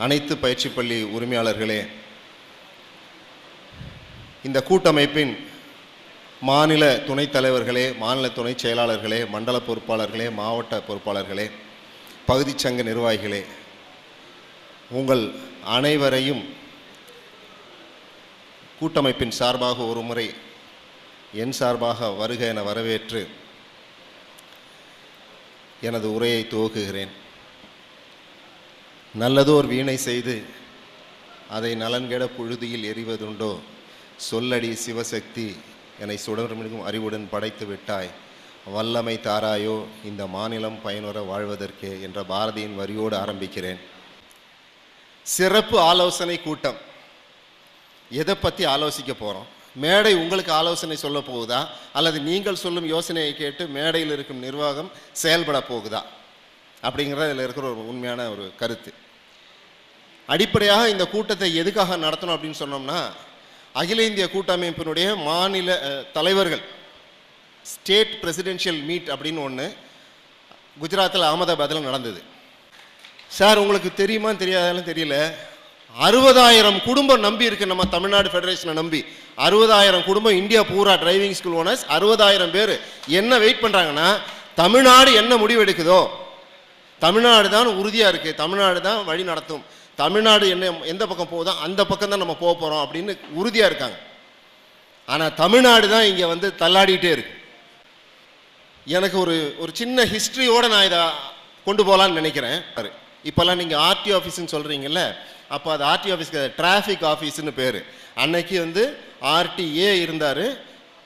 அனைத்து பயிற்சி பள்ளி உரிமையாளர்களே, இந்த கூட்டமைப்பின் மாநில துணைத் தலைவர்களே, மாநில துணை செயலாளர்களே, மண்டல பொறுப்பாளர்களே, மாவட்ட பொறுப்பாளர்களே, பகுதி சங்க நிர்வாகிகளே, உங்கள் அனைவரையும் கூட்டமைப்பின் சார்பாக ஒரு முறை என் சார்பாக வருக என வரவேற்று எனது உரையை துவக்குகிறேன். நல்லதோர் வீணை செய்து அதை நலன்கெட புழுதியில் எறிவதுண்டோ, சொல்லடி சிவசக்தி என்னை சுடர்மிகும் அறிவுடன் படைத்து விட்டாய், வல்லமை தாராயோ இந்த மாநிலம் பயனுற வாழ்வதற்கே என்ற பாரதியின் வரியோடு ஆரம்பிக்கிறேன். சிறப்பு ஆலோசனை கூட்டம். எதை பற்றி ஆலோசிக்க போகிறோம்? மேடை உங்களுக்கு ஆலோசனை சொல்ல போகுதா, அல்லது நீங்கள் சொல்லும் யோசனையை கேட்டு மேடையில் இருக்கும் நிர்வாகம் செயல்பட போகுதா அப்படிங்கிறது இதில் இருக்கிற ஒரு உண்மையான ஒரு கருத்து. அடிப்படையாக இந்த கூட்டத்தை எதுக்காக நடத்தணும் அப்படின்னு சொன்னோம்னா, அகில இந்திய கூட்டமைப்பினுடைய மாநில தலைவர்கள் ஸ்டேட் பிரசிடென்ஷியல் மீட் அப்படின்னு ஒன்று குஜராத்தில் அகமதாபாத்தில் நடந்தது. சார் உங்களுக்கு தெரியுமா தெரியாதாலும் தெரியல, 60,000 குடும்பம் நம்பி இருக்கு நம்ம தமிழ்நாடு ஃபெடரேஷனை நம்பி. 60,000 குடும்பம் இந்தியா பூரா டிரைவிங் ஸ்கூல் ஓனர்ஸ் 60,000 பேர் என்ன வெயிட் பண்ணுறாங்கன்னா, தமிழ்நாடு என்ன முடிவு எடுக்குதோ, தமிழ்நாடு தான் உறுதியாக இருக்குது, தமிழ்நாடு தான் வழி நடத்தும், தமிழ்நாடு என்ன எந்த பக்கம் போகுதோ அந்த பக்கம் தான் நம்ம போக போகிறோம் அப்படின்னு உறுதியாக இருக்காங்க. ஆனால் தமிழ்நாடு தான் இங்கே வந்து தள்ளாடிட்டே இருக்கு. எனக்கு ஒரு சின்ன ஹிஸ்ட்ரியோடு நான் இதை கொண்டு போகலான்னு நினைக்கிறேன். இப்போல்லாம் நீங்கள் ஆர்டிஓ ஆஃபீஸ்ன்னு சொல்கிறீங்கல்ல, அப்போ அது ஆர்டிஓ ஆஃபீஸ்க்கு டிராஃபிக் ஆஃபீஸ்ன்னு பேர். அன்னைக்கு வந்து ஆர்டிஏ இருந்தார்.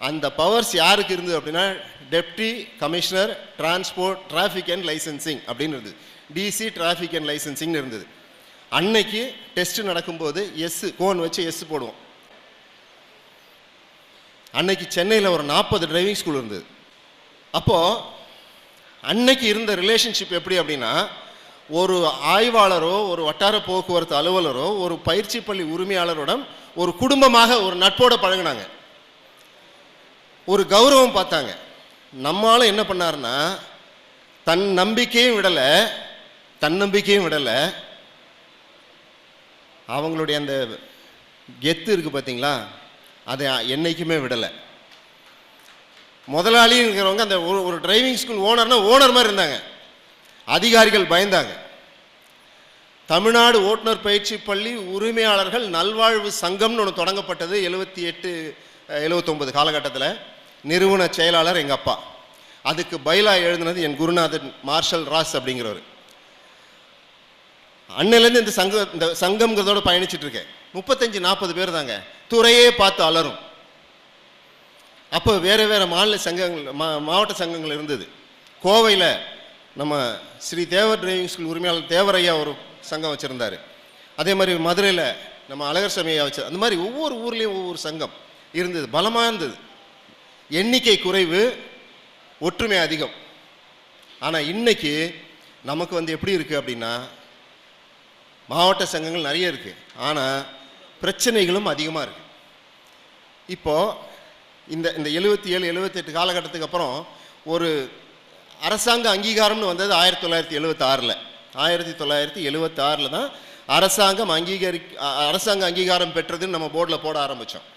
அந்த பவர்ஸ் யாருக்கு இருந்தது அப்படின்னா, deputy commissioner transport traffic and licensing அப்படின்னு இருந்தது. டிசி டிராஃபிக் அண்ட் லைசன்சிங்னு இருந்தது. அன்னைக்கு டெஸ்ட் நடக்கும்போது கோன் வச்சு எஸ் போடுவோம். அன்னைக்கு சென்னையில் ஒரு 40 டிரைவிங் ஸ்கூல் இருந்தது. அப்போது அன்னைக்கு இருந்த ரிலேஷன்ஷிப் எப்படி அப்படின்னா, ஒரு ஆய்வாளரோ ஒரு வட்டார போக்குவரத்து அலுவலரோ ஒரு பயிற்சி பள்ளி உரிமையாளருடன் ஒரு குடும்பமாக ஒரு நட்போட பழகினாங்க, ஒரு கௌரவம் பார்த்தாங்க. நம்மளால என்ன பண்ணாருன்னா, தன்னம்பிக்கையும் விடலை, அவங்களுடைய அந்த கெத்து இருக்குது பார்த்தீங்களா, அதை என்னைக்குமே விடலை. முதலாளிங்கிறவங்க அந்த ஒரு டிரைவிங் ஸ்கூல் ஓனர்னா ஓனர் மாதிரி இருந்தாங்க. அதிகாரிகள் பயந்தாங்க. தமிழ்நாடு ஓட்டுநர் பயிற்சி பள்ளி உரிமையாளர்கள் நல்வாழ்வு சங்கம்னு ஒன்று தொடங்கப்பட்டது 78-79 காலகட்டத்தில். நிறுவன செயலாளர் எங்கள் அப்பா. அதுக்கு பைலா எழுதினது என் குருநாதன் மார்ஷல் ராஸ் அப்படிங்கிறவர். அன்னிலேருந்து இந்த சங்கம்ங்கிறதோட பயணிச்சுட்டு இருக்கேன். 35-40 பேர் தாங்க, துறையே பார்த்து அலரும். அப்போ வேறு மாநில சங்கங்கள் மாவட்ட சங்கங்கள் இருந்தது. கோவையில் நம்ம ஸ்ரீ தேவர் டிரைவிங் ஸ்கூல் உரிமையாளர் தேவரையா ஒரு சங்கம் வச்சுருந்தார். அதே மாதிரி மதுரையில் நம்ம அழகர் சமையா வச்சு, அந்த மாதிரி ஒவ்வொரு ஊர்லேயும் ஒவ்வொரு சங்கம் இருந்தது. பலமாக இருந்தது. எண்ணிக்கை குறைவு, ஒற்றுமை அதிகம். ஆனால் இன்னைக்கு நமக்கு வந்து எப்படி இருக்குது அப்படின்னா, மாவட்ட சங்கங்கள் நிறைய இருக்குது, ஆனால் பிரச்சனைகளும் அதிகமாக இருக்குது. இப்போது இந்த 77-78 காலகட்டத்துக்கு அப்புறம் ஒரு அரசாங்க அங்கீகாரம்னு வந்தது 1976. 1976 தான் அரசாங்க அங்கீகாரம் பெற்றதுன்னு நம்ம போர்டில் போட ஆரம்பித்தோம்.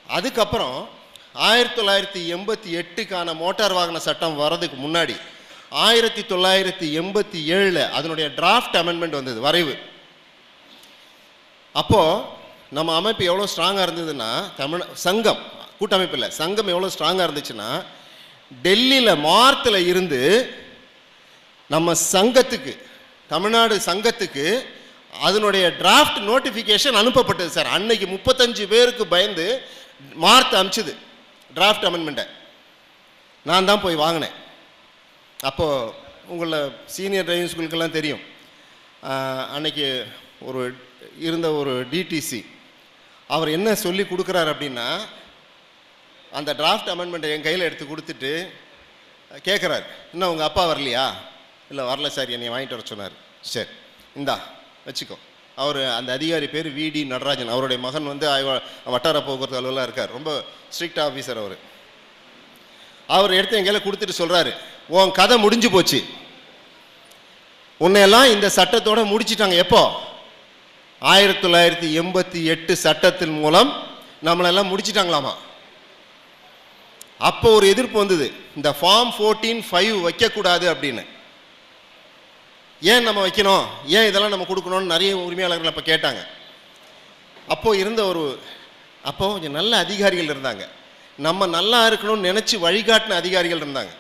அதுக்கப்புறம் 1988க்கான மோட்டார் வாகன சட்டம் வர்றதுக்கு முன்னாடி 1987 அதனுடைய டிராஃப்ட் அமெண்ட்மெண்ட் வந்தது, வரைவு. அப்போது நம்ம அமைப்பு எவ்வளோ ஸ்ட்ராங்காக இருந்ததுன்னா, சங்கம் கூட்டமைப்பில் சங்கம் எவ்வளோ ஸ்ட்ராங்காக இருந்துச்சுன்னா, டெல்லியில் மார்த்தில் இருந்து நம்ம சங்கத்துக்கு, தமிழ்நாடு சங்கத்துக்கு அதனுடைய டிராஃப்ட் நோட்டிஃபிகேஷன் அனுப்பப்பட்டது சார். அன்னைக்கு 35 பேருக்கு பயந்து மார்த் அனுப்பிச்சுது டிராஃப்ட் அமெண்ட்மெண்ட்டை. நான் தான் போய் வாங்கினேன். அப்போது உங்களை சீனியர் டிரைவிங் ஸ்கூலுக்கெல்லாம் தெரியும், அன்னைக்கு இருந்த ஒரு டிடிசி அவர் என்ன சொல்லி கொடுக்குறாரு அப்படின்னா, அந்த டிராஃப்ட் அமெண்ட்மெண்ட்டை என் கையில் எடுத்து கொடுத்துட்டு கேட்குறாரு, இன்னும் உங்கள் அப்பா வரலையா? இல்லை வரல சார், என்னை வாங்கிட்டு வர சொன்னார். சரி இந்தா வச்சுக்கோ. அந்த அதிகாரி பேர் விடி நடராஜன். அவருடைய மகன் வந்து வட்டார போக்குவரத்து அலுவலாக இருக்கார். ரொம்ப ஸ்ட்ரிக்ட் ஆஃபீஸர் அவர். அவர் எடுத்து எங்கேயால கொடுத்துட்டு சொல்கிறாரு, உன் கதை முடிஞ்சு போச்சு, உன்னையெல்லாம் இந்த சட்டத்தோடு முடிச்சிட்டாங்க. எப்போ? 1988 சட்டத்தின் மூலம் நம்மளெல்லாம் முடிச்சிட்டாங்களாமா. அப்போ ஒரு எதிர்ப்பு வந்தது, இந்த ஃபார்ம் 14(5) வைக்கக்கூடாது அப்படின்னு. ஏன் நம்ம வைக்கணும், ஏன் இதெல்லாம் நம்ம கொடுக்கணும்னு நிறைய உரிமையாளர்கள் அப்போ கேட்டாங்க. அப்போ கொஞ்சம் நல்ல அதிகாரிகள் இருந்தாங்க, நம்ம நல்லா இருக்கணும்னு நினச்சி வழிகாட்டின அதிகாரிகள் இருந்தாங்க.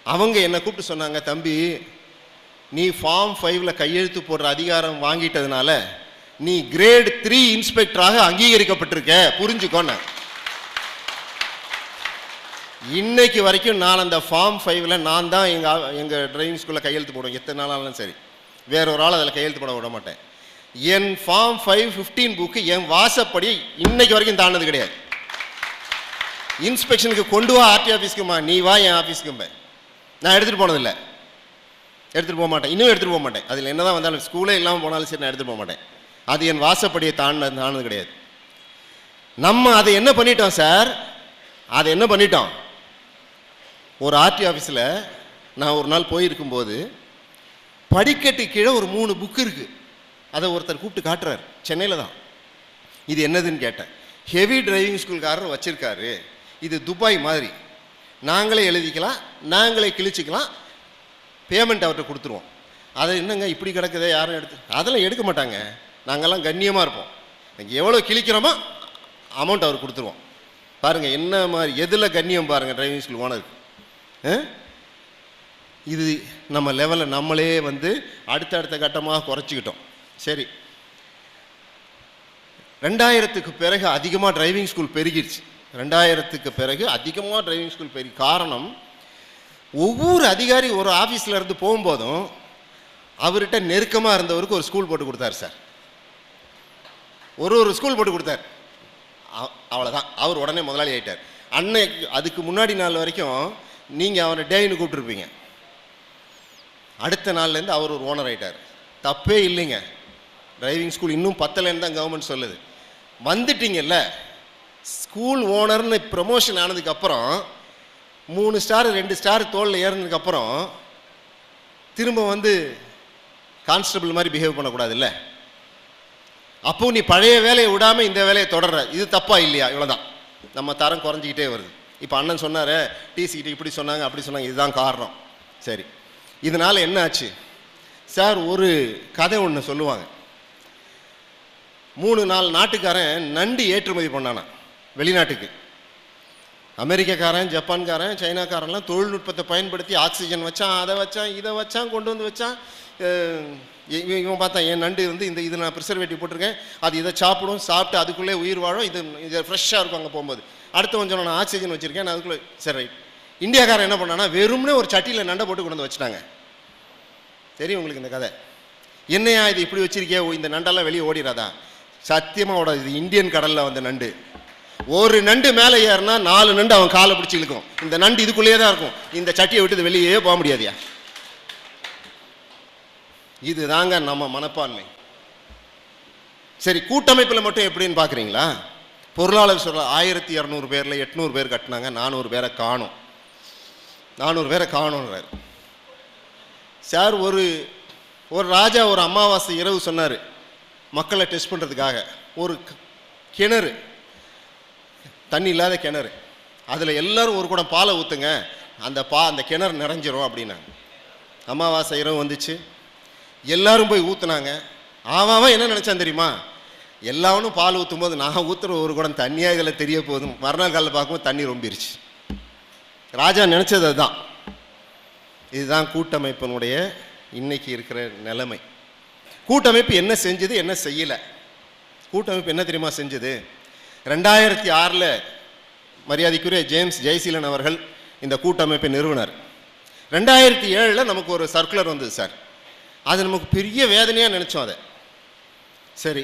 அவங்க என்னை கூப்பிட்டு சொன்னாங்க, தம்பி நீ ஃபார்ம் 5ல் கையெழுத்து போடுற அதிகாரம் வாங்கிட்டதுனால நீ கிரேட் 3 இன்ஸ்பெக்டராக அங்கீகரிக்கப்பட்டிருக்க, புரிஞ்சுக்கோன்னு. இன்னைக்கு வரைக்கும் நான் அந்த ஃபார்ம் 5ல் நான் தான் எங்கள் டிரைவிங் ஸ்கூலில் கையெழுத்து போடுவேன். எத்தனை நாளாலும் சரி, வேற ஒரு ஆள் அதில் கையெழுத்து போட விட மாட்டேன். என் ஃபார்ம் 515 புக்கு என் வாசப்படி இன்னைக்கு வரைக்கும் தாண்டது கிடையாது. இன்ஸ்பெக்ஷனுக்கு கொண்டு வா ஆர்டி ஆஃபீஸ்க்குமா, நீ வா என் ஆஃபீஸ்க்கும்ப. நான் எடுத்துகிட்டு போனதில்லை, எடுத்துகிட்டு போக மாட்டேன், இன்னும் எடுத்துகிட்டு போக மாட்டேன். அதில் என்ன தான் வந்தாலும், ஸ்கூலே இல்லாமல் போனாலும் சரி நான் எடுத்துகிட்டு போக மாட்டேன். அது என் வாசப்படியை தாண்டது கிடையாது. நம்ம அதை என்ன பண்ணிட்டோம் சார், அதை என்ன பண்ணிட்டோம், ஒரு ஆர்டி ஆஃபீஸில் நான் ஒரு நாள் போயிருக்கும்போது படிக்கட்டு கீழே ஒரு 3 புக்கு இருக்குது. அதை ஒருத்தர் கூப்பிட்டு காட்டுறாரு, சென்னையில் தான். இது என்னதுன்னு கேட்டேன். ஹெவி டிரைவிங் ஸ்கூல்காரர் வச்சுருக்காரு, இது துபாய் மாதிரி, நாங்களே எழுதிக்கலாம், நாங்களே கிழிச்சிக்கலாம், பேமெண்ட் அவர்கிட்ட கொடுத்துருவோம். அதை என்னங்க இப்படி கிடக்குதே, யாரும் அதெல்லாம் எடுக்க மாட்டாங்க, நாங்கள்லாம் கண்ணியமாக இருப்போம், நீங்கள் எவ்வளோ கிழிக்கிறோமோ அமௌண்ட் அவர் கொடுத்துருவோம். பாருங்கள் என்ன மாதிரி, எதில் கண்ணியம் பாருங்கள் டிரைவிங் ஸ்கூல் ஓனருக்கு. இது நம்ம லெவலில் நம்மளே அடுத்தடுத்த கட்டமாக குறைச்சிக்கிட்டோம். சரி, 2000க்கு பிறகு அதிகமாக டிரைவிங் ஸ்கூல் பெருகிடுச்சு. 2000க்கு பிறகு அதிகமாக டிரைவிங் ஸ்கூல் பெருகி காரணம், ஒவ்வொரு அதிகாரி ஒரு ஆஃபீஸில் இருந்து போகும்போதும் அவர்கிட்ட நெருக்கமாக இருந்தவருக்கு ஒரு ஸ்கூல் போட்டு கொடுத்தாரு சார். ஒரு ஸ்கூல் போட்டு கொடுத்தார், அவ்வளோதான். அவர் உடனே முதலாளி ஆகிட்டார். அன்னைக்கு அதுக்கு முன்னாடி நாள் வரைக்கும் நீங்கள் அவரை டேன்னு கூப்பிட்டுருப்பீங்க, அடுத்த நாள்லேருந்து அவர் ஒரு ஓனர் ஆகிட்டார். தப்பே இல்லைங்க, டிரைவிங் ஸ்கூல் இன்னும் பத்தலைன்னு தான் கவர்மெண்ட் சொல்லுது. வந்துட்டீங்கல்ல, ஸ்கூல் ஓனர்னு ப்ரமோஷன் ஆனதுக்கப்புறம் 3 ஸ்டார் 2 ஸ்டார் தோளில் ஏறினதுக்கப்புறம் திரும்ப கான்ஸ்டபிள் மாதிரி பிஹேவ் பண்ணக்கூடாது இல்லை. அப்போ நீ பழைய வேலையை விடாமல் இந்த வேலையை தொடர்ற, இது தப்பா இல்லையா? இவ்வளோதான். நம்ம தரம் குறைஞ்சிக்கிட்டே வருது. இப்போ அண்ணன் சொன்னார், டிசிகிட்ட இப்படி சொன்னாங்க அப்படி சொன்னாங்க, இதுதான் காரணம். சரி, இதனால் என்ன ஆச்சு சார்? ஒரு கதை ஒன்று சொல்லுவாங்க. 3-4 நாட்டுக்காரன் நண்டு ஏற்றுமதி பண்ணானா வெளிநாட்டுக்கு. அமெரிக்காக்காரன், ஜப்பான்காரன், சைனாக்காரன்லாம் தொழில்நுட்பத்தை பயன்படுத்தி ஆக்சிஜன் வச்சான், அதை வச்சான், இதை வச்சான், கொண்டு வந்து வச்சான். இவன் பார்த்தான், என் நண்டு இது நான் ப்ரிசர்வேட்டிவ் போட்டிருக்கேன், அது இதை சாப்பிடும், சாப்பிட்டு அதுக்குள்ளே உயிர் வாழும், இது ஃப்ரெஷ்ஷாக இருக்கும் அங்கே போகும்போது. அடுத்த கொஞ்சம் நான் ஆக்சிஜன் வச்சுருக்கேன், நான் அதுக்குள்ளே. சரி ரைட். இந்தியாக்காரன் என்ன பண்ணான்னா, வெறும்னே ஒரு சட்டியில் நண்டை போட்டு கொண்டு வந்து வச்சுட்டாங்க. தெரியும் உங்களுக்கு இந்த கதை. என்னையா இது இப்படி வச்சிருக்கே, இந்த நண்டெல்லாம் வெளியே ஓடிடாதா? சத்தியமாக ஓடாது. இது இந்தியன் கடலில் வந்த நண்டு. ஒரு நண்டு மேலே ஏறினா 4 நண்டு அவன் காலை பிடிச்சி இழுக்கும். இந்த நண்டு இதுக்குள்ளேயே தான் இருக்கும், இந்த சட்டியை விட்டு வெளியே போக முடியாதியா. இது தாங்க நம்ம மனப்பான்மை. சரி, கூட்டமைப்பில் மட்டும் எப்படின்னு பார்க்குறீங்களா? பொருளாளர் சொல்ற 1200 பேரில் 800 பேர் கட்டினாங்க, 400 பேரை காணும். 400 பேரை காணுன்றார் சார். ஒரு ராஜா ஒரு அமாவாசை இரவு சொன்னார், மக்களை டெஸ்ட் பண்ணுறதுக்காக ஒரு கிணறு, தண்ணி இல்லாத கிணறு, அதில் எல்லாரும் ஒரு குடம் பாலை ஊற்றுங்க, அந்த கிணறு நிறைஞ்சிரும் அப்படின்னாங்க. அமாவாசை இரவு வந்துச்சு, எல்லாரும் போய் ஊற்றுனாங்க. அவன் என்ன நினச்சான் தெரியுமா? எல்லாரும் பால் ஊற்றும் போது நான் ஊற்றுற ஒரு குடம் தண்ணியாக இதில் தெரிய போதும், மறுநாள் காலையில் பார்க்கும்போது தண்ணி ரொம்பிருச்சு. ராஜா நினச்சது அதுதான். இதுதான் கூட்டமைப்பினுடைய இன்னைக்கு இருக்கிற நிலைமை. கூட்டமைப்பு என்ன செஞ்சது, என்ன செய்யலை? கூட்டமைப்பு என்ன தெரியுமா செஞ்சது? 2006 மரியாதைக்குரிய ஜேம்ஸ் ஜெயசீலன் அவர்கள் இந்த கூட்டமைப்பை நிறுவனர். 2007 நமக்கு ஒரு சர்க்குலர் வந்தது சார். அது நமக்கு பெரிய வேதனையாக நினச்சோம். அதை சரி,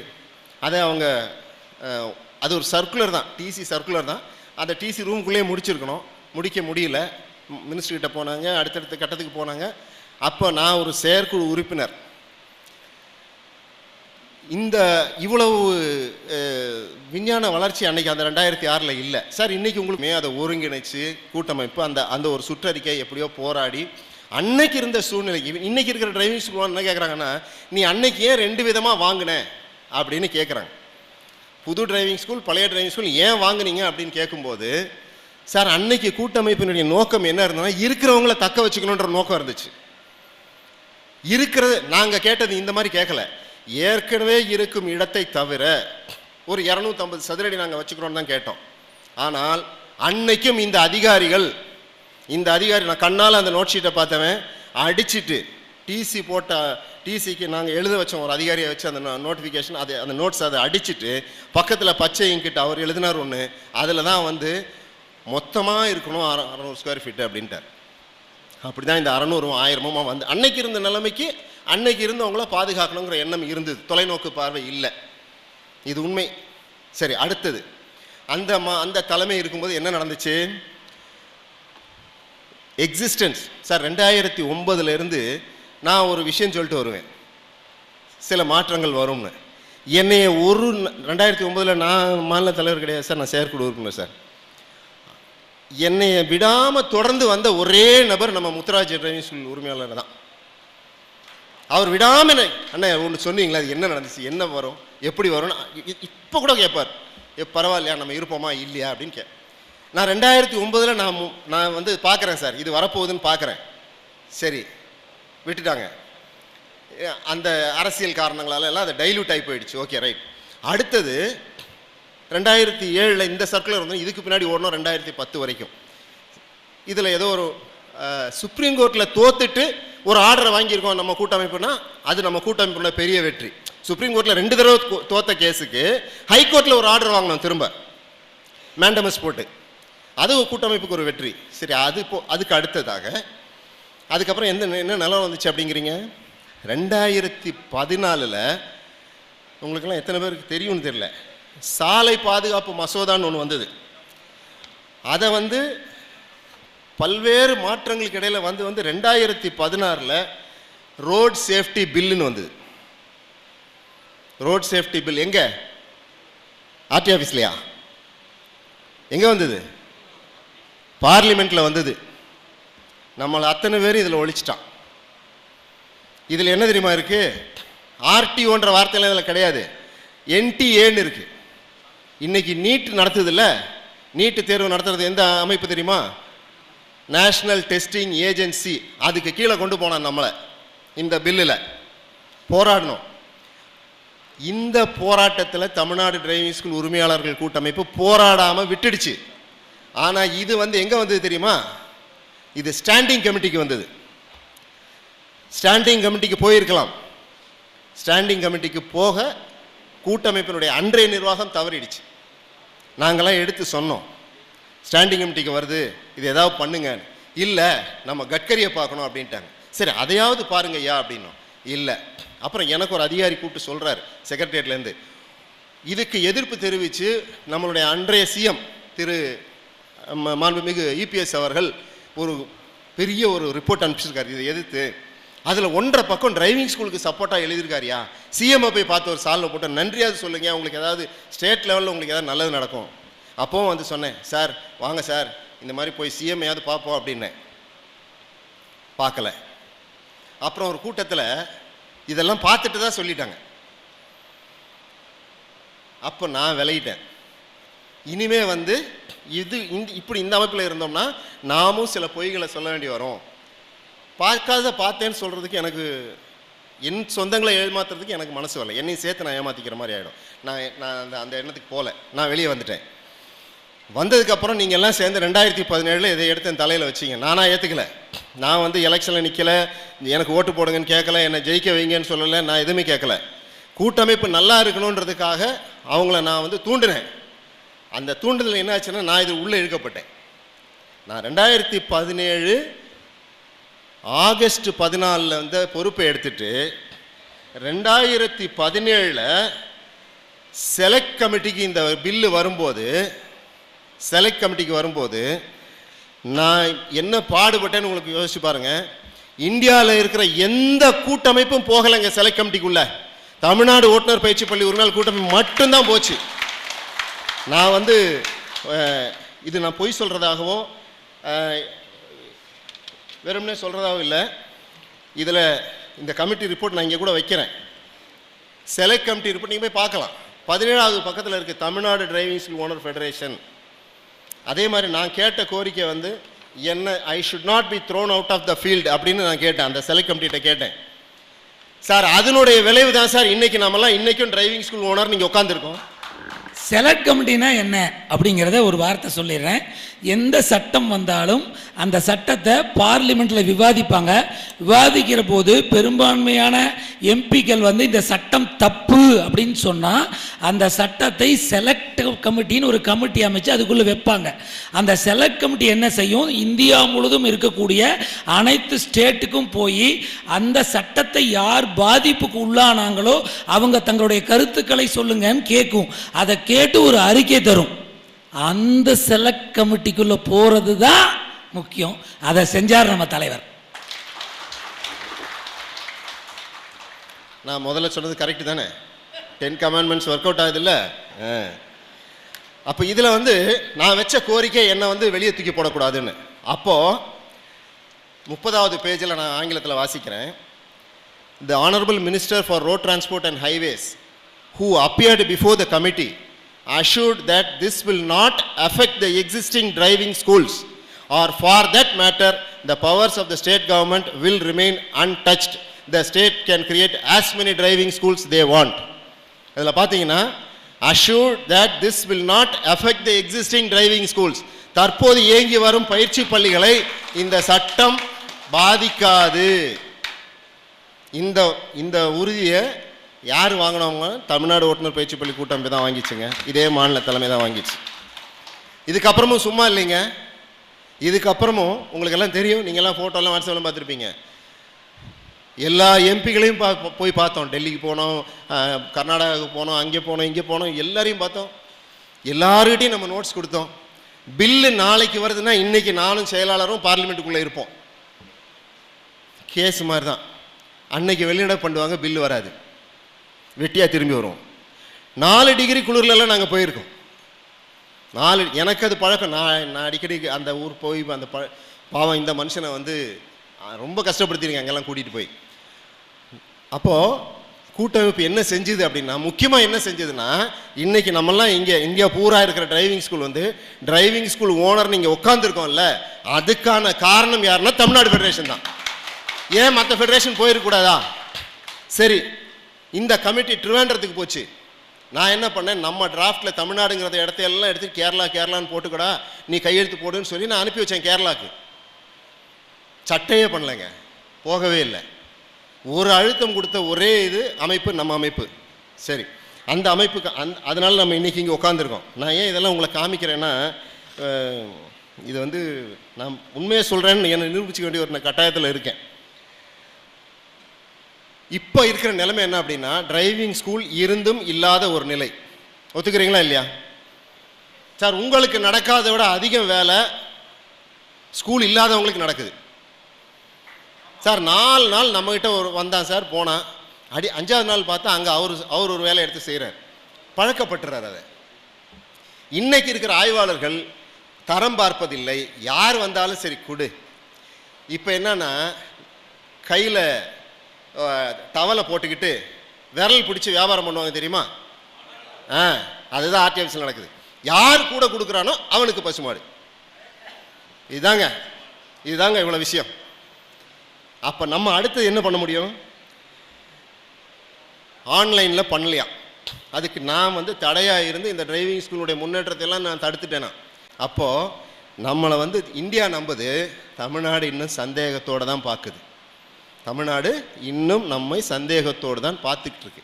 அதை அவங்க அது ஒரு சர்க்குலர் தான், டிசி சர்க்குலர் தான். அந்த டிசி ரூமுக்குள்ளேயே முடிச்சிருக்கணும், முடிக்க முடியல. மினிஸ்டர்கிட்ட போனாங்க, அடுத்தடுத்த கட்டத்துக்கு போனாங்க. அப்போ நான் ஒரு செயற்குழு உறுப்பினர். இந்த இவ்வளவு விஞ்ஞான வளர்ச்சி அன்னைக்கு அந்த 2006 இல்லை சார். இன்னைக்கு உங்களுமே அதை ஒருங்கிணைச்சு கூட்டமைப்பு அந்த ஒரு சுற்றறிக்கை எப்படியோ போராடி அன்னைக்கு இருந்த சூழ்நிலைக்கு இன்னைக்கு இருக்கிற டிரைவிங் ஸ்கூல் என்ன கேட்குறாங்கன்னா, நீ அன்னைக்கு ஏன் 2 விதமாக வாங்கின அப்படின்னு கேட்குறாங்க. புது டிரைவிங் ஸ்கூல் பழைய டிரைவிங் ஸ்கூல் ஏன் வாங்குனீங்க அப்படின்னு கேட்கும்போது, சார் அன்னைக்கு கூட்டமைப்பினுடைய நோக்கம் என்ன இருந்ததுன்னா இருக்கிறவங்கள தக்க வச்சுக்கணுன்ற நோக்கம் இருந்துச்சு. இருக்கிறது நாங்கள் கேட்டது இந்த மாதிரி கேட்கல, ஏற்கனவே இருக்கும் இடத்தை தவிர ஒரு 250 சதுரடி நாங்கள் வச்சுக்கிறோன்னு தான் கேட்டோம். ஆனால் அன்னைக்கும் இந்த அதிகாரி நான் கண்ணால் அந்த நோட் ஷீட்டை பார்த்தவன் அடிச்சுட்டு டிசி போட்ட டிசிக்கு நாங்கள் எழுத வச்சோம் ஒரு அதிகாரியை வச்சு அந்த நோட்டிஃபிகேஷன் அது அந்த நோட்ஸ் அதை அடிச்சுட்டு பக்கத்தில் பச்சை இங்கிட்ட அவர் எழுதினார் ஒன்று, அதில் தான் வந்து மொத்தமாக இருக்கணும் 600 ஸ்கொயர் ஃபீட்டு அப்படின்ட்டார். அப்படி தான் இந்த 600 1000 வந்து அன்னைக்கு இருந்த நிலைமைக்கு அன்னைக்கு இருந்தவங்கள பாதுகாக்கணுங்கிற எண்ணம் இருந்தது, தொலைநோக்கு பார்வை இல்லை. இது உண்மை. சரி, அடுத்தது அந்த தலைமை இருக்கும்போது என்ன நடந்துச்சு? எக்ஸிஸ்டன்ஸ் சார் 2009 நான் ஒரு விஷயம் சொல்லிட்டு வருவேன், சில மாற்றங்கள் வரும்னு. என்னைய 2009 நான் மாநில தலைவர் கிடையாது சார், நான் செயற்குழு உறுப்பினர் சார். என்னைய விடாமல் தொடர்ந்து வந்த ஒரே நபர் நம்ம முத்துராஜ் டிரைவிங் ஸ்கூல் உரிமையாளர் தான். அவர் விடாமல் அண்ணன் ஒன்று சொன்னீங்களா, அது என்ன நடந்துச்சு, என்ன வரும், எப்படி வரும்னு இப்போ கூட கேட்பார். பரவாயில்லையா நம்ம இருப்போமா இல்லையா அப்படின்னு நான் 2009 நான் வந்து பார்க்குறேன் சார், இது வரப்போகுதுன்னு பார்க்குறேன். சரி விட்டுட்டாங்க, அந்த அரசியல் காரணங்களால எல்லாம் அது டைல்யூட் ஆகி போயிடுச்சு. Okay right. அடுத்தது 2007 இந்த சர்க்குலர் வந்து இதுக்கு பின்னாடி ஓடணும் 2010 வரைக்கும். இதில் ஏதோ ஒரு சுப்ரீம் கோர்ட்டில் தோத்துட்டு ஒரு ஆர்டரை வாங்கியிருக்கோம் நம்ம கூட்டமைப்புனா அது நம்ம கூட்டமைப்புல பெரிய வெற்றி. சுப்ரீம் கோர்ட்டில் 2 தடவை தோத்த கேஸுக்கு ஹைகோர்ட்டில் ஒரு ஆர்டர் வாங்கினோம் திரும்ப மேண்டமஸ் போட்டு, அது கூட்டமைப்புக்கு ஒரு வெற்றி. சரி, அதுக்கு அடுத்ததாக அதுக்கப்புறம் என்ன நிலம் வந்துச்சு அப்படிங்கிறீங்க? 2014 உங்களுக்கெல்லாம் எத்தனை பேருக்கு தெரியும்னு தெரியல, சாலை பாதுகாப்பு மசோதான்னு ஒன்று வந்தது. அதை வந்து பல்வேறு மாற்றங்களுக்கு இடையில் வந்து 2016 ரோட் சேஃப்டி பில்லுன்னு வந்தது. ரோட் சேஃப்டி பில் எங்க? ஆர்டி ஆஃபீஸ்லையா? எங்கே வந்தது? பார்லிமெண்ட்டில் வந்தது. நம்மளை அத்தனை பேரும் இதில் ஒழிச்சிட்டான். இதில் என்ன தெரியுமா இருக்கு? ஆர்டிஓன்ற வார்த்தையெல்லாம் இதில் கிடையாது, என்டிஏன்னு இருக்கு. இன்னைக்கு நீட் நடத்துது இல்லை, நீட்டு தேர்வு நடத்துறது எந்த அமைப்பு தெரியுமா? National testing agency. அதுக்கு கீழே கொண்டு போனான் நம்மளை. இந்த பில்லில் போராடணும். இந்த போராட்டத்தில் தமிழ்நாடு டிரைவிங் ஸ்கூல் உரிமையாளர்கள் கூட்டமைப்பு போராடாமல் விட்டுடுச்சு. ஆனால் இது வந்து எங்கே வந்தது தெரியுமா? இது ஸ்டாண்டிங் கமிட்டிக்கு வந்தது. ஸ்டாண்டிங் கமிட்டிக்கு போயிருக்கலாம். ஸ்டாண்டிங் கமிட்டிக்கு போக கூட்டமைப்பினுடைய அன்றைய நிர்வாகம் தவறிடுச்சு. நாங்களாம் எடுத்து சொன்னோம், ஸ்டாண்டிங் கமிட்டிக்கு வருது, இது ஏதாவது பண்ணுங்க. இல்லை நம்ம கட்கரியை பார்க்கணும் அப்படின்ட்டாங்க. சரி அதையாவது பாருங்க ஐயா அப்படின்னோம். இல்லை. அப்புறம் எனக்கு ஒரு அதிகாரி கூப்பிட்டு சொல்கிறார் செக்ரட்டரியேட்லேருந்து, இதுக்கு எதிர்ப்பு தெரிவித்து நம்மளுடைய அன்றைய சிஎம் திரு மாண்புமிகு இபிஎஸ் அவர்கள் ஒரு பெரிய ஒரு ரிப்போர்ட் அனுப்பிச்சிருக்காரு இதை எதிர்த்து. அதில் 1.5 பக்கம் டிரைவிங் ஸ்கூலுக்கு சப்போர்ட்டாக எழுதியிருக்காரியா. சிஎம்ஐ போய் பார்த்து ஒரு சால்வை போட்டு நன்றியாவது சொல்லுங்க, உங்களுக்கு ஏதாவது ஸ்டேட் லெவலில் உங்களுக்கு ஏதாவது நல்லது நடக்கும். அப்போவும் வந்து சொன்னேன், சார் வாங்க சார் இந்த மாதிரி போய் சிஎம்ஐயாவது பார்ப்போம் அப்படின்னேன். பார்க்கல. அப்புறம் ஒரு கூட்டத்தில் இதெல்லாம் பார்த்துட்டு தான் சொல்லிட்டாங்க. அப்போ நான் விளையிட்டேன். இனிமே வந்து இப்படி இந்த அமைப்பில் இருந்தோம்னா நாமும் சில பொய்களை சொல்ல வேண்டி வரும். பார்க்காத பார்த்தேன்னு சொல்கிறதுக்கு எனக்கு என் சொந்தங்களை ஏமாத்துறதுக்கு எனக்கு மனசு வரல. என்னையும் சேர்த்து நான் ஏமாற்றிக்கிற மாதிரி ஆகிடும். நான் அந்த எண்ணத்துக்கு போகல, நான் வெளியே வந்துட்டேன். வந்ததுக்கப்புறம் நீங்கள் எல்லாம் சேர்ந்து 2017 இதை எடுத்து என் தலையில் வச்சிங்க. நானாக ஏற்றுக்கலை. நான் வந்து எலெக்ஷனில் நிற்கலை, எனக்கு ஓட்டு போடுங்கன்னு கேட்கல, என்னை ஜெயிக்க வைங்கன்னு சொல்லலை, நான் எதுவுமே கேட்கல. கூட்டமைப்பு நல்லா இருக்கணுன்றதுக்காக அவங்கள நான் வந்து தூண்டினேன். அந்த தூண்டுதல் என்ன ஆச்சுன்னா நான் இது உள்ளே இழுக்கப்பட்டேன். நான் 2017 ஆகஸ்ட் 14 வந்து பொறுப்பை எடுத்துட்டு 2017 செலக்ட் கமிட்டிக்கு இந்த பில்லு வரும்போது, செலக்ட் கமிட்டிக்கு வரும்போது நான் என்ன பாடுபட்டேன்னு உங்களுக்கு யோசிச்சு பாருங்க. இந்தியாவில் இருக்கிற எந்த கூட்டமைப்பும் போகலைங்க செலக்ட் கமிட்டிக்குள்ள. தமிழ்நாடு ஓட்டுநர் பயிற்சி பள்ளி உரிமையாளர் கூட்டமைப்பு மட்டும்தான் போச்சு. நான் வந்து இது நான் பொய் சொல்கிறதாகவோ வெறுமனே சொல்கிறதாகவும் இல்லை. இதில் இந்த கமிட்டி ரிப்போர்ட் நான் இங்கே கூட வைக்கிறேன். செலக்ட் கமிட்டி ரிப்போர்ட் நீங்கள் போய் பார்க்கலாம். 17வது பக்கத்தில் இருக்குது Tamil Nadu driving school owner federation. அதே மாதிரி நான் கேட்ட கோரிக்கை வந்து என்ன, I should not be thrown out of the field அப்படின்னு நான் கேட்டேன், அந்த செலக்ட் கமிட்டிகிட்ட கேட்டேன். சார் அதனுடைய விளைவு தான் சார் இன்றைக்கி நம்மலாம் இன்றைக்கும் டிரைவிங் ஸ்கூல் ஓனர் நீங்கள் உட்காந்துருக்கோம். செலக்ட் கமிட்டினா என்ன அப்படிங்கிறத ஒரு வார்த்தை சொல்லிடுறேன். எந்த சட்டம் வந்தாலும் அந்த சட்டத்தை பார்லிமெண்ட்டில் விவாதிப்பாங்க. விவாதிக்கிற போது பெரும்பான்மையான எம்பிக்கள் வந்து இந்த சட்டம் தப்பு அப்படின்னு சொன்னால் அந்த சட்டத்தை செலக்ட் கமிட்டின்னு ஒரு கமிட்டி அமைச்சு அதுக்குள்ளே வைப்பாங்க. அந்த செலக்ட் கமிட்டி என்ன செய்யும், இந்தியா முழுவதும் இருக்கக்கூடிய அனைத்து ஸ்டேட்டுக்கும் போய் அந்த சட்டத்தை யார் பாதிப்புக்கு உள்ளானாங்களோ அவங்க தங்களுடைய கருத்துக்களை சொல்லுங்கன்னு கேட்கும். அதை கேட்டு ஒரு அறிக்கை தரும். அந்த செலக்ட் கமிட்டிக்குள்ள போறது தான் முக்கியம். அதை செஞ்சார் நம்ம தலைவர். நான் முதல்ல சொன்னது கரெக்ட் தானே? 10 கமாண்ட்மெண்ட்ஸ் ஒர்க் அவுட் ஆகுது இல்லை? அப்போ இதில் வந்து நான் வச்ச கோரிக்கை என்னை வந்து வெளியே தூக்கி போடக்கூடாதுன்னு. அப்போது 30வது பேஜில் நான் ஆங்கிலத்தில் வாசிக்கிறேன். The Honorable Minister for Road Transport and Highways who appeared before the committee assured that this will not affect the existing driving schools, or for that matter the powers of the state government will remain untouched. The state can create as many driving schools they want. அதில் பார்த்தீங்கன்னா assured that this will not affect the existing driving schools, தற்போது இயங்கி வரும் பயிற்சி பள்ளிகளை இந்த சட்டம் பாதிக்காது. இந்த உறுதியை யார் வாங்கினவங்க? தமிழ்நாடு ஓட்டுநர் பயிற்சி பள்ளி கூட்டமைப்பு தான் வாங்கிச்சுங்க. இதே மாநில தலைமை தான் வாங்கிச்சு. இதுக்கப்புறமும் சும்மா இல்லைங்க. இதுக்கப்புறமும் உங்களுக்கு எல்லாம் தெரியும், நீங்கள்லாம் ஃபோட்டோலாம் வாட்ஸ்அப்லாம் பார்த்துருப்பீங்க. எல்லா எம்பிகளையும் போய் பார்த்தோம். டெல்லிக்கு போனோம், கர்நாடகாவுக்கு போனோம், அங்கே போனோம், இங்கே போனோம், எல்லாரையும் பார்த்தோம். எல்லாருக்கிட்டையும் நம்ம நோட்ஸ் கொடுத்தோம். பில்லு நாளைக்கு வருதுன்னா இன்றைக்கி நானும் செயலாளரும் பார்லிமெண்ட்டுக்குள்ளே இருப்போம். கேஸ் மாதிரி தான். அன்னைக்கு வெளியிட பண்ணுவாங்க, பில்லு வராது, வெட்டியாக திரும்பி வருவோம். 4 டிகிரி குளிர்லலாம் நாங்கள் போயிருக்கோம். எனக்கு அது பழக்கம். நான் அடிக்கடி அந்த ஊர் போய் அந்த பாவம் இந்த மனுஷனை வந்து ரொம்ப கஷ்டப்படுத்திருக்கேன் அங்கெல்லாம் கூட்டிகிட்டு போய். அப்போது கூட்டமைப்பு என்ன செஞ்சுது அப்படின்னா, முக்கியமாக என்ன செஞ்சதுன்னா, இன்றைக்கி நம்மெல்லாம் இந்தியா பூரா இருக்கிற டிரைவிங் ஸ்கூல் வந்து டிரைவிங் ஸ்கூல் ஓனர் நீங்கள் உட்காந்துருக்கோம்ல, அதுக்கான காரணம் யாருன்னா தமிழ்நாடு ஃபெடரேஷன் தான். ஏன் மற்ற ஃபெடரேஷன் போயிருக்கூடாதா? சரி, இந்த கமிட்டி ட்ரிவாண்ட்ரத்துக்கு போச்சு. நான் என்ன பண்ணேன், நம்ம டிராஃப்டில் தமிழ்நாடுங்கிறத இடத்தையெல்லாம் எடுத்து கேரளான்னு போட்டுக்கூடா, நீ கையெழுத்து போடுன்னு சொல்லி நான் அனுப்பி வச்சேன் கேரளாவுக்கு. சட்டையே பண்ணலைங்க, போகவே இல்லை. ஒரு அழுத்தம் கொடுத்த ஒரே அமைப்பு நம்ம அமைப்பு. சரி, அந்த அமைப்புக்கு அதனால நம்ம இன்றைக்கி இங்கே உட்காந்துருக்கோம். நான் ஏன் இதெல்லாம் உங்களை காமிக்கிறேன்னா, இது வந்து நான் உண்மையை சொல்கிறேன்னு என்னை நிரூபிச்சிக்க வேண்டிய ஒரு கட்டாயத்தில் இருக்கேன். இப்போ இருக்கிற நிலைமை என்ன அப்படின்னா, டிரைவிங் ஸ்கூல் இருந்தும் இல்லாத ஒரு நிலை. ஒத்துக்கிறீங்களா இல்லையா சார்? உங்களுக்கு நடக்காத விட அதிகம் வேலை ஸ்கூல் இல்லாதவங்களுக்கு நடக்குது சார். 4 நாள் நம்மகிட்ட வந்தான் சார், போனான். 5வது நாள் பார்த்தா அங்கே அவர் ஒரு வேலை எடுத்து செய்கிறார், பழக்கப்பட்டுறார். அதை இன்னைக்கு இருக்கிற ஆய்வாளர்கள் தரம் பார்ப்பதில்லை. யார் வந்தாலும் சரி கொடு. இப்போ என்னன்னா, கையில் டவலை போட்டுக்கிட்டு விரல் பிடிச்சி வியாபாரம் பண்ணுவாங்க தெரியுமா? அதுதான் ஆர்டி ஆஃபீஸில் நடக்குது. யார் கூட கொடுக்குறானோ அவனுக்கு பசுமாடு. இதுதாங்க இவ்வளோ விஷயம். அப்போ நம்ம அடுத்து என்ன பண்ண முடியும்? ஆன்லைனில் பண்ணலையா? அதுக்கு நான் வந்து தடையாக இருந்து இந்த டிரைவிங் ஸ்கூலுடைய முன்னேற்றத்தை எல்லாம் நான் தடுத்துட்டேனா? அப்போது நம்மளை வந்து இந்தியா நம்புது, தமிழ்நாடு இன்னும் சந்தேகத்தோடு தான் பார்க்குது. தமிழ்நாடு இன்னும் நம்மை சந்தேகத்தோடு தான் பார்த்துக்கிட்டு இருக்கு.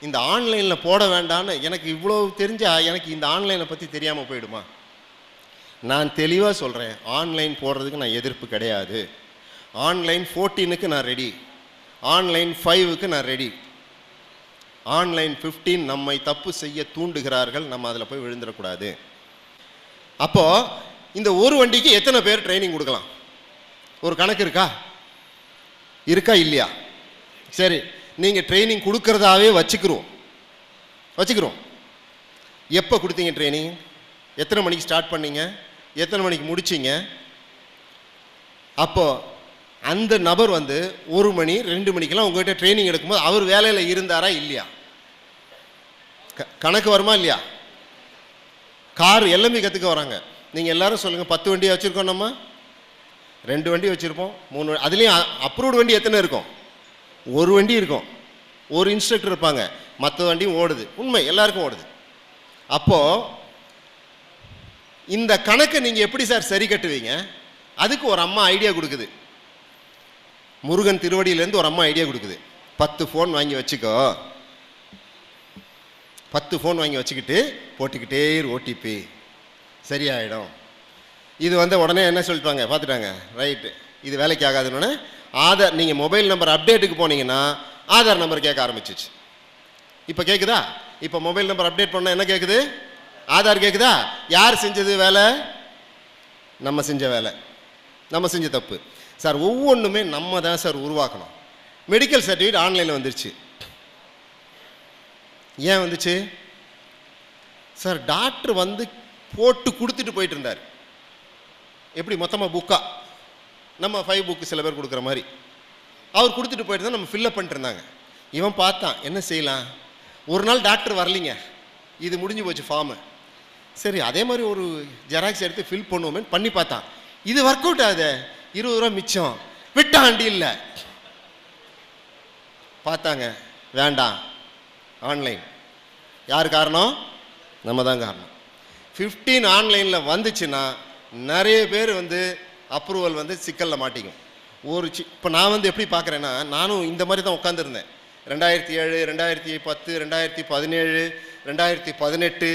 இந்த ஆன்லைனில் போட வேண்டான்னு எனக்கு இவ்வளோ தெரிஞ்சால் எனக்கு இந்த ஆன்லைனை பற்றி தெரியாமல் போயிடுமா? நான் தெளிவாக சொல்கிறேன், ஆன்லைன் போடுறதுக்கு நான் எதிர்ப்பு கிடையாது. ஆன்லைன் 14க்கு நான் ரெடி, ஆன்லைன் 5க்கு நான் ரெடி. ஆன்லைன் 15 நம்மை தப்பு செய்ய தூண்டுகிறார்கள், நம்ம அதில் போய் விழுந்துடக்கூடாது. அப்போது இந்த ஒரு வண்டிக்கு எத்தனை பேர் ட்ரைனிங் கொடுக்கலாம்? ஒரு கணக்கு இருக்கா இல்லையா? சரி, நீங்கள் ட்ரைனிங் கொடுக்கறதாவே வச்சுக்கிறோம். எப்போ கொடுத்தீங்க ட்ரைனிங்? எத்தனை மணிக்கு ஸ்டார்ட் பண்ணீங்க? எத்தனை மணிக்கு முடிச்சிங்க? அப்போது அந்த நபர் வந்து 1 மணி 2 மணிக்கெல்லாம் உங்கள்கிட்ட ட்ரைனிங் எடுக்கும்போது அவர் வேலையில் இருந்தாரா இல்லையா? கணக்கு வருமா இல்லையா? கார் எல்எம்பி கற்றுக்க வராங்க. நீங்கள் எல்லாரும் சொல்லுங்கள், 10 வண்டியை வச்சுருக்கோம், நம்ம 2 வண்டி வச்சுருப்போம், 3 அதுலேயும் அப்ரூவ்டு வண்டி எத்தனை இருக்கும்? 1 வண்டி இருக்கும், 1 இன்ஸ்ட்ரக்டர் இருப்பாங்க, மற்ற வண்டியும் ஓடுது. உண்மை, எல்லாருக்கும் ஓடுது. அப்போது இந்த கணக்கை நீங்கள் எப்படி சார் சரி கட்டுவீங்க? அதுக்கு ஒரு அம்மா ஐடியா கொடுக்குது. முருகன் திருவடியிலேருந்து ஒரு அம்மா ஐடியா கொடுக்குது. 10 ஃபோன் வாங்கி வச்சுக்கோ, 10 ஃபோன் வாங்கி வச்சுக்கிட்டு போட்டுக்கிட்டே ஓடிபி சரியாயிடும். இது உடனே என்ன சொல்லிட்டாங்க, பார்த்துட்டாங்க, ரைட்டு இது வேலைக்கு ஆகாதுன்னு ஆதார், நீங்கள் மொபைல் நம்பர் அப்டேட்டுக்கு போனீங்கன்னா ஆதார் நம்பர் கேட்க ஆரம்பிச்சிச்சு. இப்போ கேட்குதா? இப்போ மொபைல் நம்பர் அப்டேட் பண்ணால் என்ன கேட்குது? ஆதார் கேட்குதா? யார் செஞ்சது வேலை? நம்ம செஞ்ச வேலை, நம்ம செஞ்ச தப்பு சார். ஒவ்வொன்றுமே நம்ம தான் சார் உருவாக்கணும். மெடிக்கல் சர்டிஃபிகேட் ஆன்லைனில் வந்துருச்சு. ஏன் வந்துச்சு சார்? டாக்டர் போட்டு கொடுத்துட்டு போயிட்டு இருந்தார். எப்படி? மொத்தமாக புக்கா, நம்ம 5 புக்கு சில பேர் கொடுக்குற மாதிரி அவர் கொடுத்துட்டு போயிட்டு தான் நம்ம ஃபில்லப் பண்ணிட்டு இருந்தாங்க. இவன் பார்த்தான், என்ன செய்யலாம்? ஒரு நாள் டாக்டர் வரலிங்க, இது முடிஞ்சு போச்சு ஃபார்மு. சரி, அதே மாதிரி ஒரு ஜெராக்ஸ் எடுத்து ஃபில் பண்ணுவோமேன்னு பண்ணி பார்த்தான். இது ஒர்க் அவுட் ஆகுது, 20 ரூபா மிச்சம். விட்டாண்டி இல்லை, பார்த்தாங்க, வேண்டாம், ஆன்லைன். யார் காரணம்? நம்ம தான் காரணம். 15 ஆன்லைனில் வந்துச்சுன்னா நிறைய பேர் அப்ரூவல் சிக்கலில் மாட்டிக்கும். இப்போ நான் எப்படி பார்க்குறேன்னா, நானும் இந்த மாதிரி தான் உட்காந்துருந்தேன். 2007, 2010, 2017, 2018,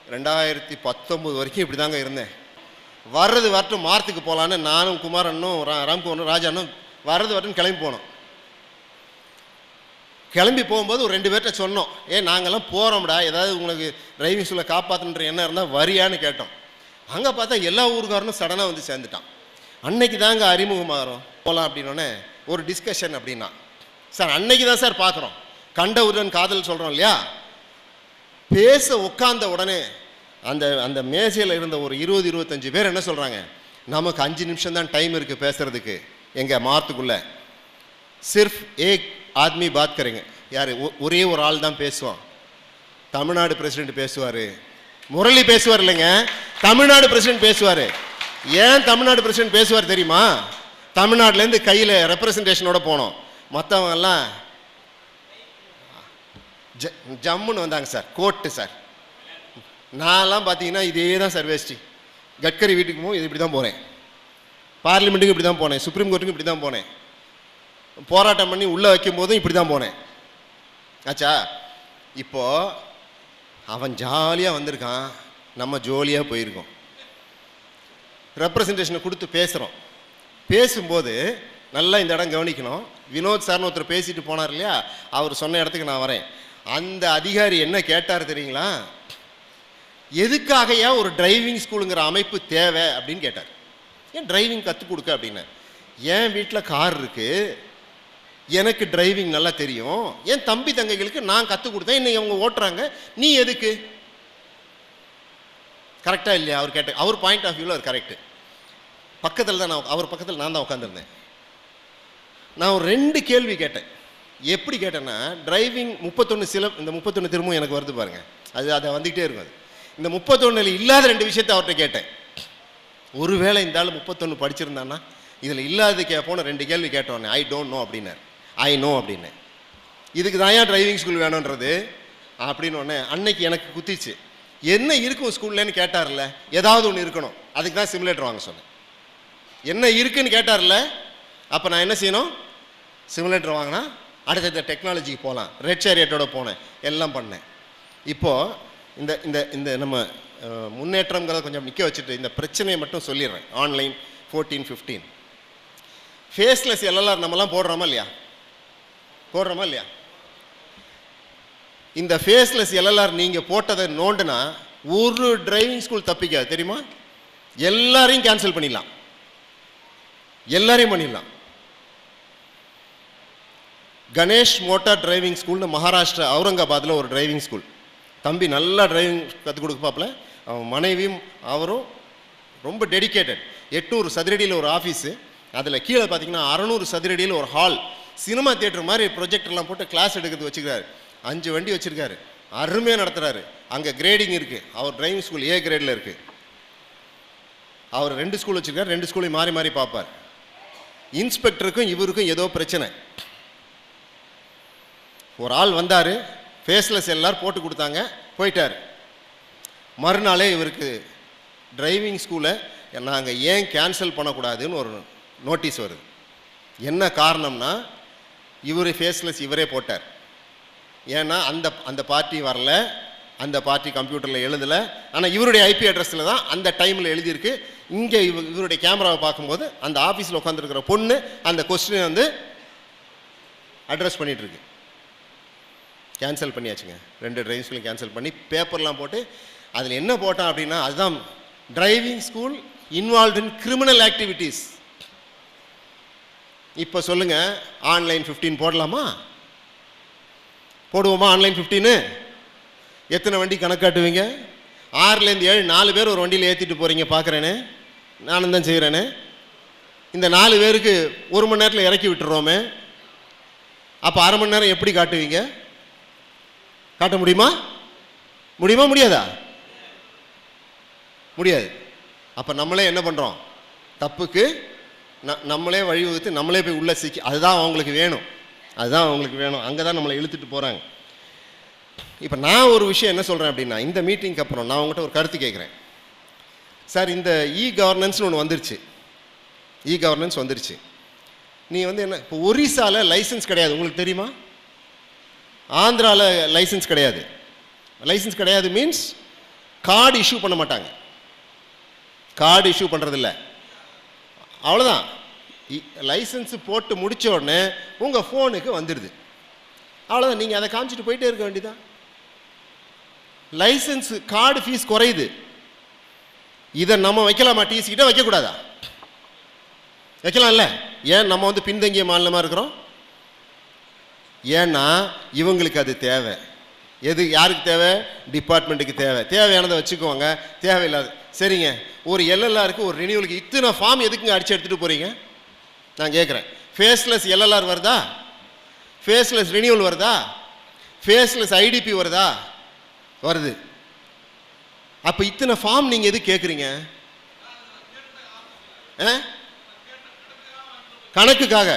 2019 வரைக்கும் இப்படி தாங்க இருந்தேன். வர்றது வரட்டும், மார்த்துக்கு போகலான்னு நானும் குமாரனும் ராம்குமாரனும் ராஜானும் வர்றது வரட்டும் கிளம்பி போனோம். கிளம்பி போகும்போது ஒரு 2 பேர்கிட்ட சொன்னோம், நாங்கள்லாம் போகிறோம்டா, ஏதாவது உங்களுக்கு டிரைவிங் ஸ்கூலில் காப்பாற்றுன்ற எண்ணம் இருந்தால் வரியான்னு கேட்டோம். அங்கே பார்த்தா எல்லா ஊருக்காரனும் சடனாக சேர்ந்துட்டான். அன்னைக்கு தாங்க அறிமுகமாகறோம், போகலாம் அப்படின்னோடனே ஒரு டிஸ்கஷன். அப்படின்னா சார் அன்னைக்கு தான் சார் பார்க்குறோம், கண்டவுடன் காதல் சொல்கிறோம் இல்லையா? பேச உட்கார்ந்த உடனே அந்த மேசையில் இருந்த ஒரு 20-25 பேர் என்ன சொல்கிறாங்க, நமக்கு 5 நிமிஷம் தான் டைம் இருக்குது பேசுகிறதுக்கு எங்கள் மார்த்துக்குள்ளே. சிர்ஃப் ஏக் ஆத்மி பாத் கरेंगे. யார்? ஒரே ஒரு ஆள் தான் பேசுவான். தமிழ்நாடு பிரசிடென்ட் பேசுவார், முரளி பேசுவார் இல்லைங்க, தமிழ்நாடு பிரசிடென்ட் பேசுவார். ஏன் தமிழ்நாடு பிரசிடென்ட் பேசுவார் தெரியுமா? தமிழ்நாட்டிலேருந்து கையில் ரெப்ரசன்டேஷனோட போனோம். மற்றவங்கெல்லாம் ஜம்முன்னு வந்தாங்க சார், கோட்டு சார். நான்லாம் பார்த்தீங்கன்னா இதே தான் சார் வேஷ்டி. கட்கரி வீட்டுக்கு போகும், இது இப்படி தான் போகிறேன். பார்லிமெண்ட்டுக்கு இப்படி தான் போனேன், சுப்ரீம் கோர்ட்டுக்கு இப்படி தான் போனேன், போராட்டம் பண்ணி உள்ளே வைக்கும் போதும் இப்படி தான் போனேன். ஆச்சா? இப்போது அவன் ஜாலியாக வந்திருக்கான், நம்ம ஜோலியாக போயிருக்கோம். ரெப்ரசன்டேஷனை கொடுத்து பேசுகிறோம். பேசும்போது நல்லா இந்த இடம் கவனிக்கணும். வினோத் சார்னு ஒருத்தர் பேசிட்டு போனார் இல்லையா, அவர் சொன்ன இடத்துக்கு நான் வரேன். அந்த அதிகாரி என்ன கேட்டார் தெரியுங்களா? எதுக்காக ஏன் ஒரு டிரைவிங் ஸ்கூலுங்கிற அமைப்பு தேவை அப்படின்னு கேட்டார். ஏன் டிரைவிங் கற்றுக் கொடுக்க அப்படின்னு. என் வீட்டில் கார் இருக்குது, எனக்கு டிரைவிங் நல்லா தெரியும், என் தம்பி தங்கைகளுக்கு நான் கற்றுக் கொடுத்தேன், இன்னைக்கு அவங்க ஓட்டுறாங்க, நீ எதுக்கு? கரெக்டாக இல்லையா அவர் கேட்ட? அவர் பாயிண்ட் ஆஃப் வியூவில் அவர் கரெக்டு. பக்கத்தில் தான் அவர் பக்கத்தில் நான் தான் உட்காந்துருந்தேன். நான் ஒரு 2 கேள்வி கேட்டேன். எப்படி கேட்டேன்னா, டிரைவிங் 31 இந்த 31 திரும்பவும் எனக்கு வருது பாருங்கள், அதை வந்துக்கிட்டே இருக்கும். அது இந்த 31 இல்லாத 2 விஷயத்தை அவர்கிட்ட கேட்டேன். ஒருவேளை இந்த ஆள் 31 படிச்சிருந்தான்னா இதில் இல்லாத கேட்போன்னு 2 கேள்வி கேட்டோன்னே ஐ டோன்ட் நோ அப்படின்னார். ஐ நோ அப்படின்னு. இதுக்கு தான் ஏன் டிரைவிங் ஸ்கூல் வேணுன்றது அப்படின்னு ஒன்று அன்னைக்கு எனக்கு குத்திச்சு. என்ன இருக்கும் ஸ்கூல்லன்னு கேட்டார்ல, ஏதாவது ஒன்று இருக்கணும், அதுக்கு தான் சிமுலேட்டர் வாங்க சொன்னேன். என்ன இருக்குன்னு கேட்டார்ல, அப்போ நான் என்ன செய்யணும்? சிமுலேட்டர் வாங்கினா அடுத்த டெக்னாலஜிக்கு போகலாம். ரெட் சேரியட்டோட போனேன், எல்லாம் பண்ணேன். இப்போது இந்த இந்த இந்த நம்ம முன்னேற்றங்கிறத கொஞ்சம் நிற்க வச்சுட்டு இந்த பிரச்சனையை மட்டும் சொல்லிடுறேன். ஆன்லைன் 14, 15 ஃபேஸ்லெஸ் எல்எல்ஆர் நம்மலாம் போடுறோமா இல்லையா? போடுறோமா இல்லையா? இந்த ஃபேஸ்லெஸ் எல்எல்ஆர் நீங்கள் போட்டதை நோண்டுனா ஒரு டிரைவிங் ஸ்கூல் தப்பிக்காது தெரியுமா? எல்லாரையும் கேன்சல் பண்ணிடலாம், எல்லாரையும் பண்ணிடலாம். கணேஷ் மோட்டார் டிரைவிங் ஸ்கூல்னு மகாராஷ்டிரா அவுரங்காபாத்தில் ஒரு டிரைவிங் ஸ்கூல். தம்பி நல்லா டிரைவிங் கற்றுக் கொடுப்பாப்புல. அவன் மனைவியும் அவரும் ரொம்ப டெடிக்கேட்டட். 800 சதுரடியில் ஒரு ஆஃபீஸு, அதில் கீழே பார்த்தீங்கன்னா 600 சதுரடியில் ஒரு ஹால், சினிமா தியேட்டர் மாதிரி ப்ரொஜெக்டர்லாம் போட்டு கிளாஸ் எடுக்கிறது வச்சுக்கிறாரு. 5 வண்டி வச்சுருக்காரு. அருமையாக நடத்துகிறாரு. அங்கே கிரேடிங் இருக்குது. அவர் டிரைவிங் ஸ்கூல் ஏ கிரேடில் இருக்குது. அவர் 2 ஸ்கூல் வச்சுருக்கார், 2 ஸ்கூலையும் மாறி மாறி பார்ப்பார். இன்ஸ்பெக்டருக்கும் இவருக்கும் ஏதோ பிரச்சனை. ஒரு ஆள் வந்தார், ஃபேஸ்லெஸ் எல்லாரும் போட்டு கொடுத்தாங்க, போயிட்டார். மறுநாளே இவருக்கு டிரைவிங் ஸ்கூலை நாங்கள் ஏன் கேன்சல் பண்ணக்கூடாதுன்னு ஒரு நோட்டீஸ் வருது. என்ன காரணம்னா இவர் ஃபேஸ்லெஸ் இவரே போட்டார். ஏன்னா அந்த பார்ட்டி வரல, அந்த பார்ட்டி கம்ப்யூட்டரில் எழுதலை. ஆனால் இவருடைய ஐபி அட்ரஸில் தான் அந்த டைமில் எழுதியிருக்கு. இங்கே இவருடைய கேமராவை பார்க்கும்போது அந்த ஆஃபீஸில் உட்காந்துருக்கிற பொண்ணு அந்த கொஸ்டினை வந்து அட்ரஸ் பண்ணிகிட்ருக்கு. கேன்சல் பண்ணியாச்சுங்க. 2 டிரைவிங் ஸ்கூலையும் கேன்சல் பண்ணி பேப்பர்லாம் போட்டு அதில் என்ன போட்டான் அப்படின்னா, அதுதான் டிரைவிங் ஸ்கூல் இன்வால்வ்ட் இன் கிரிமினல் ஆக்டிவிட்டீஸ். இப்போ சொல்லுங்கள், ஆன்லைன் 15 போடலாமா? போடுவோமா ஆன்லைன் 15? எத்தனை வண்டி கணக்காட்டுவீங்க? 6லேருந்து 7 4 பேர் ஒரு வண்டியில் ஏற்றிட்டு போகிறீங்க, பார்க்குறேன்னு நானும் தான் செய்கிறேன்னு. இந்த 4 பேருக்கு 1 மணி நேரத்தில் இறக்கி விட்டுறோமே, அப்போ அரை மணி நேரம் எப்படி காட்டுவீங்க? காட்ட முடியுமா? முடியாதா? முடியாது. அப்போ நம்மளே என்ன பண்ணுறோம்? தப்புக்கு நம்மளே வழிவகுத்து நம்மளே போய் உள்ளே சிக்கி, அதுதான் அவங்களுக்கு வேணும். அங்கே தான் நம்மளை இழுத்துட்டு போகிறாங்க. இப்போ நான் ஒரு விஷயம் என்ன சொல்கிறேன் அப்படின்னா, இந்த மீட்டிங்க்கு அப்புறம் நான் உங்கள்கிட்ட ஒரு கருத்து கேட்குறேன். சார், இந்த கவர்னன்ஸ்னு ஒன்று வந்துருச்சு. நீ வந்து என்ன, இப்போ ஒரிசாவில் லைசன்ஸ் கிடையாது, உங்களுக்கு தெரியுமா? ஆந்திராவில் லைசன்ஸ் கிடையாது மீன்ஸ் கார்டு இஷ்யூ பண்ண மாட்டாங்க. கார்டு இஷ்யூ பண்ணுறதில்ல, அவ்வளோதான். லைசன்ஸு போட்டு முடித்த உடனே உங்கள் ஃபோனுக்கு வந்துடுது, அவ்வளோதான். நீங்கள் அதை காமிச்சிட்டு போயிட்டே இருக்க வேண்டியதான். லைசன்ஸு கார்டு ஃபீஸ் குறையுது. இதை நம்ம வைக்கலாமா? டிசி கிட்ட வைக்கக்கூடாதா? வைக்கலாம்ல. ஏன் நம்ம வந்து பின்தங்கிய மாநிலமாக இருக்கிறோம்? ஏன்னா இவங்களுக்கு அது தேவை. எது யாருக்கு தேவை? டிபார்ட்மெண்ட்டுக்கு தேவையானதை வச்சுக்குவாங்க, தேவையில்லாத சரிங்க. ஒரு எல்எல்ஆருக்கு ஒரு ரினியூவலுக்கு இத்தனை ஃபார்ம் எதுக்குங்க அடிச்சு எடுத்துகிட்டு போகிறீங்க? நான் கேட்குறேன். ஃபேஸ்லெஸ் எல்எல்ஆர் வருதா? ஃபேஸ்லெஸ் ரினியூவல் வருதா? ஃபேஸ்லெஸ் ஐடிபி வருதா? வருது. அப்போ இத்தனை ஃபார்ம் நீங்கள் எது கேட்குறீங்க? கணக்குக்காக.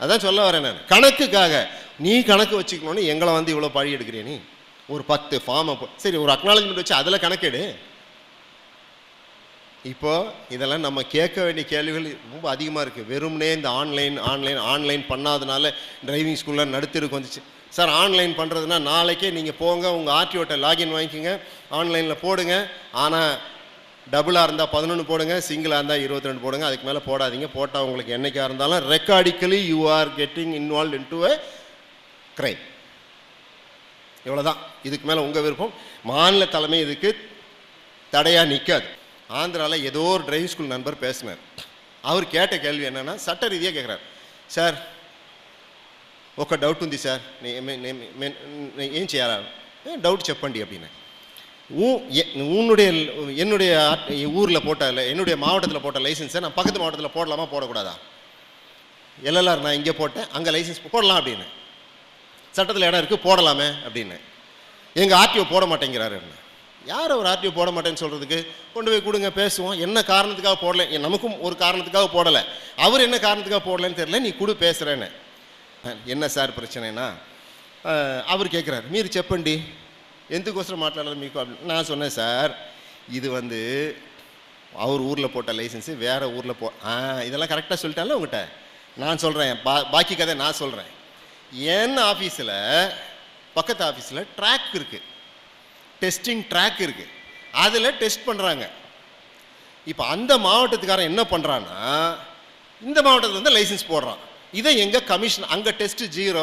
அதான் சொல்ல வரேன் நான், கணக்குக்காக. நீ கணக்கு வச்சுக்கணும்னு எங்களை வந்து இவ்வளோ பழி எடுக்கிறிய நீ? ஒரு 10 ஃபார்மை சரி, ஒரு அக்னாலஜ்மெண்ட் வச்சு அதில் கணக்கெடு. இப்போது இதெல்லாம் நம்ம கேட்க வேண்டிய கேள்விகள் ரொம்ப அதிகமாக இருக்குது. வெறும்னே இந்த ஆன்லைன் பண்ணாதனால டிரைவிங் ஸ்கூலில் நடுத்தருக்கு வந்துச்சு. சார், ஆன்லைன் பண்ணுறதுனா நாளைக்கே நீங்கள் போங்க, உங்கள் ஆர்டிஓட்ட லாகின் வாங்கிக்கோங்க, ஆன்லைனில் போடுங்க. ஆனால் டபுளாக இருந்தால் 11 போடுங்க, சிங்கிளாக இருந்தால் 22 போடுங்க, அதுக்கு மேலே போடாதீங்க. போட்டால் உங்களுக்கு என்றைக்காக இருந்தாலும் ரெக்கார்டிக்கலி you are getting involve into a crime. இவ்வளோதான். இதுக்கு மேலே உங்கள் விருப்பம். மாநில தலைமை இதுக்கு தடையாக நிற்காது. ஆந்திராவில் ஏதோ ஒரு டிரைவிங் ஸ்கூல் நண்பர் பேசினார். அவர் கேட்ட கேள்வி என்னென்னா, சட்ட ரீதியாக கேட்குறார். சார், ఒక డౌట్ ఉంది సార్, ఏం చేయాలా? డౌట్ చెప్పండి அப்படின்னு. என்னுடைய ஊரில் போட்ட என்னுடைய மாவட்டத்தில் போட்ட லைசன்ஸை நான் பக்கத்து மாவட்டத்தில் போடலாமா போடக்கூடாதா? எல்எல்ஆர் நான் இங்கே போட்டேன், அங்கே லைசன்ஸ் போடலாம் அப்படின்னு சட்டத்தில் இடம் இருக்குது, போடலாமே அப்படின்னு. எங்கள் ஆர்டிஓ போட மாட்டேங்கிறாரு. யார் அவர் ஆர்டிஓ போட மாட்டேன்னு சொல்கிறதுக்கு? கொண்டு போய் கொடுங்க, பேசுவோம். என்ன காரணத்துக்காக போடலை? நமக்கும் ஒரு காரணத்துக்காக போடலை, அவர் என்ன காரணத்துக்காக போடலைன்னு தெரியல, நீ கொடு பேசுகிறேன்னு. என்ன சார் பிரச்சனைனா, அவர் கேட்குறாரு, మీరు చెప్పండి ఎందుకోసం మాట్లాడాలి మీకు? நான் சொன்னேன், சார் இது வந்து அவர் ஊரில் போட்ட லைசன்ஸு வேறு ஊரில் இதெல்லாம் கரெக்டாக சொல்லிட்டால உங்கள்கிட்ட. நான் சொல்கிறேன், பாக்கி கதை நான் சொல்கிறேன். என் ஆஃபீஸில் பக்கத்து ஆஃபீஸில் ட்ராக் இருக்குது, டெஸ்டிங் ட்ராக் இருக்குது, அதில் டெஸ்ட் பண்ணுறாங்க. இப்போ அந்த மாவட்டத்துக்காரன் என்ன பண்ணுறான்னா, இந்த மாவட்டத்தில் வந்து லைசன்ஸ் போடுறான். இதை எங்கள் கமிஷனர், அங்கே டெஸ்ட்டு 0,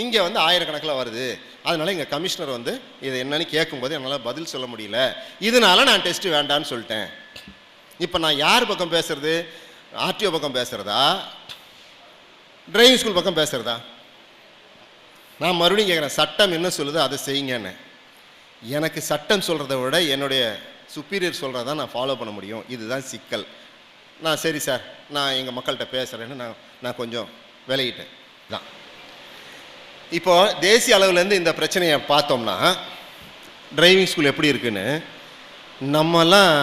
இங்கே வந்து ஆயிரக்கணக்கில் வருது. அதனால் எங்கள் கமிஷனர் வந்து இதை என்னன்னு கேட்கும்போது என்னால் பதில் சொல்ல முடியல, இதனால் நான் டெஸ்ட்டு வேண்டான்னு சொல்லிட்டேன். இப்போ நான் யார் பக்கம் பேசுறது? ஆர்டிஓ பக்கம் பேசுகிறதா, டிரைவிங் ஸ்கூல் பக்கம் பேசுகிறதா? நான் மறுபடியும் கேட்குறேன், சட்டம் என்ன சொல்லுது அதை செய்யுங்கன்னு. எனக்கு சட்டம் சொல்கிறத விட என்னுடைய சுப்பீரியர் சொல்கிறத நான் ஃபாலோ பண்ண முடியும். இதுதான் சிக்கல். நான் சரி சார், நான் எங்கள் மக்கள்கிட்ட பேசுகிறேன்னு நான் கொஞ்சம் விலகிட்டேன் தான். இப்போ தேசிய அளவுலேருந்து இந்த பிரச்சனையை பார்த்தோம்னா, டிரைவிங் ஸ்கூல் எப்படி இருக்குன்னு, நம்மலாம்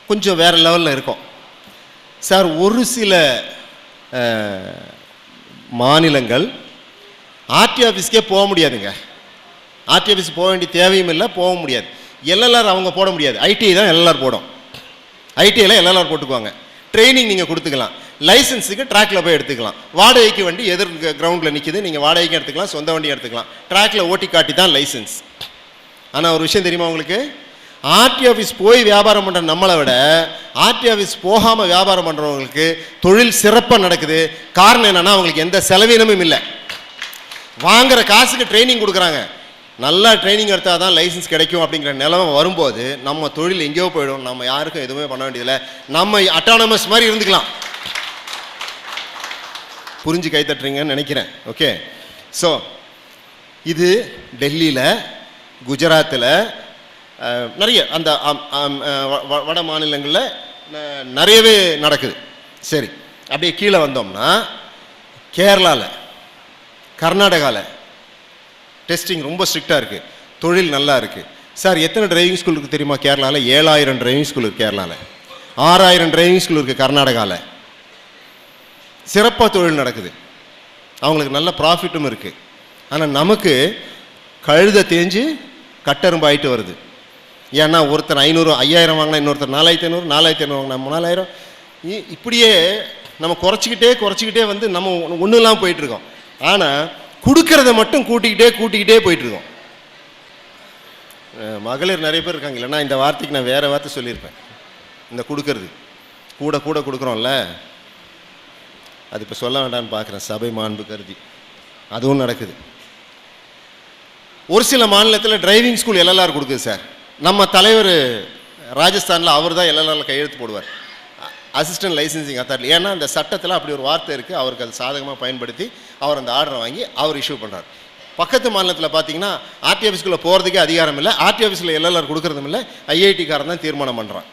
கொஞ்சம் வேறு லெவலில் இருக்கோம் சார். ஒரு சில மாநிலங்கள் ஆர்டி ஆஃபீஸ்க்கே போக முடியாதுங்க. ஆர்டி ஆஃபீஸ் போக வேண்டிய தேவையும் இல்லை, போக முடியாது. எல்எல்ஆர் அவங்க போட முடியாது, ஐடிஐ தான் எல்எல்ஆர் போடும். ஐடிஐயில் எல்எல்ஆர் போட்டுக்குவாங்க. ட்ரைனிங் நீங்கள் கொடுத்துக்கலாம், லைசன்ஸுக்கு ட்ராக்கில் போய் எடுத்துக்கலாம். வாடகைக்கு வண்டி எதிர் கிரவுண்டில் நிற்கிது, நீங்கள் வாடகைக்கு எடுத்துக்கலாம், சொந்த வண்டி எடுத்துக்கலாம். ட்ராக்கில் ஓட்டி காட்டி தான் லைசன்ஸ். ஆனால் ஒரு விஷயம் தெரியுமா உங்களுக்கு, ஆர்டி ஆஃபீஸ் போய் வியாபாரம் பண்ணுற நம்மளை விட ஆர்டி ஆஃபீஸ் போகாமல் வியாபாரம் பண்ணுறவங்களுக்கு தொழில் சிறப்பாக நடக்குது. காரணம் என்னென்னா, அவங்களுக்கு எந்த செலவினமும் இல்லை. வாங்குகிற காசுக்கு ட்ரைனிங் கொடுக்குறாங்க. நல்லா ட்ரைனிங் எடுத்தால் தான் லைசன்ஸ் கிடைக்கும் அப்படிங்கிற நிலைமை வரும்போது நம்ம தொழில் எங்கேயோ போயிடும். நம்ம யாருக்கும் எதுவுமே பண்ண வேண்டியதில்லை, நம்ம அட்டானமஸ் மாதிரி இருந்துக்கலாம். புரிஞ்சு கை தட்டுறீங்கன்னு நினைக்கிறேன். ஓகே, ஸோ இது டெல்லியில், குஜராத்தில், நிறைய அந்த வட மாநிலங்களில் நிறையவே நடக்குது. சரி, அப்படியே கீழே வந்தோம்னா கேரளாவில், கர்நாடகாவில் டெஸ்டிங் ரொம்ப ஸ்ட்ரிக்டாக இருக்குது, தொழில் நல்லா இருக்குது. சார் எத்தனை டிரைவிங் ஸ்கூல் இருக்குது தெரியுமா கேரளாவில்? 7000 டிரைவிங் ஸ்கூல் இருக்குது கேரளாவில், 6000 டிரைவிங் ஸ்கூல் இருக்குது கர்நாடகாவில். சிறப்பாக தொழில் நடக்குது, அவங்களுக்கு நல்ல ப்ராஃபிட்டும் இருக்குது. ஆனால் நமக்கு கழுதை தேஞ்சு கட்டெரும்பாயிட்டு வருது. ஏன்னா ஒருத்தர் 500 5000 வாங்கினா இன்னொருத்தர் 4500 4500 வாங்கினா 3000, இப்படியே நம்ம குறைச்சிக்கிட்டே வந்து நம்ம ஒன்றும் இல்லாமல் போயிட்டுருக்கோம். ஆனால் கொடுக்கறத மட்டும் கூட்டிக்கிட்டே போயிட்டுருக்கோம். மகளிர் நிறைய பேர் இருக்காங்க, இல்லைன்னா இந்த வார்த்தைக்கு நான் வேறு வார்த்தை சொல்லியிருப்பேன். இந்த கொடுக்கறது கூட கொடுக்குறோம்ல, அது இப்போ சொல்ல வேண்டாம்னு பார்க்குறேன், சபை மாண்பு கருதி. அதுவும் நடக்குது. ஒரு சில மாநிலத்தில் டிரைவிங் ஸ்கூல் எல்எல்ஆர் கொடுக்குது சார். நம்ம தலைவர் ராஜஸ்தானில் அவர் தான் எல்எல்ஆரில் கையெழுத்து போடுவார், அசிஸ்டன்ட் லைசன்சிங் அத்தாரிட்டி. ஏன்னா அந்த சட்டத்தில் அப்படி ஒரு வார்த்தை இருக்குது, அவருக்கு அது சாதகமாக பயன்படுத்தி அவர் அந்த ஆர்டரை வாங்கி அவர் இஷ்யூ பண்ணுறார். பக்கத்து மாநிலத்தில் பார்த்தீங்கன்னா ஆர்டி ஆஃபீஸ்க்குள்ளே போகிறதுக்கே அதிகாரம் இல்லை, ஆர்டி ஆஃபீஸில் எல்எல்ஆர் கொடுக்குறதும் இல்லை, ஐஐடிக்காரன் தான் தீர்மானம் பண்ணுறான்.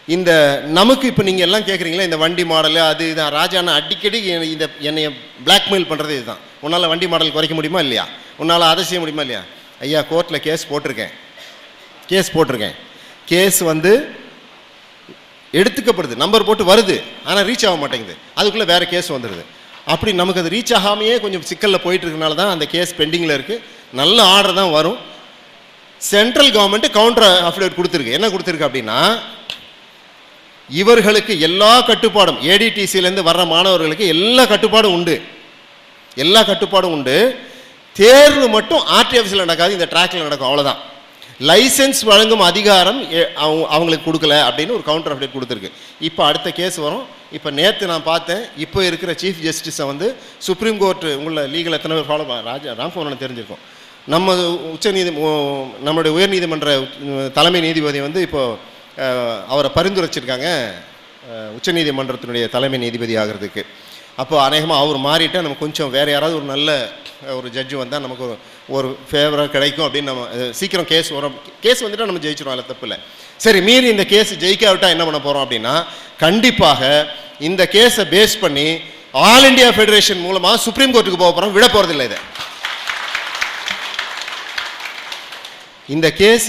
இந்த நமக்கு இப்போ நீங்கள் எல்லாம் கேட்குறீங்களா, இந்த வண்டி மாடலு அது இதுதான் ராஜாண்ணா அடிக்கடி இந்த என்னை பிளாக்மெயில் பண்ணுறது இதுதான். உன்னால் வண்டி மாடல் குறைக்க முடியுமா இல்லையா, உன்னால் அதை செய்ய முடியுமா இல்லையா? ஐயா கோர்ட்டில் கேஸ் போட்டிருக்கேன், கேஸ் வந்து எடுத்துக்கப்படுது, நம்பர் போட்டு வருது, ஆனால் ரீச் ஆக மாட்டேங்குது, அதுக்குள்ளே வேறு கேஸ் வந்துடுது. அப்படி நமக்கு அது ரீச் ஆகாமையே கொஞ்சம் சிக்கலில் போயிட்டு இருக்கனால தான் அந்த கேஸ் பெண்டிங்கில் இருக்குது. நல்ல ஆர்டர் தான் வரும். சென்ட்ரல் கவர்மெண்ட்டு கவுண்டர் அஃபிடேவிட் கொடுத்துருக்கு. என்ன கொடுத்துருக்கு அப்படின்னா, இவர்களுக்கு எல்லா கட்டுப்பாடும், ஏடிடிசியிலேருந்து வர்ற மாணவர்களுக்கு எல்லா கட்டுப்பாடும் உண்டு. தேர்வு மட்டும் ஆர்டி ஆஃபீஸில் நடக்காது, இந்த ட்ராக்கில் நடக்கும், அவ்வளோதான். லைசன்ஸ் வழங்கும் அதிகாரம் அவங்களுக்கு கொடுக்கல அப்படின்னு ஒரு கவுண்டர் அப்டேட் கொடுத்துருக்கு. இப்போ அடுத்த கேஸ் வரும். இப்போ நேற்று நான் பார்த்தேன், இப்போ இருக்கிற சீஃப் ஜஸ்டிஸை வந்து சுப்ரீம் கோர்ட்டு, உங்களை லீகல் எத்தனை பேர் ஃபாலோ ராம்கோவரன் தெரிஞ்சிருக்கும், நம்மளுடைய உயர்நீதிமன்ற தலைமை நீதிபதி வந்து இப்போது அவரை பரிந்துரைச்சிருக்காங்க உச்சநீதிமன்றத்தினுடைய தலைமை நீதிபதி ஆகிறதுக்கு. அப்போ அநேகமாக அவர் மாறிட்டால் நம்ம கொஞ்சம் வேறு யாராவது ஒரு நல்ல ஒரு ஜட்ஜு வந்தால் நமக்கு ஒரு ஃபேவராக கிடைக்கும் அப்படின்னு நம்ம சீக்கிரம் கேஸ் வந்துட்டால் நம்ம ஜெயிச்சிடும், அதில் தப்பு இல்லை. சரி, மீறி இந்த கேஸ் ஜெயிக்காவிட்டால் என்ன பண்ண போகிறோம் அப்படின்னா, கண்டிப்பாக இந்த கேஸை பேஸ் பண்ணி ஆல் இண்டியா ஃபெடரேஷன் மூலமாக சுப்ரீம் கோர்ட்டுக்கு போக போகிறோம், விட போகிறதில்லை. இந்த கேஸ்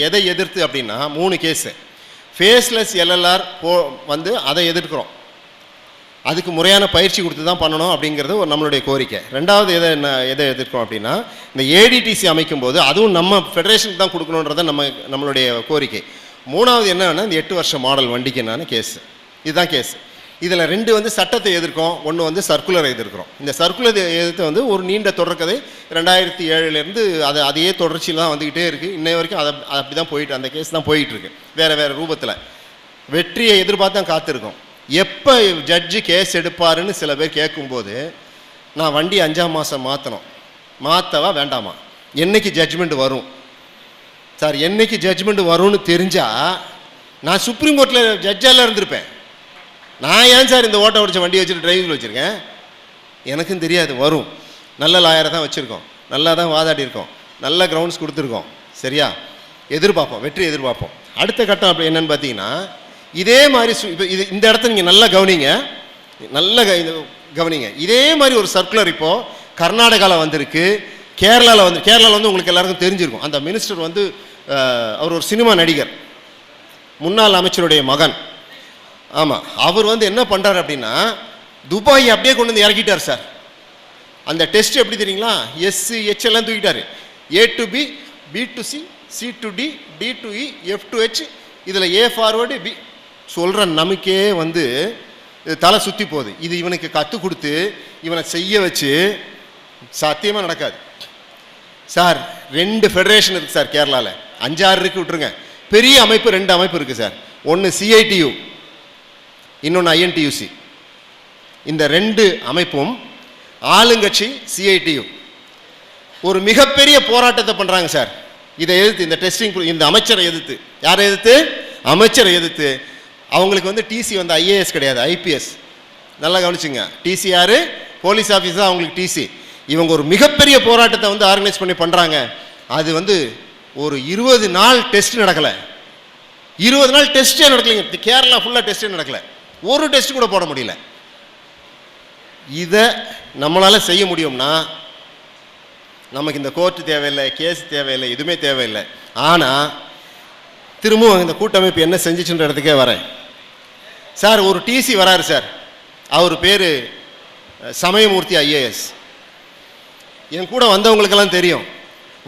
எதை எதிர்த்து அப்படின்னா 3 கேஸு. ஃபேஸ்லெஸ் எல்எல்ஆர் வந்து அதை எதிர்க்கிறோம், அதுக்கு முறையான பயிற்சி கொடுத்து தான் பண்ணணும் அப்படிங்கிறது ஒரு நம்மளுடைய கோரிக்கை. ரெண்டாவது எதை எதிர்க்கிறோம் அப்படின்னா, இந்த ஏடிடிசி அமைக்கும் போது அதுவும் நம்ம ஃபெடரேஷனுக்கு தான் கொடுக்கணுன்றத நம்மளுடைய கோரிக்கை. மூணாவது என்னன்னா, இந்த 8 வருஷ மாடல் வண்டிக்கு என்னன்னு கேஸு, இதுதான் கேஸு. இதில் 2 வந்து சட்டத்தை எதிர்க்கிறோம், ஒன்று வந்து சர்க்குலரை எதிர்க்கிறோம். இந்த சர்க்குலர் எதிர்த்து வந்து ஒரு நீண்ட தொடர்கதை 2007 அதையே தொடர்ச்சியில் தான் வந்துக்கிட்டே இருக்குது. இன்னை வரைக்கும் அப்படி தான் போயிட்டு, அந்த கேஸ் தான் போயிட்டுருக்கு, வேறு ரூபத்தில். வெற்றியை எதிர்பார்த்து தான் காத்திருக்கோம். எப்போ ஜட்ஜு கேஸ் எடுப்பாருன்னு சில பேர் கேட்கும்போது, நான் வண்டி 5ஆம் மாதம் மாற்றவா வேண்டாமா, என்னைக்கு ஜட்ஜ்மெண்ட் வரும் சார், என்னைக்கு ஜட்ஜ்மெண்ட் வரும்னு தெரிஞ்சால் நான் சுப்ரீம் கோர்ட்டில் ஜட்ஜெல்லாம் இருந்திருப்பேன். நான் ஏன் சார் இந்த ஓட்ட உடைச்ச வண்டி வச்சுட்டு டிரைவிங்கில் வச்சுருக்கேன், எனக்கும் தெரியாது. வரும், நல்ல லாயரை தான் வச்சுருக்கோம், நல்லா தான் வாதாடி இருக்கோம், நல்ல கிரவுண்ட்ஸ் கொடுத்துருக்கோம். சரியா, எதிர்பார்ப்போம், வெற்றி எதிர்பார்ப்போம். அடுத்த கட்டம் அப்படி என்னன்னு பார்த்தீங்கன்னா, இதே மாதிரி இப்போ இந்த இடத்த நீங்கள் நல்லா கவனிங்க. இதே மாதிரி ஒரு சர்க்குலர் இப்போது கர்நாடகாவில் வந்திருக்கு, கேரளாவில் வந்து உங்களுக்கு எல்லாருக்கும் தெரிஞ்சிருக்கும். அந்த மினிஸ்டர் வந்து அவர் ஒரு சினிமா நடிகர், முன்னாள் அமைச்சருடைய மகன். ஆமாம், அவர் வந்து என்ன பண்ணுறாரு அப்படின்னா துபாய் அப்படியே கொண்டு வந்து இறக்கிட்டார் சார். அந்த டெஸ்ட் எப்படி தெரியுங்களா? SH எல்லாம் தூக்கிட்டாரு. A to B, B to C, C to D, D to E, F to H, இதில் A ஃபார்வர்டு B சொல்கிற நமக்கே வந்து தலை சுற்றி போகுது. இது இவனுக்கு கற்றுக் கொடுத்து இவனை செய்ய வச்சு சத்தியமாக நடக்காது சார். 2 ஃபெடரேஷன் இருக்குது சார் கேரளாவில், 5-6 இருக்கு விட்டுருங்க. பெரிய அமைப்பு 2 அமைப்பு இருக்குது சார். ஒன்று CITU, இன்னொன்று INTUC. இந்த 2 அமைப்பும் ஆளுங்கட்சி CITU ஒரு மிகப்பெரிய போராட்டத்தை பண்ணுறாங்க சார். இதை எதிர்த்து, இந்த டெஸ்டிங், இந்த அமைச்சரை எதிர்த்து. யாரை எதிர்த்து? அமைச்சரை எதிர்த்து. அவங்களுக்கு வந்து TC வந்து IAS கிடையாது, IPS. நல்லா கவனிச்சுங்க. TC யாரு? போலீஸ் ஆஃபீஸர் தான் அவங்களுக்கு TC. இவங்க ஒரு மிகப்பெரிய போராட்டத்தை வந்து ஆர்கனைஸ் பண்ணி பண்ணுறாங்க. அது வந்து ஒரு 20 நாள் டெஸ்ட் நடக்கலை. 20 நாள் டெஸ்ட்டே நடக்கலைங்க. கேரளா ஃபுல்லாக டெஸ்ட்டே நடக்கலை. ஒரு டெஸ்ட் கூட போட முடியல. இதை நம்மளால் செய்ய முடியும்னா நமக்கு இந்த கோர்ட்டு தேவையில்லை, கேஸ் தேவையில்லை, எதுவுமே தேவையில்லை. ஆனால் திரும்பவும் இந்த கூட்டமைப்பு என்ன செஞ்சிச்சுன்ற இடத்துக்கே வரேன் சார். ஒரு TC வராரு சார், அவர் பேர் சமயமூர்த்தி IAS. என் கூட வந்தவங்களுக்கெல்லாம் தெரியும்.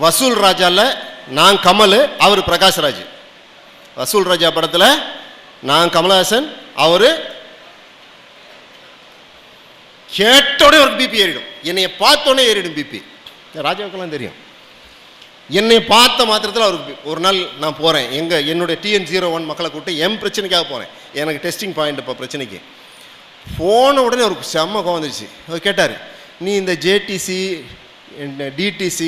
வசூல் ராஜாவில் நான் கமல், அவர் பிரகாஷ்ராஜ். வசூல் ராஜா படத்தில் நான் கமலஹாசன், அவர் கேட்டோடனே ஒரு BP ஏறிடும். என்னைய பார்த்தோன்னே ஏறிடும் BP. ராஜாவுக்கெல்லாம் தெரியும். என்னை பார்த்த மாத்திரத்தில் அவருக்கு ஒரு நாள் நான் போகிறேன், என்னுடைய TN01 மக்களை கூப்பிட்டு என் பிரச்சனைக்காக போகிறேன். எனக்கு டெஸ்டிங் பாயிண்ட் இப்போ பிரச்சனைக்கு போன உடனே அவருக்கு செம்ம கோவம் வந்துருச்சு. அவர் கேட்டார், நீ இந்த JTC, DTC,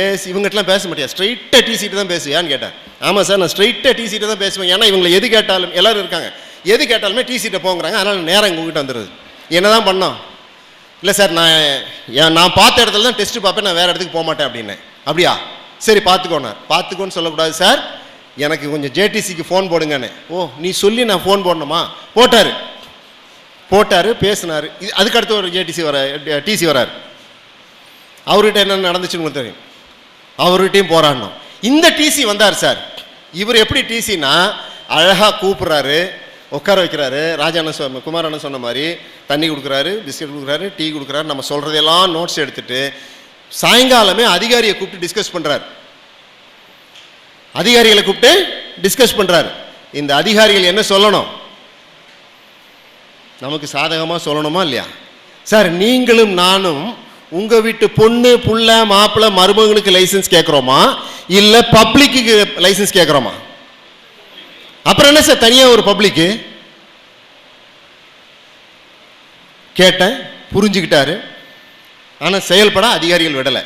AS இவங்ககிட்டலாம் பேச மாட்டியா? ஸ்ட்ரைட்டாக TC தான் பேசுவியான்னு கேட்டார். ஆமாம் சார், நான் ஸ்ட்ரைட்டாக TC தான் பேசுவேன். ஏன்னா இவங்களை எது கேட்டாலும், எல்லோரும் இருக்காங்க, எது கேட்டாலுமே TC போங்கிறாங்க. அதனால் நேரம் உங்ககிட்ட வந்துடுது. என்ன தான் பண்ணோம்? இல்லை சார், நான் பார்த்த இடத்துல தான் டெஸ்ட்டு பார்ப்பேன், நான் வேறு இடத்துக்கு போக மாட்டேன் அப்படின்னேன். அப்படியா, சரி பார்த்துக்கோன்னு சொல்லக்கூடாது சார், எனக்கு கொஞ்சம் JTCக்கு ஃபோன் போடுங்கன்னு. ஓ, நீ சொல்லி நான் ஃபோன் போடணுமா? போட்டார், பேசினார். அதுக்கடுத்து ஒரு TC வராரு. அவர்கிட்ட என்ன நடந்துச்சுன்னு உங்களுக்கு தெரியும். அவர்கிட்டையும் போராடணும். இந்த TC வந்தார் சார். இவர் எப்படி TCனா அழகாக கூப்பிட்றாரு, உட்கார வைக்கிறாரு. ராஜாண்ணன் குமாரண்ணன் சொன்ன மாதிரி தண்ணி கொடுக்குறாரு, பிஸ்கட் கொடுக்குறாரு, டீ கொடுக்குறாரு. நம்ம சொல்கிறதெல்லாம் நோட்ஸ் எடுத்துட்டு சாயங்காலமே அதிகாரியை கூப்பிட்டு டிஸ்கஸ் பண்ணுறாரு. அதிகாரிகளை கூப்பிட்டு டிஸ்கஸ் பண்ணுறாரு. இந்த அதிகாரிகள் என்ன சொல்லணும்? நமக்கு சாதகமாக சொல்லணுமா இல்லையா? சார், நீங்களும் நானும் உங்கள் வீட்டு பொண்ணு, புள்ள, மாப்பிள்ளை, மருமகனுக்கு லைசன்ஸ் கேட்குறோமா இல்லை பப்ளிக்கு லைசன்ஸ் கேட்குறோமா? அப்புறம் என்ன சார் தனியாக ஒரு பப்ளிக்கு? கேட்டேன், புரிஞ்சுக்கிட்டாரு. ஆனால் செயல்பட அதிகாரிகள் விடலை.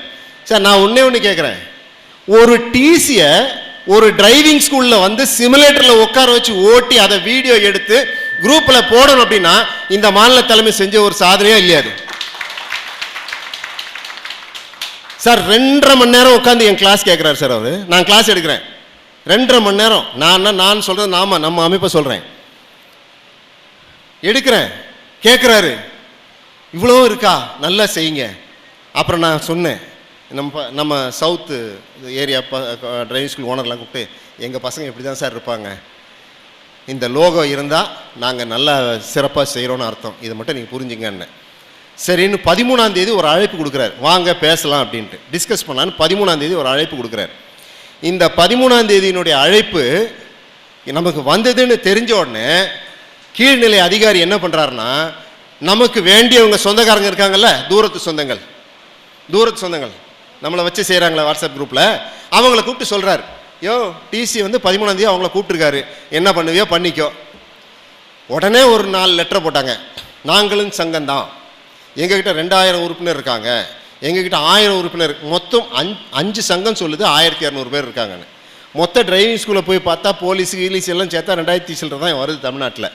சார், நான் ஒன்று கேட்குறேன். ஒரு TCயை ஒரு டிரைவிங் ஸ்கூலில் வந்து சிமுலேட்டரில் உட்கார வச்சு ஓட்டி அதை வீடியோ எடுத்து குரூப்பில் போடணும் அப்படின்னா இந்த மாநில தலைமை செஞ்ச ஒரு சாதனையா இல்லையா? சார் 2.5 மணி நேரம் உட்காந்து என் கிளாஸ் கேட்குறாரு சார். அவர், நான் கிளாஸ் எடுக்கிறேன் 2.5 மணி நேரம். நான் சொல்கிறது நம்ம அமைப்பை சொல்கிறேன். எடுக்கிறேன், கேட்குறாரு, இவ்வளோ இருக்கா, நல்லா செய்யுங்க. அப்புறம் நான் சொன்னேன், நம்ம சவுத்து ஏரியா டிரைவிங் ஸ்கூல் ஓனர்லாம் கூப்பிட்டு, எங்கள் பசங்க இப்படி தான் சார் இருப்பாங்க, இந்த லோகோ இருந்தால் நாங்கள் நல்லா சிறப்பாக செய்கிறோன்னு அர்த்தம், இதை மட்டும் நீங்கள் புரிஞ்சுங்கன்னு. சரின்னு 13ஆம் தேதி ஒரு அழைப்பு கொடுக்குறாரு, வாங்க பேசலாம் அப்படின்ட்டு டிஸ்கஸ் பண்ணலான்னு 13ஆம் தேதி ஒரு அழைப்பு கொடுக்குறாரு. இந்த 13ஆம் தேதியினுடைய அழைப்பு நமக்கு வந்ததுன்னு தெரிஞ்ச உடனே கீழ்நிலை அதிகாரி என்ன பண்ணுறாருன்னா, நமக்கு வேண்டியவங்க சொந்தக்காரங்க இருக்காங்கல்ல, தூரத்து சொந்தங்கள் நம்மளை வச்சு செய்கிறாங்களே வாட்ஸ்அப் குரூப்பில், அவங்கள கூப்பிட்டு சொல்கிறார், யோ TC வந்து 13ஆம் தேதி அவங்கள கூப்பிட்டுருக்காரு, என்ன பண்ணுவியோ பண்ணிக்கோ. உடனே ஒரு 4 லெட்டர் போட்டாங்க. நாங்களும் சங்கம்தான், எங்ககிட்ட 2000 உறுப்பினர் இருக்காங்க, எங்ககிட்ட 1000 உறுப்பினர், மொத்தம் 5 சங்கம் சொல்லுது 1200 பேர் இருக்காங்கன்னு. மொத்த டிரைவிங் ஸ்கூலில் போய் பார்த்தா போலீஸ் கீலீஸ் எல்லாம் சேர்த்தா 2000 சில்லரை தான் வருது தமிழ்நாட்டில்.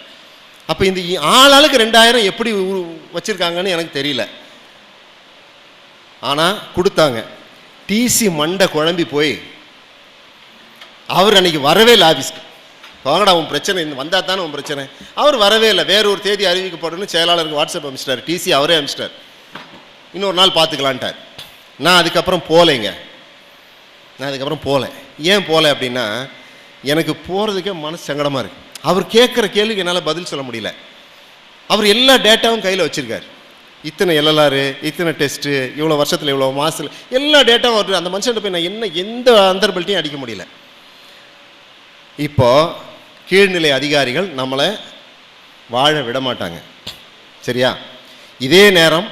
அப்போ இந்த ஆளாளுக்கு 2000 எப்படி வச்சுருக்காங்கன்னு எனக்கு தெரியல. ஆனால் கொடுத்தாங்க. TC மண்டை குழம்பி போய் அவர் அன்றைக்கி வரவே இல்லை ஆஃபீஸ்க்கு. வாங்கடா உன் பிரச்சனை வந்தால் தானே உன் பிரச்சனை. அவர் வரவே இல்லை. வேறு ஒரு தேதி அறிவிக்கப்படணும்னு செயலாளருக்கு வாட்ஸ்அப் அனுப்பிச்சிட்டார். TC அவரே அனுப்பிச்சிட்டார், இன்னொரு நாள் பார்த்துக்கலான்ட்டார். நான் அதுக்கப்புறம் போகலைங்க. ஏன் போகல அப்படின்னா, எனக்கு போகிறதுக்கே மனசு சங்கடமாக இருக்குது. அவர் கேட்குற கேள்விக்கு என்னால் பதில் சொல்ல முடியல. அவர் எல்லா டேட்டாவும் கையில் வச்சுருக்கார். இத்தனை எல்எல்ஆர், இத்தனை டெஸ்ட்டு, இவ்வளோ வருஷத்தில், இவ்வளோ மாதத்தில் எல்லா டேட்டாவும் அவர். அந்த மனுஷன்ட்ட போய் நான் எந்த அந்தர்பல்ட்டையும் அடிக்க முடியல. இப்போது கீழ்நிலை அதிகாரிகள் நம்மளை வாழ விட மாட்டாங்க, சரியா? இதே நேரம்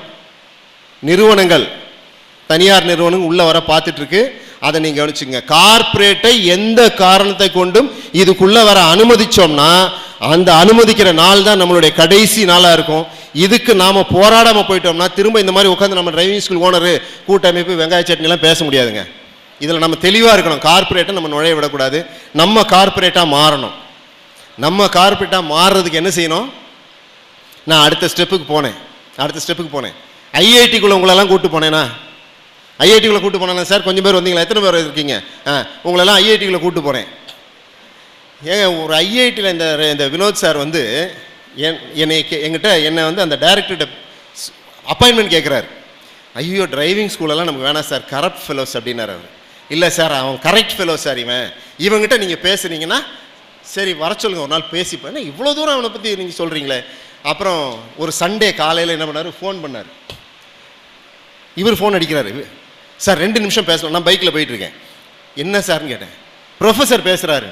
நிறுவனங்கள், தனியார் நிறுவனங்கள் உள்ளே வர பார்த்துட்ருக்கு. அதை நீங்கள் கவனிச்சுங்க. கார்ப்பரேட்டை எந்த காரணத்தை கொண்டும் இதுக்குள்ளே வர அனுமதிச்சோம்னா அந்த அனுமதிக்கிற நாள் தான் நம்மளுடைய கடைசி நாளாக இருக்கும். இதுக்கு நாம் போராடாமல் போயிட்டோம்னா திரும்ப இந்த மாதிரி உட்காந்து நம்ம டிரைவிங் ஸ்கூல் ஓனரு, கூட்டமைப்பு, வெங்காய சட்னிலாம் பேச முடியாதுங்க. இதில் நம்ம தெளிவாக இருக்கணும். கார்ப்பரேட்டை நம்ம நுழைய விடக்கூடாது. நம்ம கார்ப்பரேட்டாக மாறணும். நம்ம கார்ப்பரேட்டாக மாறுறதுக்கு என்ன செய்யணும்? நான் அடுத்த ஸ்டெப்புக்கு போனேன். ஐஐடிக்குள்ளே உங்களெல்லாம் கூப்பிட்டு போனேன்னா, ஐஐடிக்குள்ளே கூப்பிட்டு போனேன்னா, சார் கொஞ்சம் பேர் வந்தீங்களா? எத்தனை பேர் இருக்கீங்க? உங்களெல்லாம் ஐஐடிக்குள்ளே கூப்பிட்டு போனேன். ஏங்க, ஒரு ஐஐடியில் இந்த வினோத் சார் வந்து என்னை வந்து அந்த டைரக்டர்கிட்ட அப்பாயின்மெண்ட் கேட்குறாரு. ஐயோ, டிரைவிங் ஸ்கூலெல்லாம் நமக்கு வேணாம் சார், கரப்ட் ஃபெலோஸ் அப்படின்னாரு அவர். இல்லை சார், அவன் கரெக்ட் ஃபெலோ சார். இவங்கிட்ட நீங்கள் பேசுனீங்கன்னா சரி வர சொல்லுங்க, ஒரு நாள் பேசிப்பேன். இவ்வளோ தூரம் அவனை பற்றி நீங்கள் சொல்கிறீங்களே. அப்புறம் ஒரு சண்டே காலையில் என்ன பண்ணார்? ஃபோன் பண்ணார். இவர் ஃபோன் அடிக்கிறாரு. சார் 2 நிமிஷம் பேசலாம், நான் பைக்கில் போயிட்டுருக்கேன். என்ன சார்னு கேட்டேன். ப்ரொஃபஸர் பேசுகிறாரு.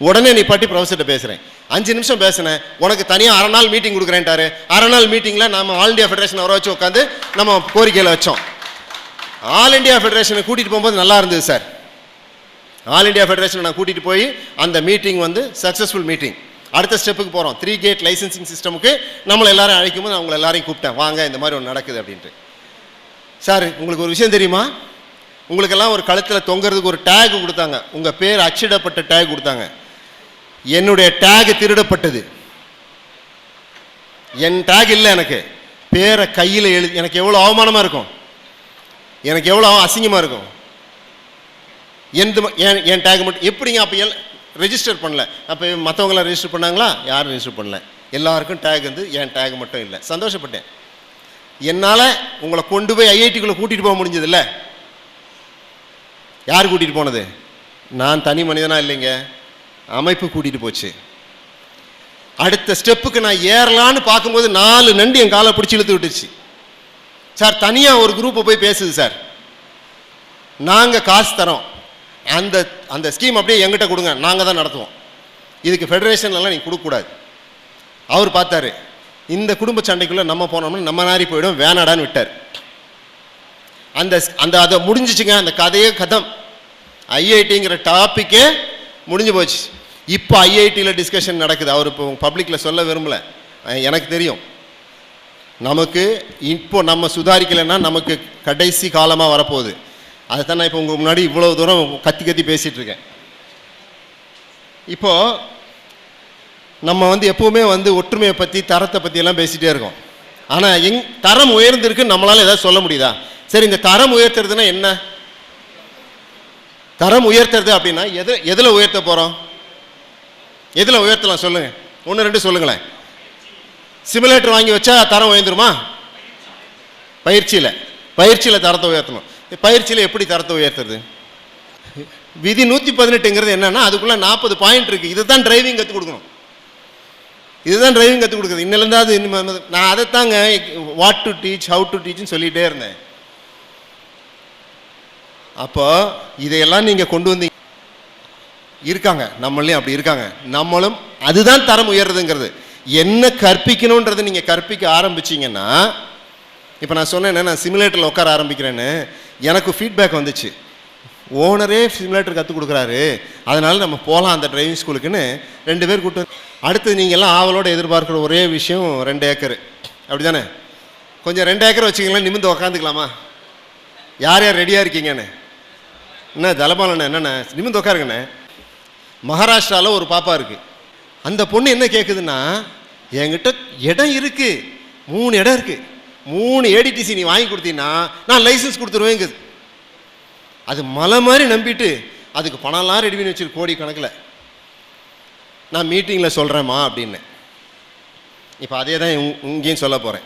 உடனே நீ பட்டி ப்ரொஃபஸர்கிட்ட பேசுகிறேன். 5 நிமிஷம் பேசினேன், உனக்கு தனியாக அரை நாள் மீட்டிங் கொடுக்குறேன்ட்டாரு. அரை நாள் மீட்டிங்கில் நம்ம ஆல் இண்டியா ஃபெடரேஷன் வர வச்சு உட்காந்து நம்ம கோரிக்கையில் வச்சோம். ஆல் இண்டியா ஃபெடரேஷனை கூட்டிகிட்டு போகும்போது நல்லா இருந்தது சார். ஆல் இண்டியா ஃபெடரேஷனை நான் கூட்டிகிட்டு போய் அந்த மீட்டிங் வந்து சக்ஸஸ்ஃபுல் மீட்டிங். அடுத்த ஸ்டெப்புக்கு போகிறோம். 3 கேட் லைசன்சிங் சிஸ்டமுக்கு நம்மளை எல்லாரும் அழைக்கும் போது அவங்களை எல்லாரையும் கூப்பிட்டேன், வாங்க இந்த மாதிரி ஒன்று நடக்குது அப்படின்ட்டு. சார், உங்களுக்கு ஒரு விஷயம் தெரியுமா? உங்களுக்கெல்லாம் ஒரு கழுத்தில் தொங்குறதுக்கு ஒரு டேக் கொடுத்தாங்க. உங்கள் பேர் அச்சிடப்பட்ட டேக் கொடுத்தாங்க. என்னுடைய டேக் திருடப்பட்டது. என் டேக் இல்லை, எனக்கு பேரை கையில் எழுதி. எனக்கு எவ்வளோ அவமானமாக இருக்கும், எனக்கு எவ்வளோ அசிங்கமாக இருக்கும். என் டேக் மட்டும் எப்படிங்க? அப்போ ரெஜிஸ்டர் பண்ணல. அப்போ மற்றவங்களாம் ரெஜிஸ்டர் பண்ணாங்களா? யாரும் ரெஜிஸ்டர் பண்ணல. எல்லாருக்கும் டேக் வந்து, என் டேக் மட்டும் இல்லை. சந்தோஷப்பட்டேன். என்னால் உங்களை கொண்டு போய் ஐஐடிக்குள்ளே கூட்டிகிட்டு போக முடிஞ்சதில்ல. யார் கூட்டிகிட்டு போனது? நான் தனி மனிதனாக இல்லைங்க, அமைப்பு கூட்டிகிட்டு போச்சு. அடுத்த ஸ்டெப்புக்கு நான் ஏறலான்னு பார்க்கும்போது 4 நண்டு என் காலை பிடிச்சி இழுத்து விட்டுச்சு. சார், தனியாக ஒரு குரூப்பை போய் பேசுது சார், நாங்கள் காசு தரோம், அந்த ஸ்கீம் அப்படியே எங்கிட்ட கொடுங்க, நாங்கள் தான் நடத்துவோம், இதுக்கு ஃபெடரேஷன்லாம் நீங்கள் கொடுக்கக்கூடாது. அவர் பார்த்தாரு, இந்த குடும்ப சண்டைக்குள்ளே நம்ம போனோம்னா நம்ம நாரி போயிடும், வேணாடான்னு விட்டார். அதை முடிஞ்சிச்சுங்க. அந்த கதையே கதம். ஐஐடிங்கிற டாப்பிக்கே முடிஞ்சு போச்சு. இப்போ ஐஐடியில் டிஸ்கஷன் நடக்குது. அவர் இப்போ பப்ளிக்கில் சொல்ல விரும்பலை, எனக்கு தெரியும். நமக்கு இப்போ நம்ம சுதாரிக்கலைன்னா நமக்கு கடைசி காலமாக வரப்போகுது. அதை தான் நான் இப்போ உங்கள் முன்னாடி இவ்வளோ தூரம் கத்தி பேசிகிட்டு இருக்கேன். இப்போது நம்ம வந்து எப்போவுமே வந்து ஒற்றுமையை பற்றி, தரத்தை பற்றியெல்லாம் பேசிகிட்டே இருக்கோம். ஆனால் தரம் உயர்ந்திருக்குன்னு நம்மளால் ஏதாவது சொல்ல முடியுதா? சரி, இந்த தரம் உயர்த்துறதுன்னா என்ன? தரம் உயர்த்துறது அப்படின்னா எதில் உயர்த்த போகிறோம்? எதில் உயர்த்தலாம் சொல்லுங்கள், 1 2 சொல்லுங்களேன். சிமுலேட்டர் வாங்கி வச்சா தரம் உயர்ந்துருமா? பயிற்சியில் தரத்தை உயர்த்தணும். பயிற்சியில் எப்படி தரத்தை உயர்த்துறது? விதி 118ங்கிறது என்னன்னா, அதுக்குள்ளே 40 பாயிண்ட் இருக்குது. இதுதான் டிரைவிங் கற்றுக் கொடுக்கணும். இதுதான் டிரைவிங் கற்றுக் கொடுக்குறது. இன்னிலேருந்து நான் அதைத்தாங்க what to teach, how to டீச்னு சொல்லிகிட்டே இருந்தேன். அப்போ இதையெல்லாம் நீங்கள் கொண்டு வந்து இருக்காங்க, நம்மளையும் அப்படி இருக்காங்க. நம்மளும் அதுதான் தரம் உயர்றதுங்கிறது. என்ன கற்பிக்கணுன்றது நீங்கள் கற்பிக்க ஆரம்பிச்சிங்கன்னா, இப்போ நான் சொன்னேன், நான் சிமுலேட்டரில் உட்கார ஆரம்பிக்கிறேன்னு எனக்கு ஃபீட்பேக் வந்துச்சு. ஓனரே சிமுலேட்டர் கற்றுக் கொடுக்குறாரு, அதனால் நம்ம போகலாம் அந்த டிரைவிங் ஸ்கூலுக்குன்னு 2 பேர் கூப்பிட்டு. அடுத்து நீங்கள்லாம் ஆவலோடு எதிர்பார்க்குற ஒரே விஷயம் 2 ஏக்கர், அப்படி தானே? கொஞ்சம் 2 ஏக்கர் வச்சுக்கலாம், நிமிந்து உக்காந்துக்கலாமா? யார் யார் ரெடியாக இருக்கீங்கன்னு? என்ன தலபாலண்ணே, என்னண்ணே நிமிந்து உட்காருங்கண்ணே. மகாராஷ்டிராவில் ஒரு பாப்பா இருக்குது. அந்த பொண்ணு என்ன கேட்குதுன்னா, என்கிட்ட இடம் இருக்குது, 3 இடம் இருக்குது, 3 ஏடிடிசி நீ வாங்கி கொடுத்தீங்கன்னா நான் லைசன்ஸ் கொடுத்துருவேங்குது. அது மலை மாதிரி நம்பிட்டு அதுக்கு பணம்லாம் ரெடி பண்ணி வச்சிருக்கு, கோடி கணக்கில். நான் மீட்டிங்கில் சொல்கிறேம்மா அப்படின்னு. இப்போ அதே தான் இங்கேயும் சொல்ல போகிறேன்.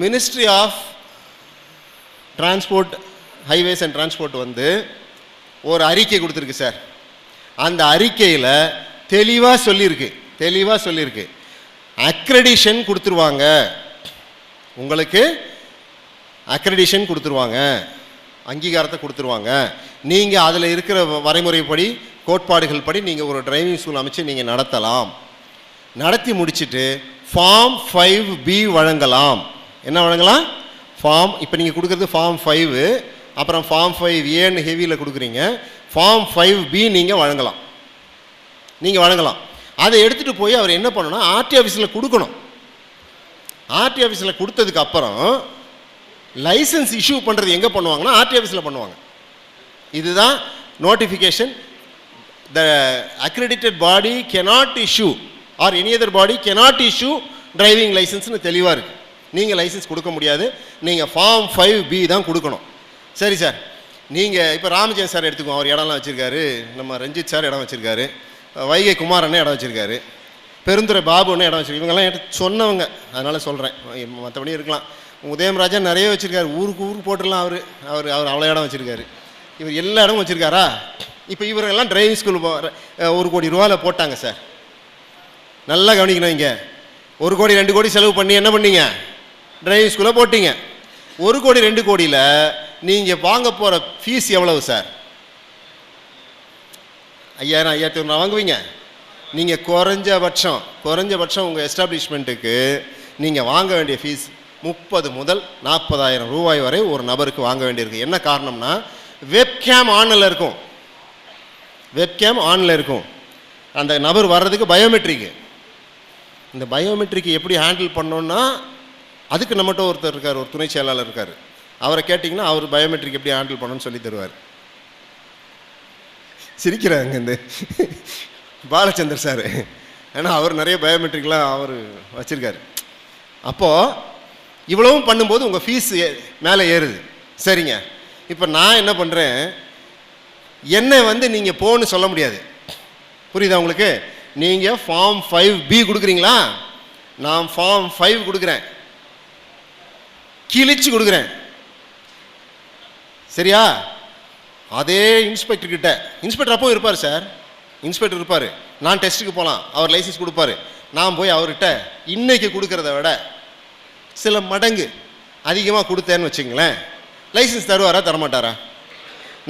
Ministry of transport highways and transport வந்து ஒரு அறிக்கை கொடுத்துருக்கு சார். அந்த அறிக்கையில் தெளிவாக சொல்லியிருக்கு அக்ரெடிஷன் கொடுத்துருவாங்க, உங்களுக்கு அக்ரெடிஷன் கொடுத்துருவாங்க, அங்கீகாரத்தை கொடுத்துருவாங்க. நீங்கள் அதில் இருக்கிற வரைமுறைப்படி கோட்பாடுகள் படி நீங்கள் ஒரு டிரைவிங் ஸ்கூல் அமைச்சு நீங்கள் நடத்தலாம். நடத்தி முடிச்சுட்டு ஃபார்ம் 5B வழங்கலாம். என்ன வழங்கலாம்? ஃபார்ம், இப்போ நீங்கள் கொடுக்குறது ஃபார்ம் 5, அப்புறம் ஃபார்ம் 5Aன்னு ஹெவியில் கொடுக்குறீங்க. ஃபார்ம் 5B நீங்கள் வழங்கலாம். அதை எடுத்துகிட்டு போய் அவர் என்ன பண்ணணும்னா ஆர்டி ஆஃபீஸில் கொடுக்கணும். ஆர்டி ஆஃபீஸில் கொடுத்ததுக்கு அப்புறம் லைசன்ஸ் இஷ்யூ பண்ணுறது எங்கே பண்ணுவாங்கன்னா ஆர்டி ஆஃபீஸில் பண்ணுவாங்க. இதுதான் notification. The accredited body cannot issue or any other body cannot issue driving லைசன்ஸ்னு தெளிவாக இருக்குது. நீங்கள் லைசன்ஸ் கொடுக்க முடியாது, நீங்கள் ஃபார்ம் 5B தான் கொடுக்கணும். சரி சார், நீங்கள் இப்போ ராமஜெயன் சார் எடுத்துக்குவோம், அவர் இடம்லாம் வச்சுருக்காரு, நம்ம ரஞ்சித் சார் இடம் வச்சுருக்காரு, வைகை குமார் அண்ணன் இடம் வச்சுருக்காரு, பெருந்துறை பாபு அண்ணன் இடம் வச்சுருக்காரு. இவங்கெல்லாம் என்கிட்ட சொன்னவங்க, அதனால் சொல்கிறேன். மற்றபடி இருக்கலாம். உதயம்ராஜா நிறைய வச்சுருக்காரு, ஊருக்கு போட்டுடலாம். அவர் அவ்வளோ இடம் வச்சுருக்காரு. இவர் எல்லா இடமும் வச்சுருக்காரா? இப்போ இவரெல்லாம் டிரைவிங் ஸ்கூல் 1 கோடி ரூபாவில் போட்டாங்க சார். நல்லா கவனிக்கணும். இங்கே 1 கோடி 2 கோடி செலவு பண்ணி என்ன பண்ணீங்க? டிரைவிங் ஸ்கூலில் போட்டீங்க. 1 கோடி 2 கோடியில் நீங்கள் வாங்க போகிற ஃபீஸ் எவ்வளவு சார்? 5000 5100 வாங்குவீங்க. நீங்கள் குறைஞ்சபட்சம் உங்கள் எஸ்டாப்ளிஷ்மெண்ட்டுக்கு நீங்கள் வாங்க வேண்டிய ஃபீஸ் 30 முதல் 40,000 ரூபாய் வரை ஒரு நபருக்கு வாங்க வேண்டியிருக்கு. என்ன காரணம்னா வெப்கேம் ஆனில் இருக்கும். அந்த நபர் வர்றதுக்கு பயோமெட்ரிக்கு. இந்த பயோமெட்ரிக்கு எப்படி ஹேண்டில் பண்ணோன்னா அதுக்கு நம்மகிட்ட ஒருத்தர் இருக்கார், ஒரு துணை செயலாளர் இருக்கார். அவரை கேட்டிங்கன்னா அவர் பயோமெட்ரிக் எப்படி ஹேண்டில் பண்ணணும்னு சொல்லி தருவார். சிரிக்கிறாங்க இந்த பாலச்சந்தர் சார், ஏன்னா அவர் நிறைய பயோமெட்ரிக்லாம் அவர் வச்சுருக்காரு. அப்போது இவ்வளவும் பண்ணும்போது உங்கள் ஃபீஸ் மேலே ஏறுது. சரிங்க, இப்போ நான் என்ன பண்ணுறேன், என்னை வந்து நீங்கள் போன்னு சொல்ல முடியாது. புரியுதா உங்களுக்கு? நீங்கள் ஃபார்ம் 5B கொடுக்குறீங்களா, நான் ஃபார்ம் 5 கொடுக்குறேன், கிழிச்சு கொடுக்குறேன். சரியா? அதே இன்ஸ்பெக்டர்கிட்ட, இன்ஸ்பெக்டர் அப்போ இருப்பார் சார், இன்ஸ்பெக்டர் இருப்பார். நான் டெஸ்ட்டுக்கு போகலாம், அவர் லைசன்ஸ் கொடுப்பாரு. நான் போய் அவர்கிட்ட இன்னைக்கு கொடுக்கறத விட சில மடங்கு அதிகமாக கொடுத்தேன்னு வச்சுங்களேன், லைசன்ஸ் தருவாரா தரமாட்டாரா?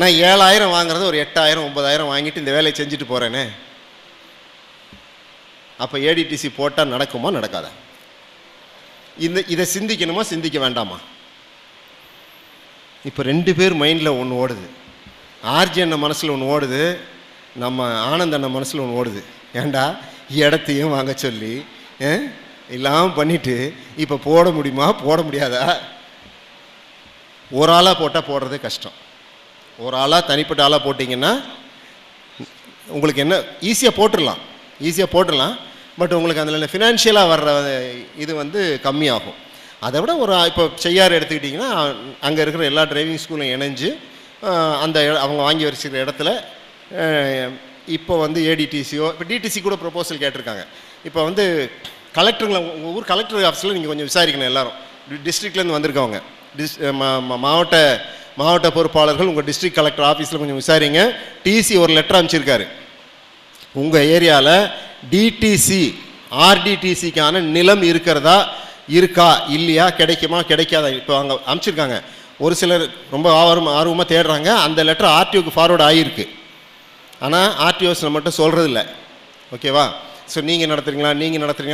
நான் 7000 வாங்குறத ஒரு 8000 9000 வாங்கிட்டு இந்த வேலையை செஞ்சுட்டு போகிறேனே, அப்போ ஏடிடிசி போட்டால் நடக்குமா நடக்காதா? இதை சிந்திக்கணுமா சிந்திக்க வேண்டாமா? இப்போ 2 பேர் மைண்டில் ஒன்று ஓடுது. ஆர்ஜி அண்ணன் மனசில் ஒன்று ஓடுது, நம்ம ஆனந்த் அண்ணன் மனசில் ஒன்று ஓடுது. ஏண்டா இடத்தையும் வாங்க சொல்லி எல்லாம் பண்ணிவிட்டு இப்போ போட முடியுமா போட முடியாதா? ஒரு ஆளாக போட்டால் போடுறதே கஷ்டம். ஒரு ஆளாக தனிப்பட்ட ஆளாக போட்டிங்கன்னா உங்களுக்கு என்ன ஈஸியாக போட்டுடலாம். பட் உங்களுக்கு அதில் ஃபினான்ஷியலாக வர்ற இது வந்து கம்மியாகும். அதை விட ஒரு இப்போ செய்யார் எடுத்துக்கிட்டிங்கன்னா அங்கே இருக்கிற எல்லா டிரைவிங் ஸ்கூலும் இணைஞ்சு அந்த அவங்க வாங்கி வச்சுக்கிற இடத்துல இப்போ வந்து ஏடிடிசியோ இப்போ டிடிசி கூட ப்ரொபோசல் கேட்டிருக்காங்க. இப்போ வந்து கலெக்டருங்களை, உங்கள் ஊர் கலெக்டர் ஆஃபீஸில் நீங்கள் கொஞ்சம் விசாரிக்கணும். எல்லோரும் டிஸ்ட்ரிக்ட்லேருந்து வந்திருக்கவங்க, மாவட்ட பொறுப்பாளர்கள் உங்கள் டிஸ்ட்ரிக்ட் கலெக்டர் ஆஃபீஸில் கொஞ்சம் விசாரிங்க. டிசி ஒரு லெட்டர் அனுப்பிச்சிருக்காரு, உங்கள் ஏரியாவில் டிடிசி ஆர்டிடிசிக்கான நிலம் இருக்கா இல்லையா, கிடைக்குமா கிடைக்காதா, இப்போ அங்கே அனுப்பிச்சிருக்காங்க. ஒரு சிலர் ரொம்ப ஆர்வமாக தேடுறாங்க. அந்த லெட்டர் ஆர்டிஓக்கு ஃபார்வர்டு ஆகியிருக்கு, ஆனால் ஆர்டிஓஸ் மட்டும் சொல்கிறது இல்லை. ஓகேவா? ஸோ நீங்கள் நடத்துறீங்களா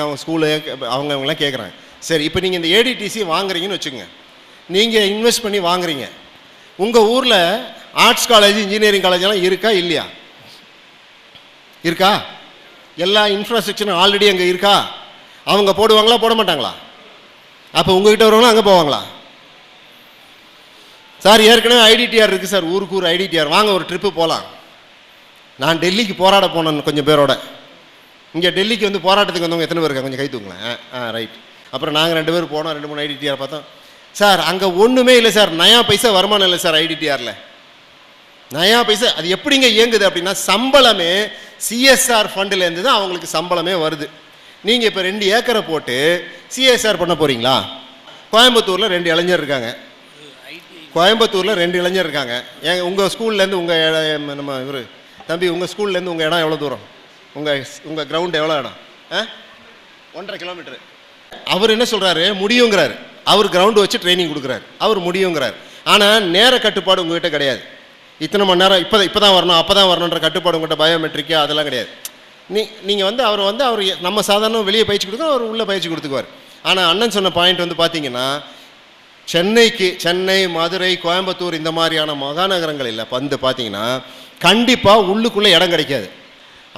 அவங்க ஸ்கூலு அவங்களாம் கேட்குறாங்க. சரி, இப்போ நீங்கள் இந்த ஏடிடிசி வாங்குறீங்கன்னு வச்சுக்கோங்க, நீங்கள் இன்வெஸ்ட் பண்ணி வாங்குறீங்க. உங்கள் ஊரில் ஆர்ட்ஸ் காலேஜ் இன்ஜினியரிங் காலேஜெல்லாம் இருக்கா இல்லையா? இருக்கா? எல்லா இன்ஃப்ராஸ்ட்ரக்சரும் ஆல்ரெடி அங்கே இருக்கா? அவங்க போடுவாங்களா போட மாட்டாங்களா? அப்போ உங்ககிட்ட வருவாங்களா அங்கே போவாங்களா? சார் ஏற்கனவே ஐடிடிஆர் இருக்குது சார், ஊருக்கு ஐடிடிஆர், வாங்க ஒரு ட்ரிப்பு போகலாம். நான் டெல்லிக்கு போராட போனேன் கொஞ்சம் பேரோட. இங்கே டெல்லிக்கு வந்து போராட்டத்துக்கு வந்தவங்க எத்தனை பேர் இருக்கா? கொஞ்சம் கை தூங்களேன். ரைட். அப்புறம் நாங்கள் 2 பேர் போனோம், 2-3 ஐடிடிஆர் பார்த்தோம். சார் அங்கே ஒன்றுமே இல்லை சார், நயா பைசா வருமானம் இல்லை சார் ஐடிடிஆரில். நயா பைசா அது எப்படிங்க இயங்குது அப்படின்னா, சம்பளமே சிஎஸ்ஆர் ஃபண்டிலேருந்து தான் அவங்களுக்கு சம்பளமே வருது. நீங்கள் இப்போ 2 ஏக்கரை போட்டு சிஎஸ்ஆர் பண்ண போகிறீங்களா? கோயம்புத்தூரில் 2 இளைஞர் இருக்காங்க, கோயம்புத்தூரில் 2 இளைஞர் இருக்காங்க. உங்கள் ஸ்கூல்லேருந்து நம்ம இவர் தம்பி, உங்கள் ஸ்கூல்லேருந்து உங்கள் இடம் எவ்வளோ தூரம்? உங்கள் கிரவுண்ட் எவ்வளோ இடம்? 1.5 கிலோமீட்டரு. அவர் என்ன சொல்கிறாரு? முடியுங்கிறாரு. அவர் கிரவுண்டு வச்சு ட்ரைனிங் கொடுக்குறாரு. அவர் முடியுங்கிறார். ஆனால் நேர கட்டுப்பாடு உங்கள்கிட்ட கிடையாது. இத்தனை மணி நேரம் இப்போ தான் வரணும், அப்போ தான் வரணுன்ற கட்டுப்பாடு உங்கள்கிட்ட பயோமெட்ரிக்கு அதெல்லாம் கிடையாது. நீங்கள் அவர் நம்ம சாதாரண வெளியே பயிற்சி கொடுக்க அவர் உள்ளே பயிற்சி கொடுத்துக்குவார். ஆனால் அண்ணன் சொன்ன பாயிண்ட் வந்து பார்த்தீங்கன்னா, சென்னை, மதுரை, கோயம்புத்தூர் இந்த மாதிரியான மகாநகரங்களில் வந்து பார்த்தீங்கன்னா கண்டிப்பாக உள்ளுக்குள்ளே இடம் கிடைக்காது.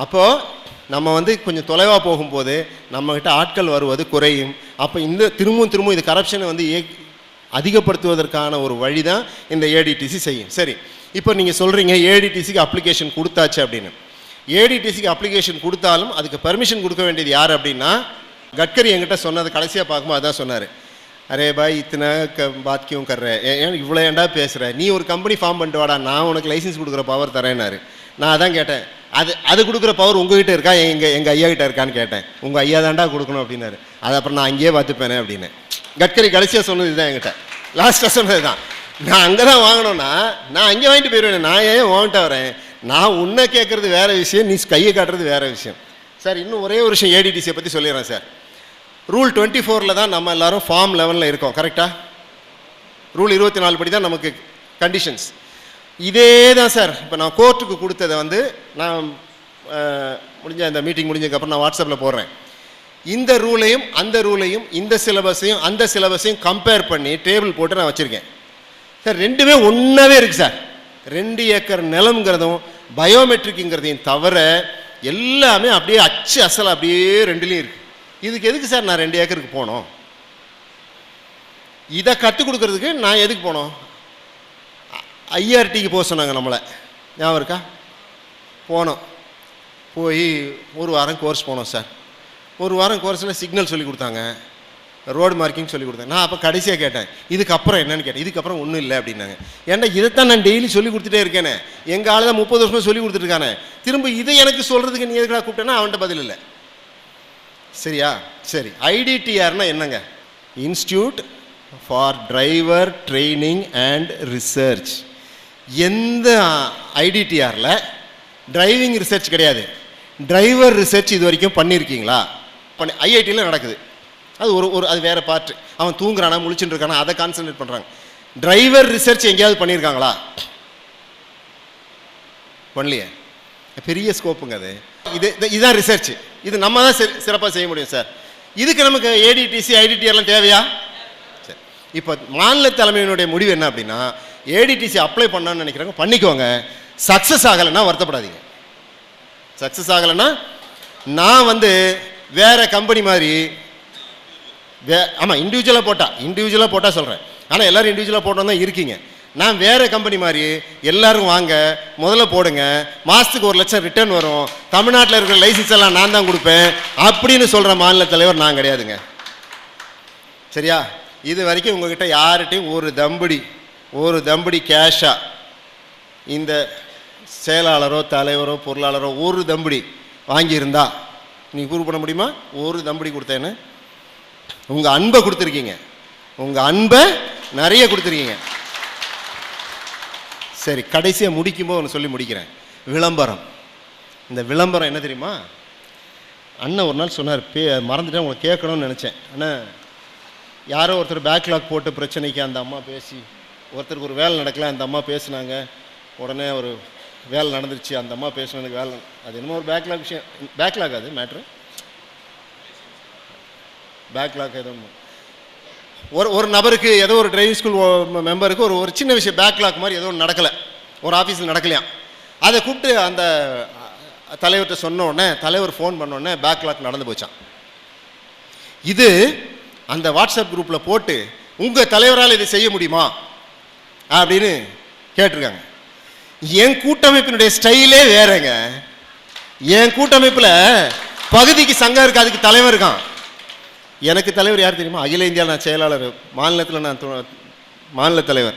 அப்போது நம்ம கொஞ்சம் தொலைவாக போகும்போது நம்மக்கிட்ட ஆட்கள் வருவது குறையும். அப்போ திரும்பவும் இது கரப்ஷனை அதிகப்படுத்துவதற்கான ஒரு வழி தான் இந்த ஏடிடிசி செய்யும். சரி, இப்போ நீங்கள் சொல்கிறீங்க ஏடிடிசிக்கு அப்ளிகேஷன் கொடுத்தாச்சு அப்படின்னு. ஏடிடிசிக்கு அப்ளிகேஷன் கொடுத்தாலும் அதுக்கு பர்மிஷன் கொடுக்க வேண்டியது யார் அப்படின்னா, கட்கரி என்கிட்ட சொன்னது கடைசியாக பார்க்கும்போது அதான் சொன்னார். அரே பாய் இத்தனை பாத் கியூ கர்ற, ஏன் இவ்வளோ ஏண்டா பேசுகிற, நீ ஒரு கம்பெனி ஃபார்ம் பண்ணிட்டு வாடா, நான் உனக்கு லைசன்ஸ் கொடுக்குற பவர் தரேன்னாரு. நான் அதான் கேட்டேன், அது கொடுக்குற பவர் உங்ககிட்ட இருக்கா எங்கள் ஐயா கிட்ட இருக்கான்னு கேட்டேன். உங்கள் ஐயா தாண்டா கொடுக்கணும் அப்படின்னாரு. அது அப்புறம் நான் அங்கேயே பார்த்துப்பேனே அப்படின்னு. கட்கரி கடைசியாக சொன்னது இதுதான் என்கிட்ட, லாஸ்ட்டாக சொன்னது தான். நான் அங்கே தான் வாங்கணும்னா நான் அங்கே வாங்கிட்டு போயிடுவேன். நான் ஏன் வாங்கிட்டு வரேன்? நான் உன்னை கேட்குறது வேறு விஷயம், நீ கையை காட்டுறது வேறு விஷயம். சார், இன்னும் ஒரே ஒரு விஷயம் ஏடிடிசியை பற்றி சொல்லிடுறேன் சார். ரூல் 24 தான் நம்ம எல்லோரும் ஃபார்ம் லெவலில் இருக்கோம், கரெக்டாக? ரூல் 24 படி தான் நமக்கு கண்டிஷன்ஸ். இதே தான் சார். இப்போ நான் கோர்ட்டுக்கு கொடுத்ததை நான் இந்த மீட்டிங் முடிஞ்சதுக்கப்புறம் நான் வாட்ஸ்அப்பில் போடுறேன். இந்த ரூலையும் அந்த ரூலையும், இந்த சிலபஸையும் அந்த சிலபஸையும் கம்பேர் பண்ணி டேபிள் போட்டு நான் வச்சுருக்கேன் சார். ரெண்டுமே ஒன்றாவே இருக்குது சார். 2 ஏக்கர் நிலம்ங்கிறதும் பயோமெட்ரிக்குங்கிறதையும் தவிர எல்லாமே அப்படியே அச்சு அசல் அப்படியே ரெண்டுலேயும் இருக்குது. இதுக்கு எதுக்கு சார் நான் 2 ஏக்கருக்கு போனோம்? இதை கற்றுக் கொடுக்கறதுக்கு நான் எதுக்கு போனோம்? ஐஆர்டிக்கு போக சொன்னாங்க நம்மளை, ஞாபகம் இருக்கா? போனோம். போய் 1 வாரம் கோர்ஸ் போனோம் சார். 1 வாரம் கோர்ஸில் சிக்னல் சொல்லி கொடுத்தாங்க, ரோடு மார்க்கிங் சொல்லி கொடுத்தாங்க. நான் அப்போ கடைசியாக கேட்டேன், இதுக்கப்புறம் என்னன்னு கேட்டேன். இதுக்கப்புறம் ஒன்றும் இல்லை அப்படின்னாங்க. ஏன்னா இதைத்தான் நான் டெய்லி சொல்லி கொடுத்துட்டே இருக்கேனே, எங்கள் ஆள் தான் 30 வருஷமாக சொல்லி கொடுத்துட்ருக்கானே, திரும்ப இதை எனக்கு சொல்கிறதுக்கு நீ எதுக்காக கூப்பிட்டேன்னா அவன்கிட்ட பதில் இல்லை. சரியா? சரி, ஐடிடிஆர்னா என்னங்க? Institute for driver training and research. எந்த ஐடிடிஆரில் டிரைவிங் ரிசர்ச் கிடையாது, டிரைவர் ரிசர்ச் இது வரைக்கும் பண்ணியிருக்கீங்களா? ஐஐடியில் நடக்குது. அது அது வேறு பார்ட்டு. அவன் தூங்குறானா முழிச்சுட்டு இருக்கானா அதை கான்சன்ட்ரேட் பண்ணுறாங்க. டிரைவர் ரிசர்ச் எங்கேயாவது பண்ணியிருக்காங்களா? பண்ணலையே. பெரிய ஸ்கோப்புங்க அது. இதுதான் ரிசர்ச். இது நம்ம தான் சிறப்பாக செய்ய முடியும் சார். இதுக்கு நமக்கு ஏடிடிசி ஐடிடிஆர்லாம் தேவையா? சரி, இப்போ மாநில தலைமையினுடைய முடிவு என்ன அப்படின்னா, ஏடிடிசி அப்ளை பண்ணணும்னு நினைக்கிறாங்க, பண்ணிக்கோங்க. சக்ஸஸ் ஆகலைன்னா வருத்தப்படாதீங்க. சக்ஸஸ் ஆகலைன்னா நான் வேறு கம்பெனி மாதிரி ஆமாம் இண்டிவிஜுவலாக போட்டால் சொல்கிறேன். ஆனால் எல்லோரும் இண்டிவிஜுவலாக போட்டோம் தான் இருக்கீங்க. நான் வேறு கம்பெனி மாதிரி எல்லோரும் வாங்க, முதல்ல போடுங்க, மாதத்துக்கு 1 லட்சம் ரிட்டர்ன் வரும், தமிழ்நாட்டில் இருக்கிற லைசன்ஸ் எல்லாம் நான் தான் கொடுப்பேன் அப்படின்னு சொல்கிற மாநில தலைவர் நான் கிடையாதுங்க. சரியா? இது வரைக்கும் உங்ககிட்ட யார்கிட்டையும் ஒரு தம்படி கேஷாக இந்த செயலாளரோ தலைவரோ பொருளாளரோ ஒரு தம்படி வாங்கியிருந்தா நீங்கள் ப்ரூவ் பண்ண முடியுமா? ஒரு தம்படி கொடுத்தேன்னு. உங்கள் அன்பை கொடுத்துருக்கீங்க, உங்கள் அன்பை நிறைய கொடுத்துருக்கீங்க. சரி, கடைசியாக முடிக்கும்போது ஒன்று சொல்லி முடிக்கிறேன். விளம்பரம். இந்த விளம்பரம் என்ன தெரியுமா? அண்ணன் ஒரு நாள் சொன்னார், மறந்துட்டேன், உங்களை கேட்கணும்னு நினச்சேன். ஆனால் யாரோ ஒருத்தர் பேக்லாக் போட்டு பிரச்சனைக்கு அந்த அம்மா பேசி, ஒருத்தருக்கு ஒரு வேலை நடக்கல, அந்த அம்மா பேசுனாங்க, உடனே ஒரு வேலை நடந்துருச்சு, அந்த அம்மா பேசினதுக்கு வேலை, அது என்னமோ ஒரு பேக்லாக் விஷயம். பேக்லாக் அது மேட்ரு, பேக்லாக் ஏதோ ஒரு நபருக்கு, ஏதோ ஒரு டிரைவிங் ஸ்கூல் மெம்பருக்கு ஒரு சின்ன விஷயம் பேக்லாக் மாதிரி ஏதோ ஒன்று நடக்கலை, ஒரு ஆஃபீஸில் நடக்கலையாம். அதை கூப்பிட்டு அந்த தலைவர்கிட்ட சொன்ன உடனே, தலைவர் ஃபோன் பண்ண உடனே பேக்லாக் நடந்து போச்சான். இது அந்த வாட்ஸ்அப் குரூப்பில் போட்டு உங்கள் தலைவரால் இதை செய்ய முடியுமா அப்படின்னு கேட்டிருக்காங்க. என் கூட்டமைப்பினுடைய ஸ்டைலே வேறங்க. என் கூட்டமைப்பில் பகுதிக்கு சங்கம் இருக்கு, அதுக்கு தலைவர் இருக்கான். எனக்கு தலைவர் யார் தெரியுமா? அகில இந்தியா நான் செயலாளர், மாநிலத்தில் நான் மாநில தலைவர்.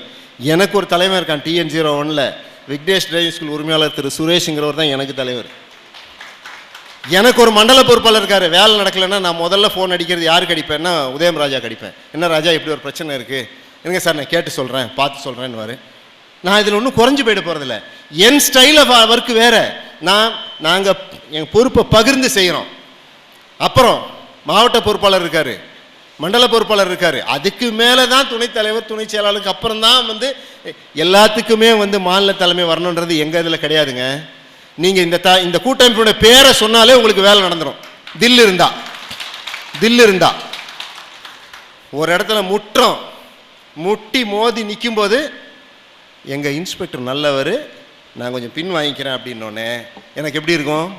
எனக்கு ஒரு தலைவர் இருக்கான் TN01 விக்னேஷ் டிரைவிங் ஸ்கூல் உரிமையாளர் திரு சுரேஷுங்கிறவர் தான் எனக்கு தலைவர். எனக்கு ஒரு மண்டல பொறுப்பாளர் இருக்கார். வேலை நடக்கலைன்னா நான் முதல்ல ஃபோன் அடிக்கிறது யாருக்கு அடிப்பேன்னா உதயம் ராஜா அடிப்பேன். என்ன ராஜா இப்படி ஒரு பிரச்சனை இருக்குது, என்னங்க சார் நான் கேட்டு சொல்கிறேன், பார்த்து சொல்கிறேன்னு. நான் இதில் ஒன்றும் குறைஞ்சி போயிட போகிறதில்ல. என் ஸ்டைல் ஆஃப் ஒர்க்கு வேறு. நாங்கள் எங்கள் பொறுப்பை பகிர்ந்து செய்கிறோம். அப்புறம் மாவட்ட பொறுப்பாளர் இருக்கார், மண்டல பொறுப்பாளர் இருக்கார், அதுக்கு மேலே தான் துணைத் தலைவர், துணை செயலாளருக்கு அப்புறம் தான் எல்லாத்துக்குமே மாநில தலைமை வரணுன்றது எங்கள் இதில் கிடையாதுங்க. நீங்கள் இந்த கூட்டமைப்பினுடைய பேரை சொன்னாலே உங்களுக்கு வேலை நடந்துடும். தில் இருந்தா ஒரு இடத்துல முட்டி மோதி நிற்கும்போது எங்கள் இன்ஸ்பெக்டர் நல்லவர், நான் கொஞ்சம் பின் வாங்கிக்கிறேன் அப்படின்னோடனே எனக்கு எப்படி இருக்கும்?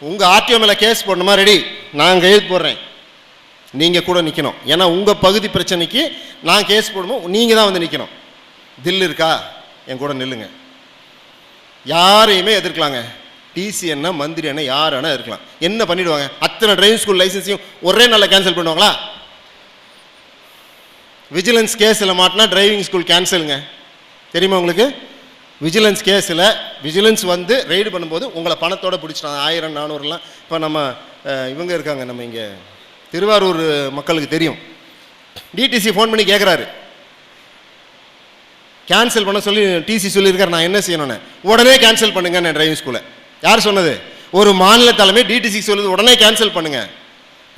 உங்கள் ஆர்டிஓ மேலே கேஸ் போடணுமா? ரெடி, நான் கையெழுத்து போடுறேன், நீங்கள் கூட நிற்கணும். ஏன்னா உங்கள் பகுதி பிரச்சனைக்கு நான் கேஸ் போடும்போது நீங்கள் தான் நிற்கணும். தில் இருக்கா? என் கூட நில்லுங்க. யாரையுமே எதிர்க்கலாங்க. டிசி என்ன, மந்திரி என்ன, யார் வேணா இருக்கலாம். என்ன பண்ணிடுவாங்க? அத்தனை டிரைவிங் ஸ்கூல் லைசன்ஸையும் ஒரே நாளில் கேன்சல் பண்ணுவாங்களா? விஜிலன்ஸ் கேஸில் மாட்டினா டிரைவிங் ஸ்கூல் கேன்சலுங்க. தெரியுமா உங்களுக்கு? விஜிலன்ஸ் கேஸில் விஜிலன்ஸ் ரெய்டு பண்ணும்போது உங்களை பணத்தோடு பிடிச்சிட்டாங்க. 1000 400லாம். இப்போ நம்ம இவங்க இருக்காங்க, நம்ம இங்கே திருவாரூர் மக்களுக்கு தெரியும். டிடிசி ஃபோன் பண்ணி கேட்குறாரு, கேன்சல் பண்ண சொல்லி டிசி சொல்லியிருக்காரு, நான் என்ன செய்யணும்னு. உடனே கேன்சல் பண்ணுங்க நான் டிரைவிங் ஸ்கூலை. யார் சொன்னது? ஒரு மாநில தலைமை டிடிசி சொல்லுது உடனே கேன்சல் பண்ணுங்க.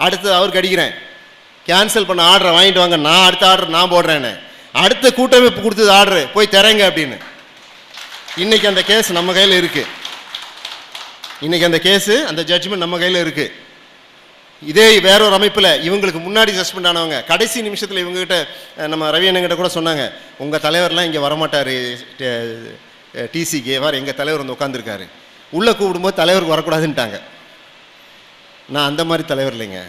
அடுத்து அவருக்கு அடிக்கிறேன், கேன்சல் பண்ண ஆர்டரை வாங்கிட்டு வாங்க, நான் அடுத்த ஆர்டர் நான் போடுறேன்னு. அடுத்த கூட்டமைப்பு கொடுத்தது ஆர்டரு, போய் தரேங்க அப்படின்னு. இன்னைக்கு அந்த கேஸ் நம்ம கையில் இருக்கு. இன்னைக்கு அந்த கேஸு, அந்த ஜட்ஜ்மெண்ட் நம்ம கையில் இருக்கு. இதே வேற ஒரு அமைப்பில் இவங்களுக்கு முன்னாடி சஸ்பெண்ட் ஆனவங்க கடைசி நிமிஷத்தில் இவங்ககிட்ட நம்ம ரவி அண்ணங்கிட்ட கூட சொன்னாங்க, உங்கள் தலைவர்லாம் இங்கே வரமாட்டார் டிசிக்கு, வார் எங்கள் தலைவர் உட்காந்துருக்காரு, உள்ளே கூப்பிடும்போது தலைவருக்கு வரக்கூடாதுன்ட்டாங்க. நான் அந்த மாதிரி தலைவர் இல்லைங்க.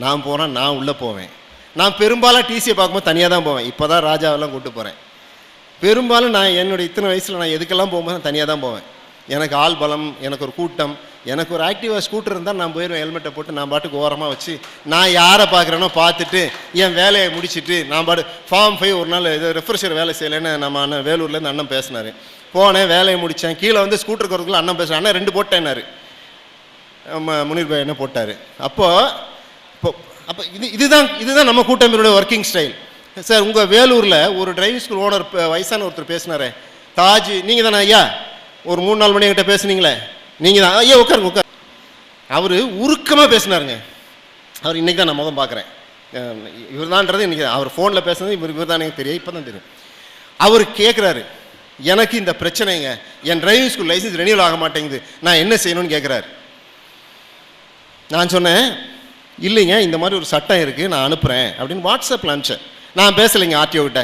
நான் போனால் நான் உள்ளே போவேன். நான் பெரும்பாலும் டிசியை பார்க்கும்போது தனியாக தான் போவேன். இப்போ தான் ராஜாவெல்லாம் கூப்பிட்டு போகிறேன். பெரும்பாலும் நான் என்னுடைய இத்தனை வயசில் நான் எதுக்கெல்லாம் போகும்போது நான் தனியாக தான் போவேன். எனக்கு ஆள் பலம், எனக்கு ஒரு கூட்டம், எனக்கு ஒரு ஆக்டிவாக ஸ்கூட்டர் இருந்தால் நான் போயிடுவேன். ஹெல்மெட்டை போட்டு நான் பாட்டுக்கு ஓரமாக வச்சு நான் யாரை பார்க்குறேனோ பார்த்துட்டு என் வேலையை முடிச்சுட்டு நான் பாட்டு ஃபார்ம் 5 ஒரு நாள் இது ரெஃப்ரெஷர் வேலை செய்யலைன்னு நம்ம அண்ணன் வேலூர்லேருந்து அண்ணன் பேசினார். போனேன், வேலையை முடித்தேன். கீழே ஸ்கூட்டர் இருக்கிறதுக்குள்ள அண்ணன் பேசுகிறேன், அண்ணன் 2 போட்டேன்னாரு. முனீர் பாய் என்ன போட்டார். அப்போ இதுதான் நம்ம கூட்டமைப்பினுடைய ஒர்க்கிங் ஸ்டைல். சார் உங்கள் வேலூரில் ஒரு டிரைவிங் ஸ்கூல் ஓனர் வயசான ஒருத்தர் பேசினாரே, தாஜ், நீங்கள் தானே ஐயா? ஒரு 3-4 மணி கிட்ட பேசுனீங்களே, நீங்கள் தான் ஐயா? உட்காருங்க. அவர் உருக்கமாக பேசினாருங்க. அவர் இன்றைக்கி தான் நான் முகம் பார்க்குறேன். இவர் தான்ன்றது இன்றைக்கி அவர் ஃபோனில் பேசுனது இவர் தான் எனக்கு தெரியும், இப்போ தான் தெரியும். அவர் கேட்குறாரு, எனக்கு இந்த பிரச்சனைங்க, என் டிரைவிங் ஸ்கூல் லைசன்ஸ் ரெனியூவல் ஆக மாட்டேங்குது, நான் என்ன செய்யணும்னு கேட்குறாரு. நான் சொன்னேன், இல்லைங்க இந்த மாதிரி ஒரு சட்டம் இருக்குது, நான் அனுப்புகிறேன் அப்படின்னு வாட்ஸ்அப்பில் அனுப்பிச்சேன். நான் பேசலைங்க ஆர்டிஓ கிட்ட.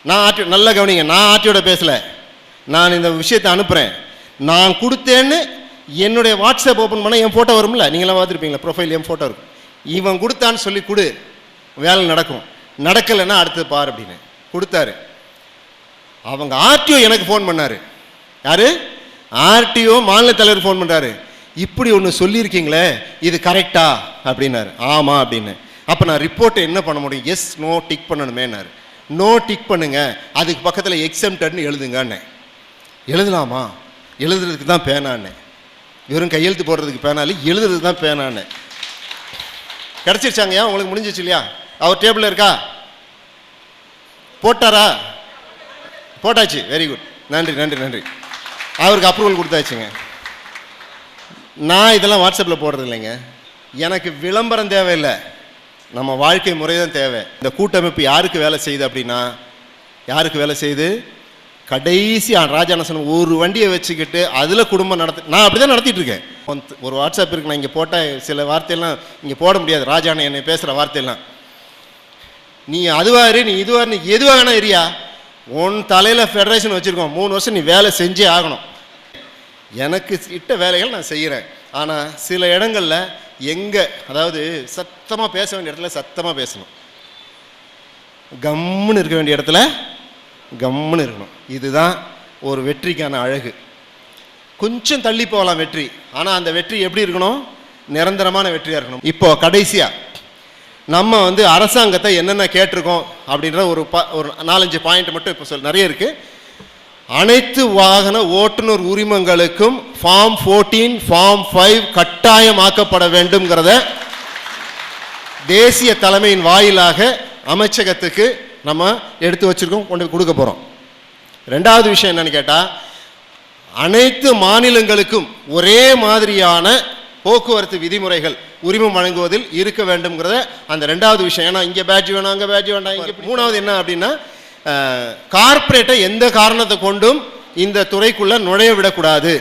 நான் ஆர்டிஓ நல்லா கவனிங்க, நான் ஆர்டிஓட பேசலை. நான் இந்த விஷயத்தை அனுப்புகிறேன், நான் கொடுத்தேன்னு என்னுடைய வாட்ஸ்அப் ஓப்பன் பண்ணால் என் ஃபோட்டோ வரும்ல, நீங்களாம் பார்த்துருப்பீங்களா, ப்ரொஃபைல் என் ஃபோட்டோ இருக்கும். இவன் கொடுத்தான்னு சொல்லி கொடு, வேலை நடக்கும். நடக்கலைன்னா அடுத்தது பார் அப்படின்னு கொடுத்தாரு. அவங்க ஆர்டிஓ எனக்கு ஃபோன் பண்ணார். யார்? ஆர்டிஓ மாநில தலைவர் ஃபோன் பண்ணுறாரு. இப்படி ஒன்று சொல்லியிருக்கீங்களே, இது கரெக்டா அப்படின்னாரு. ஆமாம் அப்படின்னு. அப்போ நான் ரிப்போர்ட்டை என்ன பண்ண முடியும்? எஸ் நோ டிக் பண்ணணுமேனாரு. நோ டிக் பண்ணுங்க, அதுக்கு பக்கத்தில் எக்ஸம்டட்னு எழுதுங்கன்னு. எழுதலாமா? எழுதுறதுக்கு தான் பேனான்னு. வெறும் கையெழுத்து போடுறதுக்கு பேனாலி, எழுதுறதுக்கு தான் பேனான்னு. கிடச்சிருச்சாங்கய்யா உங்களுக்கு? முடிஞ்சிச்சு இல்லையா? அவர் டேபிளில் இருக்கா? போட்டாரா? போட்டாச்சு. Very good. நன்றி நன்றி நன்றி. அவருக்கு அப்ரூவல் கொடுத்தாச்சுங்க. நான் இதெல்லாம் வாட்ஸ்அப்பில் போடுறது இல்லைங்க. எனக்கு விளம்பரம் தேவையில்லை, நம்ம வாழ்க்கை முறை தான் தேவை. இந்த கூட்டமைப்பு யாருக்கு வேலை செய்யுது அப்படின்னா, யாருக்கு வேலை செய்யுது? கடைசி ராஜானசன் ஒரு வண்டியை வச்சுக்கிட்டு அதில் குடும்பம் நான் அப்படி தான் நடத்திட்டு இருக்கேன். ஒரு வாட்ஸ்அப் இருக்கு, நான் இங்கே போட்டால் சில வார்த்தையெல்லாம் இங்கே போட முடியாது. ராஜான என்னை பேசுகிற வார்த்தையெல்லாம், நீ அதுவாரு, நீ இதுவாரு, நீ எதுவாக வேணா எரியா, உன் தலையில் ஃபெடரேஷன் வச்சுருக்கோம், 3 வருஷம் நீ வேலை செஞ்சே ஆகணும். எனக்கு இட்ட வேலைகள் நான் செய்கிறேன். ஆனால் சில இடங்களில் அதாவது சத்தமாக பேச வேண்டிய இடத்துல சத்தமாக பேசணும், கம்முன்னு இருக்க வேண்டிய இடத்துல கம்முன்னு இருக்கணும். இதுதான் ஒரு வெற்றிக்கான அழகு. கொஞ்சம் தள்ளி போகலாம் வெற்றி, ஆனால் அந்த வெற்றி எப்படி இருக்கணும்? நிரந்தரமான வெற்றியாக இருக்கணும். இப்போ கடைசியாக நம்ம அரசாங்கத்தை என்னென்ன கேட்டிருக்கோம் அப்படின்ற ஒரு 4-5 பாயிண்ட் மட்டும் இப்போ நிறைய இருக்குது. அனைத்து வாகன ஓட்டுநர் உரிமங்களுக்கும் ஃபார்ம் 14, ஃபார்ம் 5 கட்டாயமாக்கப்பட வேண்டும்ங்கிறத தேசிய தலைமையின் வாயிலாக அமைச்சகத்துக்கு நம்ம எடுத்து வச்சுருக்கோம், கொண்டு கொடுக்க போகிறோம். ரெண்டாவது விஷயம் என்னன்னு கேட்டால், அனைத்து மாநிலங்களுக்கும் ஒரே மாதிரியான போக்குவரத்து விதிமுறைகள் உரிமம் வழங்குவதில் இருக்க வேண்டும்ங்கிறத அந்த ரெண்டாவது விஷயம். ஏன்னா இங்கே பேட்ஜ் வேணும், அங்கே பேட்ஜ் வேண்டாம், இங்கே. மூணாவது என்ன அப்படின்னா, கார்ப்பரேட்டை எந்த காரணத்தை கொண்டும் இந்த துறைக்குள்ளே நுழைய விடக்கூடாது.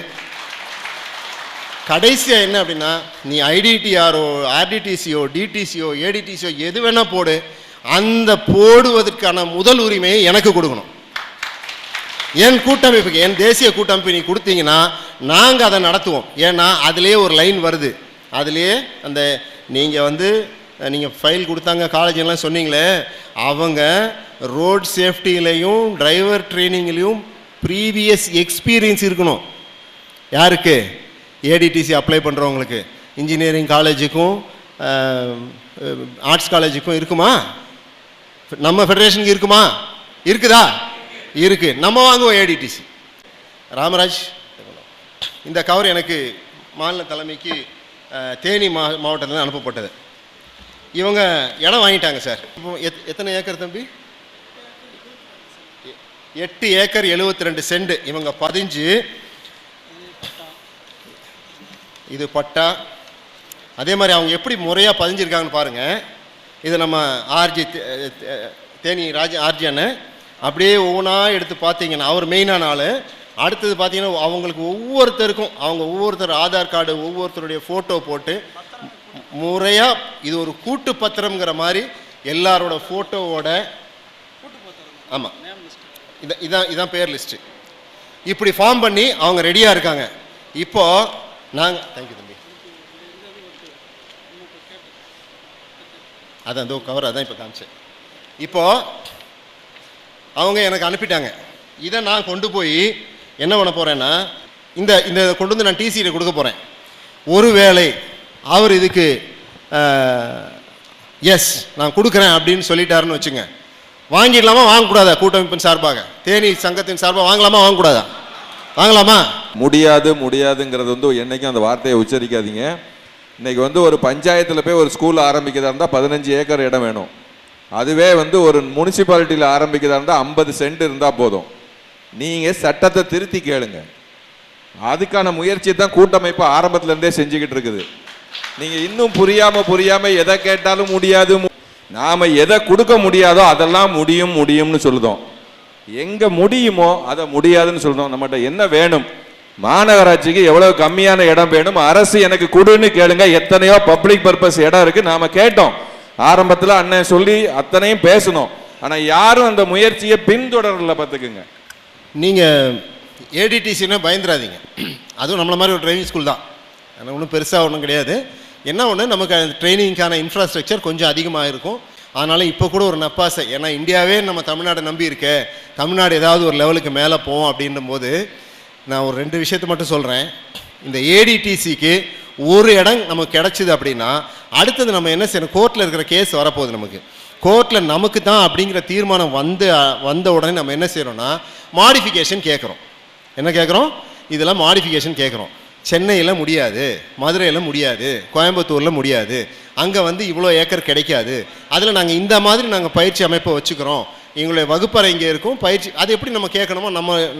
கடைசியாக என்ன அப்படின்னா, நீ ஐடிடிஆரோ ஆர்டிடிசியோ டிடிசியோ ஏடிடிசியோ எது வேணால் போடு, அந்த போடுவதற்கான முதல் உரிமையை எனக்கு கொடுக்கணும். என் கூட்டமைப்புக்கு, என் தேசிய கூட்டமைப்பு நீ கொடுத்தீங்கன்னா நாங்கள் அதை நடத்துவோம். ஏன்னா அதுலேயே ஒரு லைன் வருது, அதுலேயே அந்த நீங்கள் ஃபைல் கொடுத்தாங்க காலேஜெல்லாம் சொன்னீங்களே, அவங்க ரோட் சேஃப்டிலையும் டிரைவர் ட்ரைனிங்லேயும் ப்ரீவியஸ் எக்ஸ்பீரியன்ஸ் இருக்கணும். யாருக்கு? ஏடிடிசி அப்ளை பண்ணுறவங்களுக்கு. இன்ஜினியரிங் காலேஜுக்கும் ஆர்ட்ஸ் காலேஜுக்கும் இருக்குமா? நம்ம ஃபெடரேஷனுக்கு இருக்குமா? இருக்குதா? இருக்கு. நம்ம வாங்குவோம் ஏடிடிசி. ராமராஜ், இந்த கவர் எனக்கு மாநில தலைமைக்கு தேனி மாவட்டத்தில் அனுப்பப்பட்டது. இவங்க இடம் வாங்கிட்டாங்க சார். இப்போ எத்தனை ஏக்கர் தம்பி? 8 ஏக்கர் 72 சென்ட் இவங்க பதிஞ்சு, இது பட்டா. அதே மாதிரி அவங்க எப்படி முறையாக பதிஞ்சிருக்காங்கன்னு பாருங்கள். இது நம்ம ஆர்ஜி தேனி ஆர்ஜி அண்ணன் அப்படியே ஒவ்வொன்றா எடுத்து பார்த்தீங்கன்னா அவர் மெயினான ஆள். அடுத்தது பார்த்தீங்கன்னா அவங்களுக்கு ஒவ்வொருத்தருக்கும் ஒவ்வொருத்தர் ஆதார் கார்டு, ஒவ்வொருத்தருடைய ஃபோட்டோ போட்டு முறையாக இது ஒரு கூட்டு பத்திரம்ங்கிற மாதிரி எல்லாரோட ஃபோட்டோவோட, ஆமாம், இதான் பேர் லிஸ்ட்டு. இப்படி ஃபார்ம் பண்ணி அவங்க ரெடியாக இருக்காங்க. இப்போது நாங்கள் தேங்க்யூ தம்பி, அதான் அந்த கவர் அதான் இப்போ காமிச்சேன். இப்போது அவங்க எனக்கு அனுப்பிட்டாங்க. இதை நான் கொண்டு போய் என்ன பண்ண போகிறேன்னா, இந்த கொண்டு வந்து நான் டிசியில் கொடுக்க போகிறேன். ஒருவேளை அவர் இதுக்கு எஸ் நான் கொடுக்குறேன் அப்படின்னு சொல்லிட்டாருன்னு வச்சுங்க, வாங்கிடலாமா வாங்கக்கூடாதா? கூட்டமைப்பின் சார்பாக, தேனி சங்கத்தின் சார்பாக வாங்கலாமா வாங்கக்கூடாதா? வாங்கலாமா? முடியாதுங்கிறது என்னைக்கும் அந்த வார்த்தையை உச்சரிக்காதீங்க. இன்னைக்கு ஒரு பஞ்சாயத்தில் போய் ஒரு ஸ்கூல் ஆரம்பிக்கிறதா இருந்தால் 15 ஏக்கர் இடம் வேணும். அதுவே ஒரு முனிசிபாலிட்டியில் ஆரம்பிக்கிறதா இருந்தால் 50 சென்ட் இருந்தால் போதும். நீங்கள் சட்டத்தை திருத்தி கேளுங்க. அதுக்கான முயற்சி தான் கூட்டமைப்பு ஆரம்பத்துலேருந்தே செஞ்சுக்கிட்டு இருக்குது. நீங்கள் இன்னும் புரியாமல் எதை கேட்டாலும் முடியாது, நாம் எதை கொடுக்க முடியாதோ அதெல்லாம் முடியும்னு சொல்லுதோம். எங்கே முடியுமோ அதை முடியாதுன்னு சொல்லுதோம். நம்மகிட்ட என்ன வேணும்? மாநகராட்சிக்கு எவ்வளவு கம்மியான இடம் வேணும், அரசு எனக்கு கொடுன்னு கேளுங்க. எத்தனையோ பப்ளிக் பர்பஸ் இடம் இருக்குது. நாம் கேட்டோம் ஆரம்பத்தில், அண்ணன் சொல்லி அத்தனையும் பேசணும். ஆனால் யாரும் அந்த முயற்சியை பின்தொடரல. பார்த்துக்குங்க. நீங்கள் ஏடிடிசின்னா பயந்துடாதீங்க. அதுவும் நம்மள மாதிரி ஒரு ட்ரைனிங் ஸ்கூல் தான், ஆனால் ஒன்றும் பெருசாக ஒன்றும் கிடையாது. என்ன ஒன்று, நமக்கு ட்ரைனிங்கான இன்ஃப்ராஸ்ட்ரக்சர் கொஞ்சம் அதிகமாக இருக்கும். அதனால் இப்போ கூட ஒரு நப்பாசை, ஏன்னா இந்தியாவே நம்ம தமிழ்நாடை நம்பி இருக்க, தமிழ்நாடு ஏதாவது ஒரு லெவலுக்கு மேலே போவோம் அப்படின்னும் போது நான் ஒரு 2 விஷயத்தை மட்டும் சொல்கிறேன். இந்த ஏடிடிசிக்கு ஒரு இடம் நமக்கு கிடச்சிது அப்படின்னா அடுத்தது நம்ம என்ன செய்யணும்? கோர்ட்டில் இருக்கிற கேஸ் வரப்போகுது. நமக்கு கோர்ட்டில் நமக்கு தான் அப்படிங்கிற தீர்மானம் வந்த உடனே நம்ம என்ன செய்கிறோன்னா மாடிஃபிகேஷன் கேட்குறோம். என்ன கேட்குறோம்? இதெல்லாம் மாடிஃபிகேஷன் கேட்குறோம். சென்னையில் முடியாது, மதுரையில் முடியாது, கோயம்புத்தூரில் முடியாது, அங்கே இவ்வளோ ஏக்கர் கிடைக்காது, அதில் நாங்கள் இந்த மாதிரி நாங்கள் பயிற்சி அமைப்பை வச்சுக்கிறோம், எங்களுடைய வகுப்பறை இங்கே இருக்கும், பயிற்சி. அது எப்படி நம்ம கேட்கணுமோ,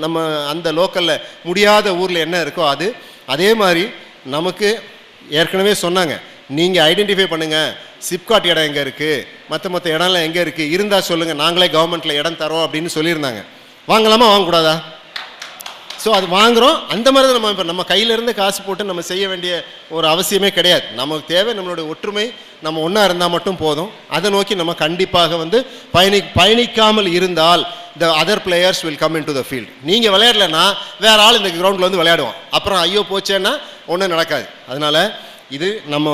நம்ம அந்த லோக்கலில் முடியாத ஊரில் என்ன இருக்கோ அது. அதே மாதிரி நமக்கு ஏற்கனவே சொன்னாங்க, நீங்கள் ஐடென்டிஃபை பண்ணுங்கள், சிப்காட் இடம் எங்கே இருக்குது, மற்ற இடம்லாம் எங்கே இருக்குது, இருந்தால் சொல்லுங்கள், நாங்களே கவர்மெண்ட்டில் இடம் தரோம் அப்படின்னு சொல்லியிருந்தாங்க. வாங்கலாமா வாங்கக்கூடாதா? ஸோ அது வாங்குகிறோம். அந்த மாதிரி தான் இப்போ நம்ம கையிலேருந்து காசு போட்டு நம்ம செய்ய வேண்டிய ஒரு அவசியமே கிடையாது. நமக்கு தேவை நம்மளுடைய ஒற்றுமை, நம்ம ஒன்றா இருந்தால் மட்டும் போதும். அதை நோக்கி நம்ம கண்டிப்பாக பயணிக்காமல் இருந்தால் the other players will come in to the field. நீங்கள் விளையாடலைன்னா வேறு ஆள் இந்த கிரவுண்டில் விளையாடுவோம். அப்புறம் ஐயோ போச்சேன்னா ஒன்றும் நடக்காது. அதனால் இது நம்ம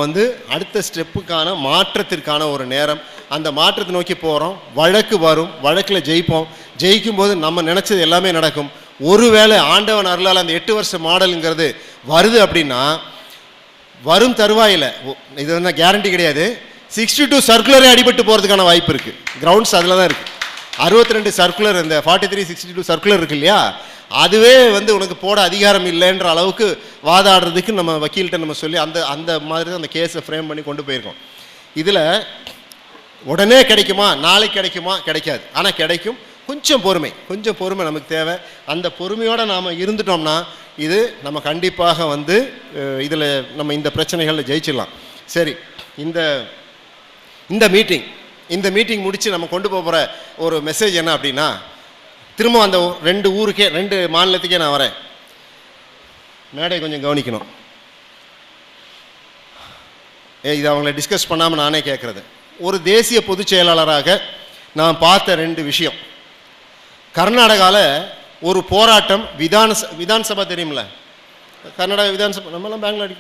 அடுத்த ஸ்டெப்புக்கான மாற்றத்திற்கான ஒரு நேரம். அந்த மாற்றத்தை நோக்கி போகிறோம். வழக்கு வரும், வழக்கில் ஜெயிப்போம். ஜெயிக்கும் போது நம்ம நினச்சது எல்லாமே நடக்கும். ஒருவேளை ஆண்டவன் அருளால் அந்த 8 வருஷ மாடலுங்கிறது வருது அப்படின்னா, வரும் தருவாயில் இது கேரண்டி கிடையாது, 62 சர்க்குலரே அடிபட்டு போகிறதுக்கான வாய்ப்பு இருக்குது. கிரவுண்ட்ஸ் அதில் தான் இருக்குது. 62 சர்க்குலர், இந்த 4362 சர்க்குலர் இருக்கு இல்லையா, அதுவே உனக்கு போட அதிகாரம் இல்லைன்ற அளவுக்கு வாதாடுறதுக்கு நம்ம வக்கீல்கிட்ட நம்ம சொல்லி அந்த மாதிரி தான் அந்த கேஸை ஃப்ரேம் பண்ணி கொண்டு போயிருக்கோம். இதில் உடனே கிடைக்குமா, நாளைக்கு கிடைக்குமா, கிடைக்காது. ஆனால் கிடைக்கும். கொஞ்சம் பொறுமை நமக்கு தேவை. அந்த பொறுமையோடு நாம் இருந்துட்டோம்னா இது நம்ம கண்டிப்பாக வந்து இதில் நம்ம இந்த பிரச்சனைகளில் ஜெயிச்சிடலாம். சரி, இந்த மீட்டிங் முடித்து நம்ம கொண்டு போகிற ஒரு மெசேஜ் என்ன அப்படின்னா, திரும்ப அந்த 2 மாநிலத்துக்கே நான் வரேன். மேடை கொஞ்சம் கவனிக்கணும். இது அவங்கள டிஸ்கஸ் பண்ணாமல் நானே கேட்குறது. ஒரு தேசிய பொதுச் செயலாளராக நான் பார்த்த 2 விஷயம். கர்நாடகாவில் ஒரு போராட்டம், விதான்சபா தெரியுமில்ல, கர்நாடகா விதான்சபா, நம்மளாம் பெங்களூர்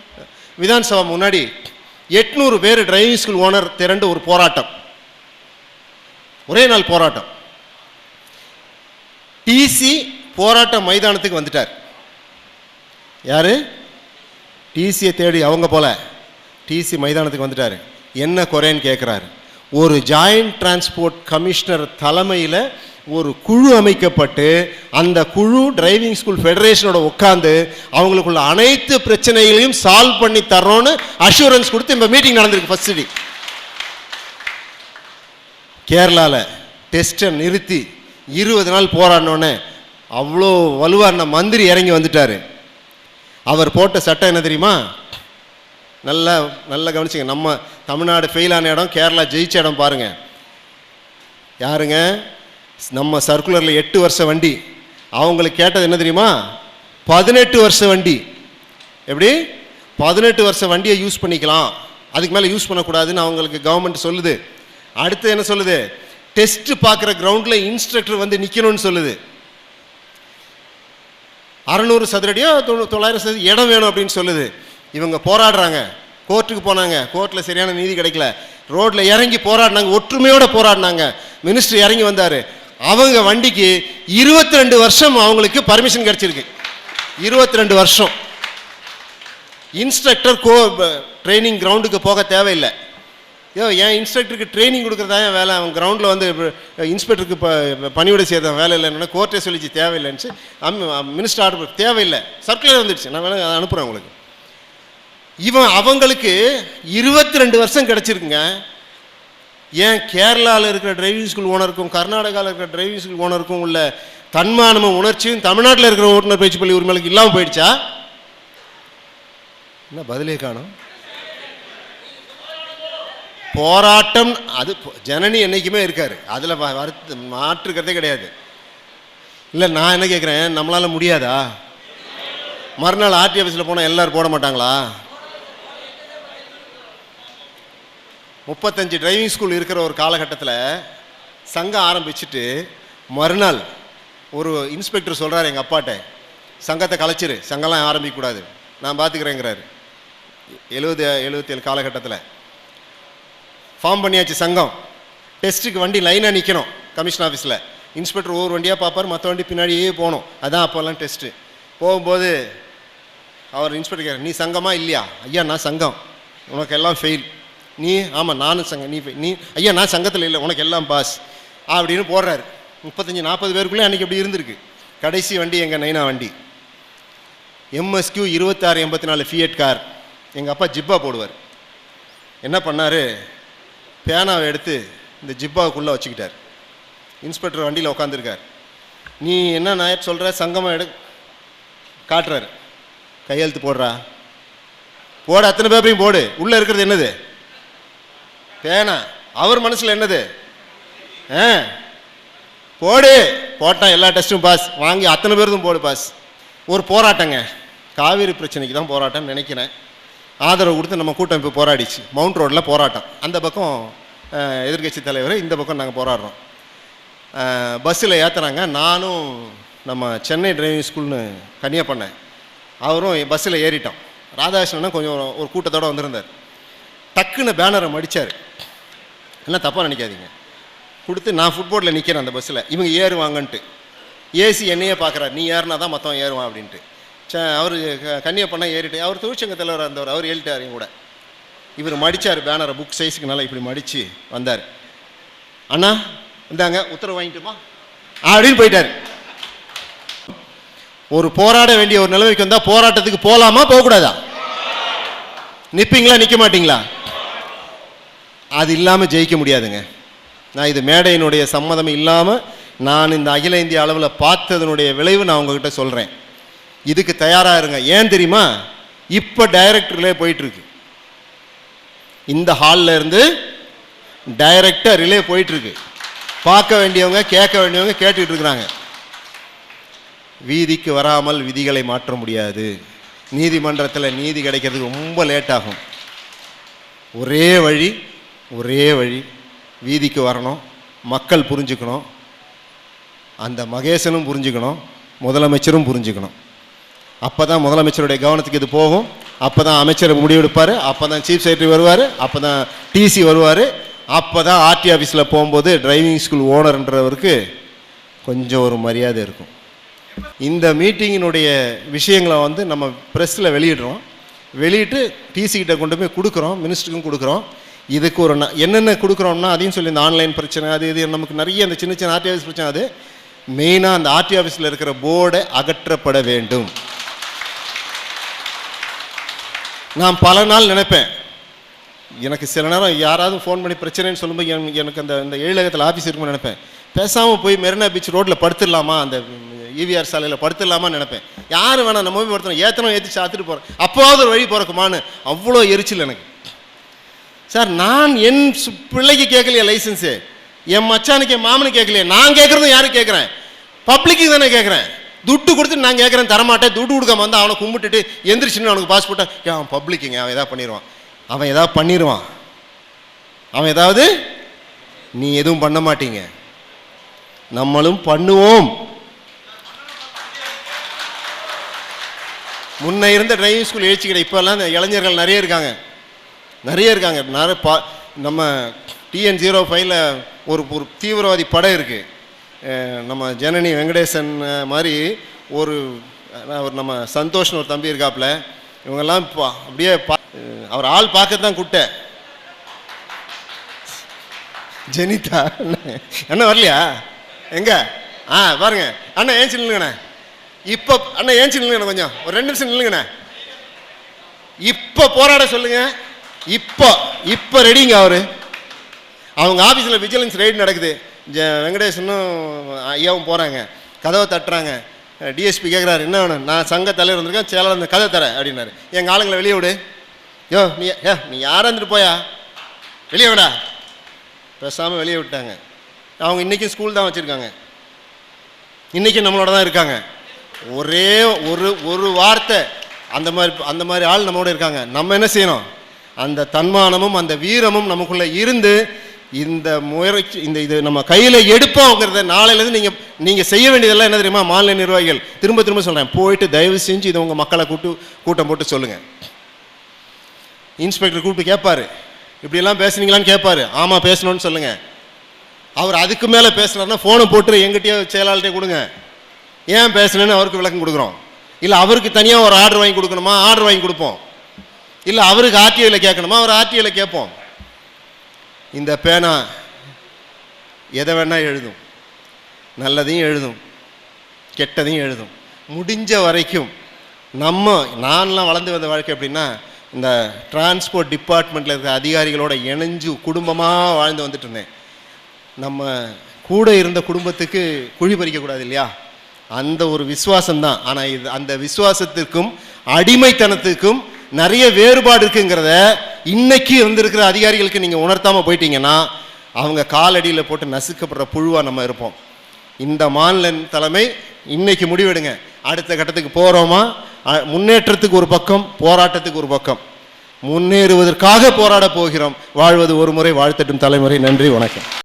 விதான்சபா முன்னாடி 800 பேர் டிரைவிங் ஸ்கூல் ஓனர் திரண்டு ஒரு போராட்டம், ஒரே நாள் போராட்டம். டிசி போராட்ட மைதானத்துக்கு வந்துட்டார். யாரு? டிசியை தேடி அவங்க போல டிசி மைதானத்துக்கு வந்துட்டார். என்ன குறைன்னு கேட்குறாரு. ஒரு ஜாயிண்ட் டிரான்ஸ்போர்ட் கமிஷனர் தலைமையில் ஒரு குழு அமைக்கப்பட்டு அந்த குழு டிரைவிங் ஸ்கூல் ஃபெடரேஷனோட உட்காந்து அவங்களுக்குள்ள அனைத்து பிரச்சனைகளையும் சால்வ் பண்ணி தர்றோன்னு அஷூரன்ஸ் கொடுத்து இந்த மீட்டிங் நடந்திருக்கு. ஃபர்ஸ்ட் கேரளாவில் டெஸ்ட்டை நிறுத்தி 20 நாள் போராடினோன்னே அவ்வளோ வலுவான மந்திரி இறங்கி வந்துட்டார். அவர் போட்ட சட்டம் என்ன தெரியுமா? நல்லா கவனிச்சுங்க. நம்ம தமிழ்நாடு ஃபெயிலான இடம், கேரளா ஜெயிச்ச இடம் பாருங்க. யாருங்க? நம்ம சர்க்குலரில் 8 வருஷ வண்டி, அவங்களுக்கு கேட்டது என்ன தெரியுமா? 18 வருஷ வண்டி. எப்படி? 18 வருஷ வண்டியை யூஸ் பண்ணிக்கலாம், அதுக்கு மேலே யூஸ் பண்ணக்கூடாதுன்னு அவங்களுக்கு கவர்மெண்ட் சொல்லுது. அடுத்து என்ன சொல்லுது? டெஸ்ட் பார்க்குற கிரவுண்டில் இன்ஸ்ட்ரக்டர் வந்து நிற்கணும்னு சொல்லுது. 600 சதுரடியோ 900 சதுர இடம் வேணும் அப்படின்னு சொல்லுது. இவங்க போராடுறாங்க, கோர்ட்டுக்கு போனாங்க, கோர்ட்டில் சரியான நீதி கிடைக்கல, ரோட்டில் இறங்கி போராடினாங்க, ஒற்றுமையோடு போராடினாங்க. மினிஸ்டர் இறங்கி வந்தார். அவங்க வண்டிக்கு 22 வருஷம் அவங்களுக்கு பர்மிஷன் கிடைச்சிருக்கு. 22 வருஷம். இன்ஸ்ட்ரக்டர் ட்ரைனிங் கிரவுண்டுக்கு போக தேவையில்லை. என் இன்ஸ்ட்ரக்டருக்கு ட்ரைனிங் கொடுக்குறதா என் வேலை, அவன் கிரவுண்டில் வந்து இன்ஸ்பெக்டருக்கு பணிவிடை செய்கிறதா வேலை இல்லைன்னா கோர்ட்டே சொல்லிச்சு தேவையில்லைன்னு மினிஸ்டர் ஆர்டர் தேவையில்லை, சர்க்குலர் வந்துடுச்சு, நான் வேலை அனுப்புகிறேன் உங்களுக்கு. அவங்களுக்கு 22 வருஷம் கிடச்சிருக்குங்க. ஏன் கேரளாவில் இருக்கிற டிரைவிங் ஸ்கூல் ஓனருக்கும் கர்நாடகாவில் இருக்கிற டிரைவிங் ஸ்கூல் ஓனருக்கும் உள்ள தன்மானமும் உணர்ச்சியும் தமிழ்நாட்டில் இருக்கிற ஓட்டுநர் பயிற்சி பள்ளி உரிமைகளுக்கு இல்லாமல் போயிடுச்சா? என்ன பதிலே காணும்? போராட்டம் அது ஜனனி என்றைக்குமே இருக்காரு, அதில் மாற்றுக்கிறதே கிடையாது. இல்லை, நான் என்ன கேட்குறேன், நம்மளால் முடியாதா? மறுநாள் ஆர்டி ஆஃபீஸில் போனால் எல்லோரும் போட மாட்டாங்களா? 35 டிரைவிங் ஸ்கூல் இருக்கிற ஒரு காலகட்டத்தில் சங்கம் ஆரம்பிச்சுட்டு மறுநாள் ஒரு இன்ஸ்பெக்டர் சொல்கிறார் எங்கள் அப்பாட்ட, சங்கத்தை கலைச்சிரு, சங்கம்லாம் ஆரம்பிக்கக்கூடாது, நான் பார்த்துக்கிறேங்கிறாரு. 77 காலகட்டத்தில் ஃபார்ம் பண்ணியாச்சு சங்கம். டெஸ்ட்டுக்கு வண்டி லைனாக நிற்கணும் கமிஷன் ஆஃபீஸில். இன்ஸ்பெக்டர் ஒவ்வொரு வண்டியாக பார்ப்பார், மற்ற வண்டி பின்னாடியே போகணும். அதான் அப்போல்லாம் டெஸ்ட்டு. போகும்போது அவர் இன்ஸ்பெக்டர் கேட்குறார், நீ சங்கமா இல்லையா? ஐயா நான் சங்கம், உனக்கு எல்லாம் ஃபெயில். நீ? ஆமாம் நானும் சங்கம். நீ? ஐயா நான் சங்கத்தில் இல்லை, உனக்கு எல்லாம் பாஸ் அப்படின்னு போடுறாரு. 35-40 பேருக்குள்ளே அன்றைக்கி அப்படி இருந்திருக்கு. கடைசி வண்டி எங்கள் நைனா வண்டி, MSQ 2684 ஃபியட் கார். எங்கள் அப்பா ஜிப்பா போடுவார். என்ன பண்ணார், பேனாவை எடுத்து இந்த ஜிப்பாவுக்குள்ளே வச்சுக்கிட்டார். இன்ஸ்பெக்டர் வண்டியில் உட்காந்துருக்கார். நீ என்ன நான் சொல்கிற, சங்கமாக காட்டுறாரு, கையெழுத்து போடுறா, போட, அத்தனை பேப்பரையும் போடு. உள்ளே இருக்கிறது என்னது? பேனா. அவர் மனசில் என்னது? போடு. போட்டான், எல்லா டெஸ்ட்டும் பாஸ். வாங்கி அத்தனை பேருக்கும் போடு பாஸ். ஒரு போராட்டங்க, காவிரி பிரச்சனைக்கு தான் போராட்டம் நினைக்கிறேன். ஆதரவு கொடுத்து நம்ம கூட்டமைப்பு போராடிச்சு. மவுண்ட் ரோடில் போராட்டம். அந்த பக்கம் எதிர்கட்சி தலைவர், இந்த பக்கம் நாங்கள் போராடுறோம். பஸ்ஸில் ஏற்றுறாங்க. நானும் நம்ம சென்னை டிரைவிங் ஸ்கூல்னு கன்னியா பண்ணேன், அவரும் பஸ்ஸில் ஏறிட்டோம். ராதாகிருஷ்ணன் கொஞ்சம் ஒரு கூட்டத்தோடு வந்திருந்தார். டக்குன்னு பேனரை மடித்தார். எல்லாம் தப்பாக நினைக்காதீங்க. கொடுத்து நான் ஃபுட்போர்டில் நிற்கிறேன் அந்த பஸ்ஸில், இவங்க ஏறுவாங்கன்ட்டு. ஏசி என்னையே பார்க்குறாரு, நீ ஏறினா தான் மற்றவன் ஏறுவான் அப்படின்ட்டு. அவர் கன்னியா பண்ண ஏறிட்டு, அவர் தொழிற்சங்க தலைவராக இருந்தவர், அவர் ஏறிட்டார் என் கூட. இவர் மடித்தார் பேனரை, புக் சைஸுக்கு நல்லா இப்படி மடித்து வந்தார். அண்ணா இந்தாங்க உத்தரவு வாங்கிட்டுமா அப்படின்னு போயிட்டார். ஒரு போராட வேண்டிய ஒரு நிலைமைக்கு வந்தால் போராட்டத்துக்கு போகலாமா போகக்கூடாதா? நிற்பீங்களா நிற்க மாட்டீங்களா? அது இல்லாமல் ஜெயிக்க முடியாதுங்க. நான் இது மேடையினுடைய சம்மதம் இல்லாமல் நான் இந்த அகில இந்திய அளவில் பார்த்ததனுடைய விளைவு நான் உங்ககிட்ட சொல்கிறேன். இதுக்கு தயாராக இருங்க. ஏன் தெரியுமா? இப்போ டைரக்ட் ரிலே போயிட்டுருக்கு. இந்த ஹாலில் இருந்து டைரக்டாக ரிலே போயிட்டுருக்கு. பார்க்க வேண்டியவங்க கேட்க வேண்டியவங்க கேட்டுக்கிட்டு இருக்கிறாங்க. வீதிக்கு வராமல் விதிகளை மாற்ற முடியாது. நீதிமன்றத்தில் நீதி கிடைக்கிறதுக்கு ரொம்ப லேட் ஆகும். ஒரே வழி வீதிக்கு வரணும். மக்கள் புரிஞ்சுக்கணும், அந்த மகேசனும் புரிஞ்சுக்கணும், முதலமைச்சரும் புரிஞ்சுக்கணும். அப்போ தான் முதலமைச்சருடைய கவனத்துக்கு இது போகும். அப்போ தான் அமைச்சர் முடிவெடுப்பார். அப்போ தான் சீஃப் செக்ரட்டரி வருவார். அப்போ தான் டிசி வருவார். அப்போ தான் ஆர்டி ஆஃபீஸில் போகும்போது டிரைவிங் ஸ்கூல் ஓனர்ன்றவருக்கு கொஞ்சம் ஒரு மரியாதை இருக்கும். இந்த மீட்டிங்கினுடைய விஷயங்களை வந்து நம்ம ப்ரெஸ்ஸில் வெளியிடுறோம். வெளியிட்டு டிசி கிட்ட கொண்டு போய் கொடுக்குறோம், மினிஸ்டருக்கும் கொடுக்குறோம். இதுக்கு ஒரு என்னென்ன கொடுக்குறோம்னா அதையும் சொல்லி இந்த ஆன்லைன் பிரச்சனை அது இது நமக்கு நிறைய அந்த சின்ன சின்ன ஆர்டி ஆஃபீஸ் பிரச்சனை. அது மெயினாக அந்த ஆர்டி ஆஃபீஸில் இருக்கிற போர்டை அகற்றப்பட வேண்டும். நான் பல நாள் நினைப்பேன், எனக்கு சில நேரம் யாராவது ஃபோன் பண்ணி பிரச்சனைன்னு சொல்லும்போது எனக்கு அந்த எழிலகத்தில் ஆஃபீஸ் இருக்குன்னு நினைப்பேன். பேசாமல் போய் மெரினா பீச் ரோட்டில் படுத்துடலாமா, அந்த ஈவிஆர் சாலையில் படுத்துடலாமான்னு நினைப்பேன். யாரும் வேணாம், நம்ம போய் படுத்தணும், ஏற்றணும் ஏற்றி சாத்துட்டு போகிறேன், அப்போவாவது ஒரு வழி பிறக்குமான்னு அவ்வளோ எரிச்சல் எனக்கு. சார், நான் என் பிள்ளைக்கு கேட்கலையே லைசன்ஸு, என் மச்சானுக்கு என் மாமனுக்கு கேட்கலையே, நான் கேட்குறதும் யாரும் கேட்குறேன்? பப்ளிக்கு தானே கேட்குறேன். துட்டு கொடுத்துட்டு நான் கேட்குறேன், தரமாட்டேன். துட்டு கொடுக்காம வந்து அவனை கும்பிட்டுட்டு எந்திரிச்சுன்னு அவனுக்கு பாஸ்போர்ட்டை அவன் பப்ளிக்குங்க, அவன் எதாவது பண்ணிடுவான். அவன் ஏதாவது நீ எதுவும் பண்ண மாட்டீங்க, நம்மளும் பண்ணுவோம். முன்ன இருந்த டிரைவிங் ஸ்கூல் எழுச்சி கிடையாது. இப்போல்லாம் இந்த இளைஞர்கள் நிறைய இருக்காங்க. நம்ம TN-05 ஒரு தீவிரவாதி படம் இருக்குது. நம்ம ஜனனி வெங்கடேசன் மாதிரி ஒரு நம்ம சந்தோஷ்னு ஒரு தம்பி இருக்காப்புல. இவங்கெல்லாம் அப்படியே அவர் ஆள் பார்க்க தான் கூப்பிட்டேன். ஜெனிதா அண்ணா வரலையா? எங்க? பாருங்க அண்ணா, ஏன் நில்லுங்கண்ணே. இப்போ அண்ணா ஏன் நில்லுங்கண்ணே, கொஞ்சம் ஒரு 2 நிமிஷம் நில்லுங்கண்ணே. இப்போ போராட சொல்லுங்க. இப்போ ரெடிங்க. அவங்க ஆஃபீஸில் விஜிலன்ஸ் ரெய்டு நடக்குது. வெங்கடேசனும் ஐயாவும் போகிறாங்க, கதவை தட்டுறாங்க. டிஎஸ்பி கேட்குறாரு, என்ன வேணும்? நான் சங்க தலைவர் வந்திருக்கேன், செயலாளர் அந்த கதை தரேன் அப்படின்னாரு. எங்கள் ஆளுங்களை வெளியே விடு. நீ யாராக இருந்துட்டு போயா, வெளியே விடா. பேசாமல் வெளியே விட்டாங்க. அவங்க இன்றைக்கும் ஸ்கூல் தான் வச்சுருக்காங்க, இன்றைக்கும் நம்மளோட தான் இருக்காங்க. ஒரே ஒரு வார்த்தை அந்த மாதிரி ஆள் நம்மளோட இருக்காங்க. நம்ம என்ன செய்யணும்? அந்த தன்மானமும் அந்த வீரமும் நமக்குள்ளே இருந்து இந்த முயற்சி இது நம்ம கையில் எடுப்போங்கிறத நாளையிலேருந்து நீங்கள் செய்ய வேண்டியதெல்லாம் என்ன தெரியுமா? மாநில நிர்வாகிகள் திரும்ப சொல்கிறேன், போயிட்டு தயவு செஞ்சு இதை உங்கள் மக்களை கூட்டம் போட்டு சொல்லுங்கள். இன்ஸ்பெக்டர் கூப்பிட்டு கேட்பார், இப்படியெல்லாம் பேசுனீங்களான்னு கேட்பார். ஆமாம் பேசணும்னு சொல்லுங்கள். அவர் அதுக்கு மேலே பேசுனாருன்னா ஃபோனை போட்டு எங்கிட்டயோ செயலாளர்கிட்டே கொடுங்க, ஏன் பேசுனேன்னு அவருக்கு விளக்கம் கொடுக்குறோம். இல்லை அவருக்கு தனியாக ஒரு ஆர்டர் வாங்கி கொடுக்கணுமா, ஆர்டர் வாங்கி கொடுப்போம். இல்லை அவருக்கு ஆர்டிஐயில் கேட்கணுமா, அவர் ஆர்டிஐயில் கேட்போம். இந்த பேனா எதை வேணால் எழுதும், நல்லதையும் எழுதும், கெட்டதையும் எழுதும். முடிஞ்ச வரைக்கும் நான்லாம் வளர்ந்து வந்த வாழ்க்கை எப்படின்னா, இந்த டிரான்ஸ்போர்ட் டிபார்ட்மெண்ட்டில் இருக்கிற அதிகாரிகளோட இணைஞ்சு குடும்பமாக வாழ்ந்து வந்துட்டு இருந்தேன். நம்ம கூட இருந்த குடும்பத்துக்கு குழி பறிக்கக்கூடாது இல்லையா, அந்த ஒரு விசுவாசம்தான். ஆனால் அந்த விசுவாசத்திற்கும் அடிமைத்தனத்துக்கும் நிறைய வேறுபாடு இருக்குங்கிறத இன்னைக்கு வந்திருக்கிற அதிகாரிகளுக்கு நீங்கள் உணர்த்தாமல் போயிட்டீங்கன்னா அவங்க காலடியில் போட்டு நசுக்கப்படுற புழுவாக நம்ம இருப்போம். இந்த மாநில தலைமை இன்னைக்கு முடிவெடுங்க, அடுத்த கட்டத்துக்கு போகிறோமா? முன்னேற்றத்துக்கு ஒரு பக்கம், போராட்டத்துக்கு ஒரு பக்கம். முன்னேறுவதற்காக போராட போகிறோம். வாழ்வது ஒரு முறை, வாழ்த்தட்டும் தலைமுறை. நன்றி, வணக்கம்.